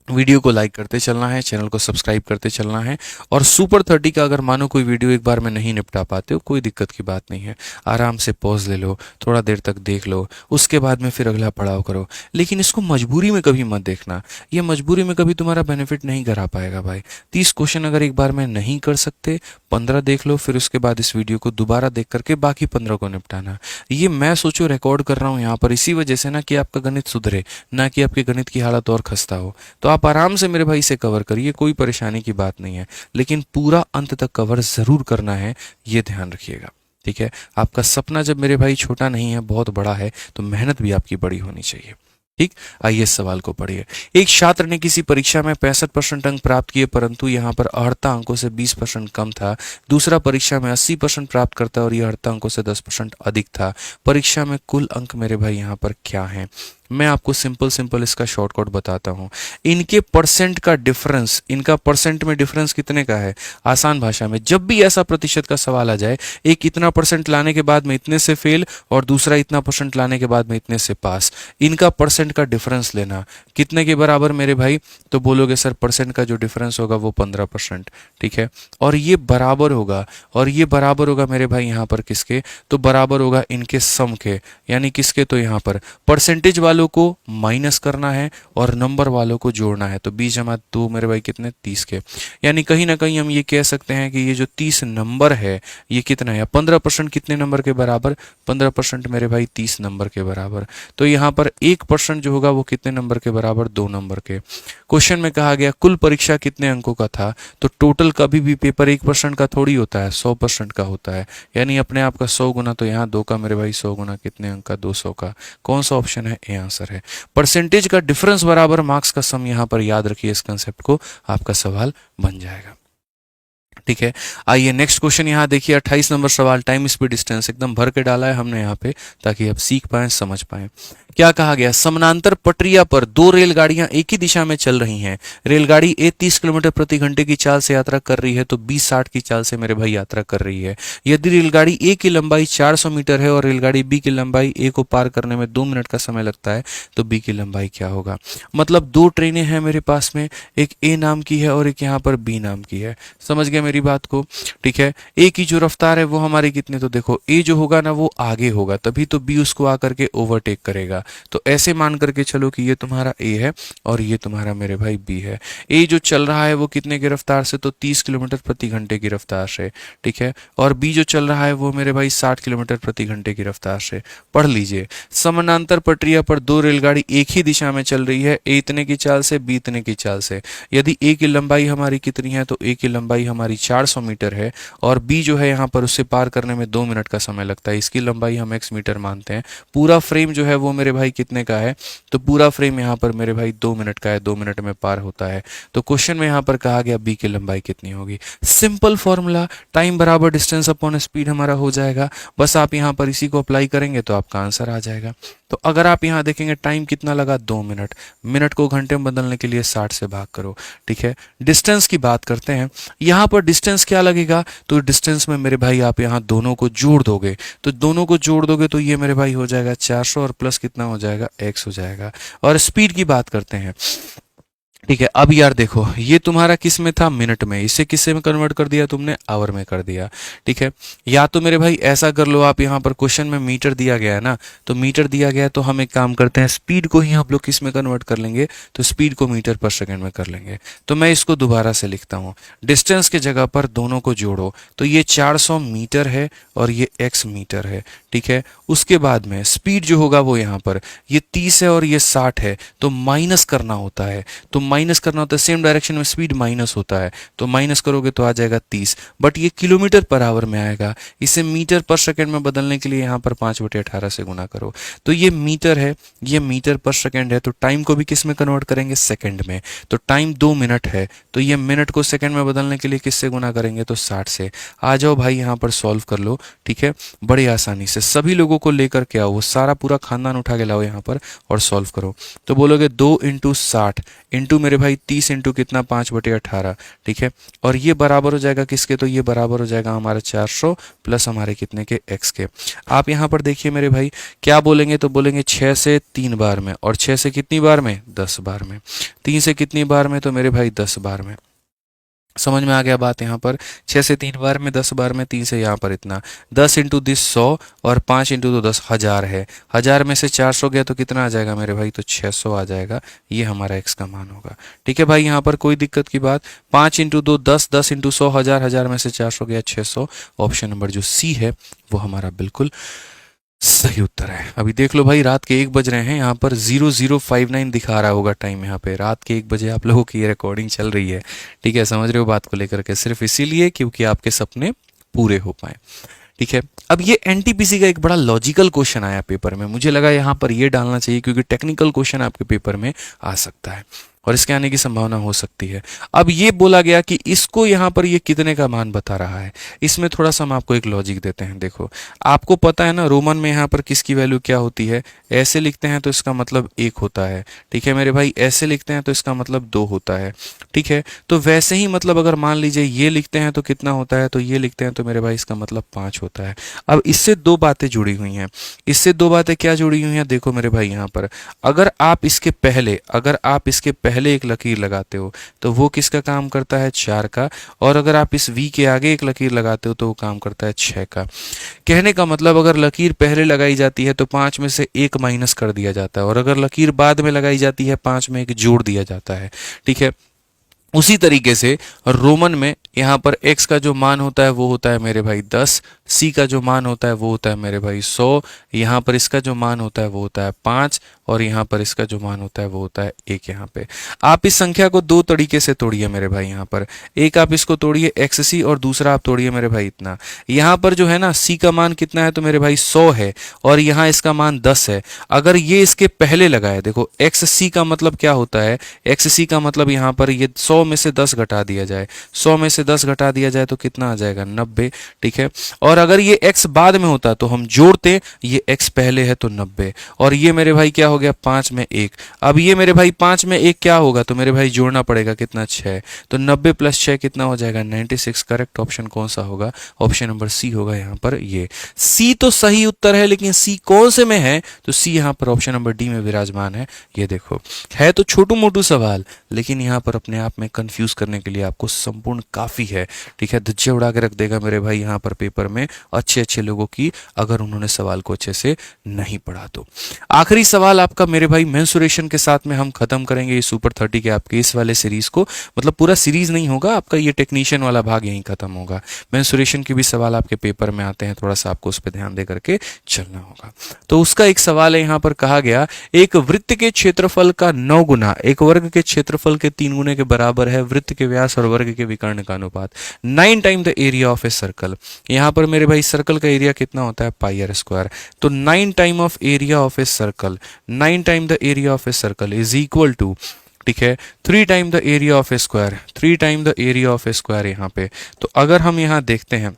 वीडियो को लाइक करते चलना है, चैनल को सब्सक्राइब करते चलना है, और सुपर 30 का अगर मानो कोई वीडियो एक बार में नहीं निपटा पाते हो, कोई दिक्कत की बात नहीं है, आराम से पॉज ले लो, थोड़ा देर तक देख लो, उसके बाद में फिर अगला पड़ाव करो। लेकिन इसको मजबूरी में कभी मत देखना, ये मजबूरी में कभी तुम्हारा बेनिफिट नहीं करा पाएगा भाई। 30 क्वेश्चन अगर एक बार में नहीं कर सकते, 15 देख लो, फिर उसके बाद इस वीडियो को दोबारा देख करके बाकी 15 को निपटाना। ये मैं सोचो रिकॉर्ड कर रहा हूँ यहाँ पर इसी वजह से ना, कि आपका गणित सुधरे, ना कि आपके गणित की हालत और खस्ता हो। तो आप आराम से मेरे भाई इसे कवर करिए, कोई परेशानी की बात नहीं है, लेकिन पूरा अंत तक कवर जरूर करना है, ये ध्यान रखिएगा, ठीक है। आपका सपना जब मेरे भाई छोटा नहीं है, बहुत बड़ा है, तो मेहनत भी आपकी बड़ी होनी चाहिए, ठीक। आइए इस सवाल को पढ़िए। एक छात्र ने किसी परीक्षा में 65% अंक प्राप्त किए, परंतु यहाँ पर अर्हता अंकों से 20% कम था। दूसरा परीक्षा में 80% प्राप्त करता और यह अर्हता अंकों से 10% अधिक था। परीक्षा में कुल अंक मेरे भाई यहाँ पर क्या है। मैं आपको सिंपल इसका शॉर्टकट बताता हूं। इनके परसेंट का डिफरेंस, इनका परसेंट में डिफरेंस कितने का है। आसान भाषा में जब भी ऐसा प्रतिशत का सवाल आ जाए, एक इतना परसेंट लाने के बाद में इतने से फेल और दूसरा इतना परसेंट लाने के बाद में इतने से पास, इनका परसेंट का डिफरेंस लेना कितने के बराबर मेरे भाई, तो बोलोगे सर परसेंट का जो डिफरेंस होगा वो 15%, ठीक है। और ये बराबर होगा, और ये बराबर होगा मेरे भाई यहाँ पर किसके, तो बराबर होगा इनके सम के, यानी किसके, तो यहाँ पर परसेंटेज वालों को माइनस करना है और नंबर वालों को जोड़ना है। तो 20 जमा 2 मेरे भाई कितने, 30 के। यानी कहीं ना कहीं हम ये कह सकते हैं कि ये जो 30 नंबर है ये कितना है, 15% कितने नंबर के बराबर, 15% मेरे भाई 30 नंबर के बराबर। तो यहाँ पर 1% जो होगा वो कितने नंबर के बराबर, 2 नंबर के। क्वेश्चन में कहा गया कुल परीक्षा कितने अंकों का था, तो टोटल कभी भी पेपर 1% का थोड़ी होता है, 100% का होता है, यानी अपने आप का 100 गुना, तो यहाँ 2 का मेरे भाई 100 गुना कितने अंक का, 200 का। कौन सा ऑप्शन है, ए आंसर है। परसेंटेज का डिफरेंस बराबर मार्क्स का सम, यहां पर याद रखिए इस कंसेप्ट को, आपका सवाल बन जाएगा, ठीक है। आइए नेक्स्ट क्वेश्चन यहाँ देखिए, 28 नंबर सवाल। टाइम स्पीड डिस्टेंस एकदम भर के डाला है हमने यहाँ पे, ताकि आप सीख पाएं, समझ पाएं। क्या कहा गया, समानांतर पटरिया पर 2 रेलगाड़ियां एक ही दिशा में चल रही हैं। रेलगाड़ी ए 30 किलोमीटर प्रति घंटे की चाल से यात्रा कर रही है, तो बी 60 की चाल से मेरे भाई यात्रा कर रही है। यदि रेलगाड़ी ए की लंबाई 400 मीटर है और रेलगाड़ी बी की लंबाई ए को पार करने में 2 मिनट का समय लगता है, तो बी की लंबाई क्या होगा। मतलब 2 ट्रेनें हैं मेरे पास में, एक ए नाम की है और एक यहाँ पर बी नाम की है। समझ गया मेरी बात को, ठीक है। ए की जो रफ्तार है वो हमारी कितने, तो देखो ए जो होगा ना वो आगे होगा, तभी तो बी उसको आकर के ओवरटेक करेगा। तो ऐसे मान करके चलो कि ये तुम्हारा ए है और ये तुम्हारा मेरे भाई बी है। ए जो चल रहा है वो कितने की रफ्तार से, तो 30 किलोमीटर प्रति घंटे की रफ्तार से, ठीक है। और बी जो चल रहा है वो मेरे भाई 60 किलोमीटर प्रति घंटे की रफ्तार से। पढ़ लीजिए, समानांतर पटरिया पर 2 रेलगाड़ी एक ही दिशा में चल रही है, ए इतने की चाल से, बी इतने की चाल से। यदि ए की लंबाई हमारी कितनी है, तो ए की लंबाई हमारी 400 मीटर है और बी जो है यहाँ पर उससे पार करने में 2 मिनट का समय लगता है। इसकी लंबाई हम x मीटर मानते हैं। पूरा फ्रेम जो है वो मेरे भाई कितने का है, तो पूरा फ्रेम यहाँ पर मेरे भाई 2 मिनट का है, 2 मिनट में पार होता है। तो क्वेश्चन में यहाँ पर कहा गया बी की लंबाई कितनी होगी। सिंपल फॉर्मूला, टाइम बराबर डिस्टेंस अपॉन स्पीड हमारा हो जाएगा। बस आप यहाँ पर इसी को अप्लाई करेंगे तो आपका आंसर आ जाएगा। तो अगर आप यहाँ देखेंगे टाइम कितना लगा, 2 मिनट, मिनट को घंटे में बदलने के लिए 60 से भाग करो, ठीक है। डिस्टेंस की बात करते हैं, यहाँ पर डिस्टेंस क्या लगेगा, तो डिस्टेंस में मेरे भाई आप यहाँ दोनों को जोड़ दोगे, तो दोनों को जोड़ दोगे तो ये मेरे भाई हो जाएगा 400 और प्लस कितना हो जाएगा, x हो जाएगा। और स्पीड की बात करते हैं, ठीक है। अब यार देखो, ये तुम्हारा किस में था, मिनट में, इसे किससे में कन्वर्ट कर दिया तुमने, आवर में कर दिया। ठीक है। या तो मेरे भाई ऐसा कर लो आप, यहाँ पर क्वेश्चन में मीटर दिया गया है ना, तो मीटर दिया गया है तो हम एक काम करते हैं, स्पीड को ही हम लोग किस में कन्वर्ट कर लेंगे, तो स्पीड को मीटर पर सेकंड में कर लेंगे। तो मैं इसको दोबारा से लिखता हूँ, डिस्टेंस के जगह पर दोनों को जोड़ो, तो ये 400 मीटर है और ये x मीटर है। ठीक है। उसके बाद में स्पीड जो होगा वो यहाँ पर ये 30 है और ये 60 है, तो माइनस करना होता है, तो माइनस करना होता है, सेम डायरेक्शन में स्पीड माइनस होता है, तो माइनस करोगे तो आ जाएगा 30, बट ये किलोमीटर पर आवर में आएगा। इसे मीटर पर सेकंड में बदलने के लिए यहाँ पर 5/18 से गुना करो, तो ये मीटर है, ये मीटर पर सेकंड है, तो टाइम को भी किस में कन्वर्ट करेंगे, सेकंड में। तो टाइम 2 मिनट है, तो ये मिनट को सेकंड में बदलने के लिए किससे गुना करेंगे, तो 60 से। आ जाओ भाई यहाँ पर सॉल्व कर लो। ठीक है। बड़ी आसानी से सभी लोगों को लेकर के आओ, वो सारा पूरा खानदान उठा के लाओ यहाँ पर और सॉल्व करो। तो बोलोगे 2 × 60 इंटू मेरे भाई 30 इंटू कितना, 5/18। ठीक है। और ये बराबर हो जाएगा किसके, तो ये बराबर हो जाएगा हमारे 400 प्लस हमारे कितने के, x के। आप यहाँ पर देखिए मेरे भाई क्या बोलेंगे, तो बोलेंगे 6 से 3 बार में, और 6 से कितनी बार में, 10 बार में। 3 से कितनी बार में, तो मेरे भाई 10 बार में। समझ में आ गया बात यहाँ पर, 6 से 3 बार में, 10 बार में, 3 से यहाँ पर इतना, 10 इंटू 10 100 और 5 इंटू 2 10 1000 है। 1000 में से 400 गया तो कितना आ जाएगा मेरे भाई, तो 600 आ जाएगा। ये हमारा x का मान होगा। ठीक है भाई, यहाँ पर कोई दिक्कत की बात। 5 इंटू 2 10, 10 इंटू 100 1000, 1000 में से 400 गया 600। ऑप्शन नंबर जो सी है वो हमारा बिल्कुल सही उत्तर है। अभी देख लो भाई, रात के 1 बज रहे हैं, यहाँ पर 0059 दिखा रहा होगा टाइम, यहाँ पे रात के 1 बजे आप लोगों की ये रिकॉर्डिंग चल रही है। ठीक है, समझ रहे हो बात को लेकर के, सिर्फ इसीलिए क्योंकि आपके सपने पूरे हो पाए। ठीक है। अब ये एनटीपीसी का एक बड़ा लॉजिकल क्वेश्चन आया पेपर में, मुझे लगा यहाँ पर ये डालना चाहिए क्योंकि टेक्निकल क्वेश्चन आपके पेपर में आ सकता है और इसके आने की संभावना हो सकती है। अब ये बोला गया कि इसको यहाँ पर ये कितने का मान बता रहा है, इसमें थोड़ा सा हम आपको एक लॉजिक देते हैं। देखो, आपको पता है ना रोमन में यहाँ पर किसकी वैल्यू क्या होती है, ऐसे लिखते हैं तो इसका मतलब 1 होता है। ठीक है मेरे भाई, ऐसे लिखते हैं तो इसका मतलब 2 होता है। ठीक है। तो वैसे ही मतलब अगर मान लीजिए ये लिखते हैं तो कितना होता है, तो ये लिखते हैं तो मेरे भाई इसका मतलब 5 होता है। अब इससे 2 बातें जुड़ी हुई हैं, इससे 2 बातें क्या जुड़ी हुई हैं, देखो मेरे भाई यहाँ पर अगर आप इसके पहले एक लकीर लगाते हो तो वो किसका काम करता है, 4 का, और अगर आप इस v के आगे एक लकीर लगाते हो तो वो काम करता है 6 का। कहने का मतलब अगर लकीर पहले लगाई जाती है तो 5 में से 1 माइनस कर दिया जाता है, और अगर लकीर बाद में लगाई जाती है 5 में 1 जोड़ दिया जाता है। ठीक है। उसी तरीके से रोमन में यहाँ पर x का जो मान होता है वो होता है मेरे भाई 10, c का जो मान होता है वो होता है मेरे भाई 100, यहाँ पर इसका जो मान होता है वो होता है 5, और यहाँ पर इसका जो मान होता है वो होता है 1। यहाँ पे आप इस संख्या को 2 तरीके से तोड़िए मेरे भाई, यहाँ पर एक आप इसको तोड़िए xc और दूसरा आप तोड़िए मेरे भाई इतना। यहाँ पर जो है ना c का मान कितना है, तो मेरे भाई 100 है और यहाँ इसका मान 10 है। अगर ये इसके पहले लगाए, देखो xc का मतलब क्या होता है, xc का मतलब यहाँ पर ये 100 में से 10 घटा दिया जाए, 100 में से 10 घटा दिया जाए तो कितना आ जाएगा, 90। ठीक है। और अगर ये x बाद में होता तो हम जोड़ते, ये x पहले है तो 90, और ये मेरे भाई क्या हो गया, 5 में 1। अब ये मेरे भाई 5 में 1 क्या होगा, तो मेरे भाई जोड़ना पड़ेगा कितना, 6, तो 90 + 6 कितना हो जाएगा, 96। करेक्ट ऑप्शन कौन सा होगा, ऑप्शन नंबर सी होगा यहाँ पर। ये सी तो सही उत्तर है, लेकिन सी कौन से में है, तो सी यहाँ पर ऑप्शन नंबर डी में विराजमान है। ये देखो, है तो छोटू मोटू सवाल, लेकिन यहाँ पर अपने आप में कंफ्यूज करने के लिए आपको संपूर्ण काफी है। ठीक है, धज्जे उड़ा के रख देगा मेरे भाई यहाँ पर पेपर में अच्छे अच्छे लोगों की, अगर उन्होंने सवाल को अच्छे से नहीं पढ़ा तो। आखिरी सवाल आपका मेरे भाई मेंसुरेशन के साथ में हम खत्म करेंगे ये सुपर 30 के आपके इस वाले सीरीज को, मतलब पूरा सीरीज नहीं होगा आपका, ये टेक्नीशियन वाला भाग यहीं खत्म होगा। मेंसुरेशन के भी सवाल आपके पेपर में आते हैं, थोड़ा सा आपको उस पर ध्यान दे करके चलना होगा। तो उसका एक सवाल है यहाँ पर, कहा गया एक वृत्त के क्षेत्रफल का 9 गुना एक वर्ग के क्षेत्रफल के 3 गुने के बराबर है वृत्त के व्यास और वर्ग के विकर्ण का अनुपात, 9 time the area of a circle. यहाँ पर मेरे भाई सर्कल का एरिया कितना होता है, πr², तो 9 time of area of a circle, 9 time the area of a circle is equal to, ठीक है, 3 time the area of a square, 3 time the area of a square यहाँ पे। तो अगर हम यहाँ देखते हैं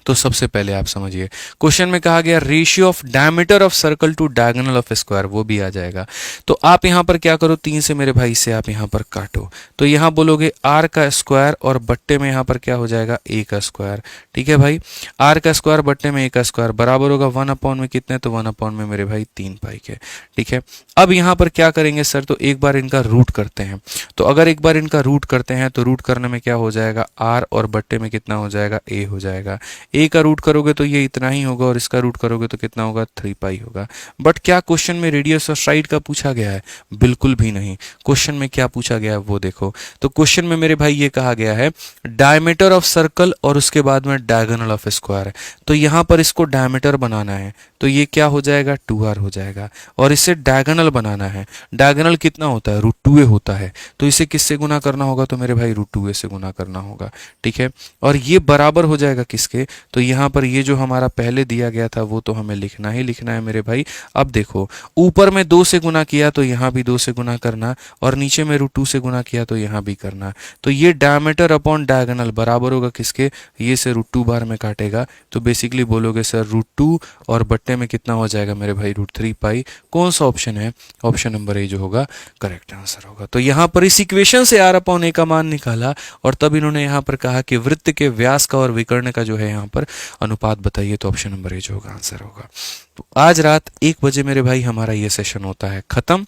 तो सबसे पहले आप समझिए, क्वेश्चन में कहा गया ratio of diameter of circle to diagonal of square, वो भी आ जाएगा। तो आप यहां पर क्या करो, 3 से मेरे भाई से आप यहां पर काटो, तो यहां बोलोगे आर का स्क्वायर और बट्टे में यहां पर क्या हो जाएगा, ए का स्क्वायर। ठीक है भाई, आर का स्क्वायर बट्टे में ए का स्क्वायर बराबर होगा 1/में कितने, तो 1/ में मेरे भाई 3 पाई के। ठीक है, अब यहां पर क्या करेंगे सर, तो एक बार इनका रूट करते हैं। तो अगर एक बार इनका रूट करते हैं तो रूट करने में क्या हो जाएगा, आर और बट्टे में कितना हो जाएगा, ए हो जाएगा। ए का रूट करोगे तो ये इतना ही होगा और इसका रूट करोगे तो कितना होगा, 3 पाई होगा। बट क्या क्वेश्चन में रेडियस और साइड का पूछा गया है, बिल्कुल भी नहीं। क्वेश्चन में क्या पूछा गया है वो देखो, तो क्वेश्चन में मेरे भाई ये कहा गया है डायमीटर ऑफ सर्कल और उसके बाद में डायगोनल ऑफ स्क्वायर है। तो यहां पर इसको डायमीटर बनाना है तो ये क्या हो जाएगा, 2r हो जाएगा। और इसे डायगोनल बनाना है, डायगोनल कितना होता है, √2a होता है। तो इसे किससे गुना करना होगा, तो मेरे भाई √2a से गुना करना होगा। ठीक है, और ये बराबर हो जाएगा किसके, तो यहाँ पर ये जो हमारा पहले दिया गया था वो तो हमें लिखना ही लिखना है मेरे भाई। अब देखो, ऊपर में 2 से गुना किया तो यहाँ भी 2 से गुना करना, और नीचे में √2 से गुना किया तो यहाँ भी करना। तो ये डायमीटर अपॉन डायगोनल बराबर होगा किसके, ये से √2 बार में काटेगा तो बेसिकली बोलोगे सर √2 और बट्टे में कितना हो जाएगा मेरे भाई, √3 पाई। कौन सा ऑप्शन है, ऑप्शन नंबर ए जो होगा करेक्ट आंसर होगा। तो यहाँ पर इस इक्वेशन से r/a का मान निकाला और तब इन्होंने यहाँ पर कहा कि वृत्त के व्यास का और विकर्ण का जो है यहाँ पर अनुपात बताइए, तो ऑप्शन नंबर ए जो होगा आंसर होगा। तो आज रात 1 बजे मेरे भाई हमारा ये सेशन होता है खत्म।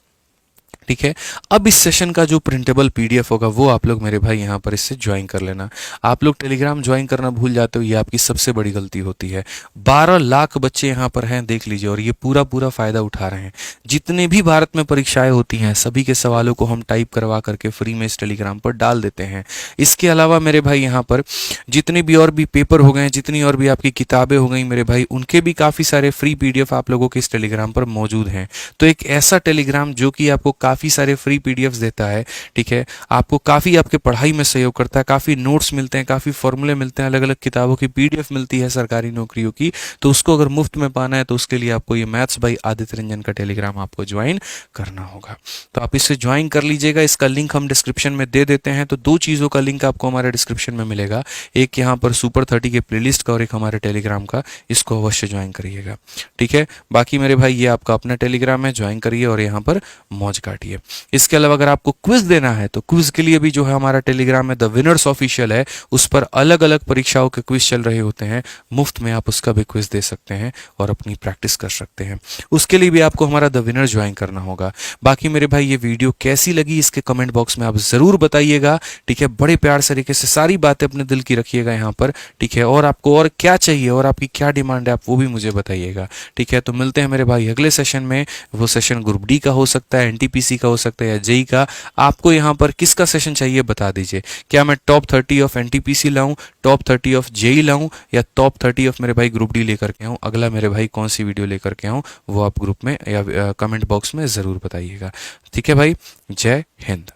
ठीक है, अब इस सेशन का जो प्रिंटेबल पीडीएफ होगा वो आप लोग मेरे भाई यहाँ पर इससे ज्वाइन कर लेना। आप लोग टेलीग्राम ज्वाइन करना भूल जाते हो, ये आपकी सबसे बड़ी गलती होती है। 12 लाख बच्चे यहाँ पर हैं, देख लीजिए, और ये पूरा पूरा फायदा उठा रहे हैं। जितने भी भारत में परीक्षाएं होती हैं सभी के सवालों को हम टाइप करवा करके फ्री में इस टेलीग्राम पर डाल देते हैं। इसके अलावा मेरे भाई यहाँ पर जितने भी और भी पेपर हो गए, जितनी और भी आपकी किताबें हो गई मेरे भाई, उनके भी काफ़ी सारे फ्री पीडीएफ आप लोगों के इस टेलीग्राम पर मौजूद हैं। तो एक ऐसा टेलीग्राम जो कि आपको काफ़ी सारे फ्री पीडीएफ्स देता है, ठीक है, आपको काफ़ी आपके पढ़ाई में सहयोग करता है, काफ़ी नोट्स मिलते हैं, काफ़ी फॉर्मूले मिलते हैं, अलग अलग किताबों की पीडीएफ मिलती है सरकारी नौकरियों की। तो उसको अगर मुफ्त में पाना है तो उसके लिए आपको ये मैथ्स बाय आदित्य रंजन का टेलीग्राम आपको ज्वाइन करना होगा। तो आप इसे ज्वाइन कर लीजिएगा, इसका लिंक हम डिस्क्रिप्शन में दे देते हैं। तो 2 चीज़ों का लिंक आपको हमारे डिस्क्रिप्शन में मिलेगा, एक यहाँ पर सुपर 30 के प्लेलिस्ट का और एक हमारे टेलीग्राम का, इसको अवश्य ज्वाइन करिएगा। ठीक है, बाकी मेरे भाई ये आपका अपना टेलीग्राम है, ज्वाइन करिए और यहाँ पर मौज काटिए। इसके अलावा अगर आपको क्विज देना है तो क्विज के लिए भी जो है हमारा टेलीग्राम है द विनर्स ऑफिशियल है, उस पर अलग अलग परीक्षाओं के क्विज चल रहे होते हैं, मुफ्त में आप उसका भी क्विज दे सकते हैं और अपनी प्रैक्टिस कर सकते हैं। उसके लिए भी आपको हमारा द विनर ज्वाइन करना होगा। बाकी मेरे भाई ये वीडियो कैसी लगी इसके कमेंट बॉक्स में आप जरूर बताइएगा। ठीक है, बड़े प्यार तरीके से सारी बातें अपने दिल की रखिएगा यहाँ पर। ठीक है, और आपको और क्या चाहिए और आपकी क्या डिमांड है आप वो भी मुझे बताइएगा। ठीक है, तो मिलते हैं मेरे भाई अगले सेशन में। वो सेशन ग्रुप डी का हो सकता है, एनटीपीसी का हो सकता है या जेई का। आपको यहाँ पर किसका सेशन चाहिए बता दीजिए। क्या मैं टॉप 30 ऑफ एनटीपीसी लाऊं, टॉप 30 ऑफ जेई लाऊं या टॉप 30 ऑफ मेरे भाई ग्रुप डी लेकर के आऊं? अगला मेरे भाई कौन सी वीडियो लेकर के आऊं वो आप ग्रुप में या कमेंट बॉक्स में ज़रूर बताइएगा। ठीक है भाई, जय हिंद।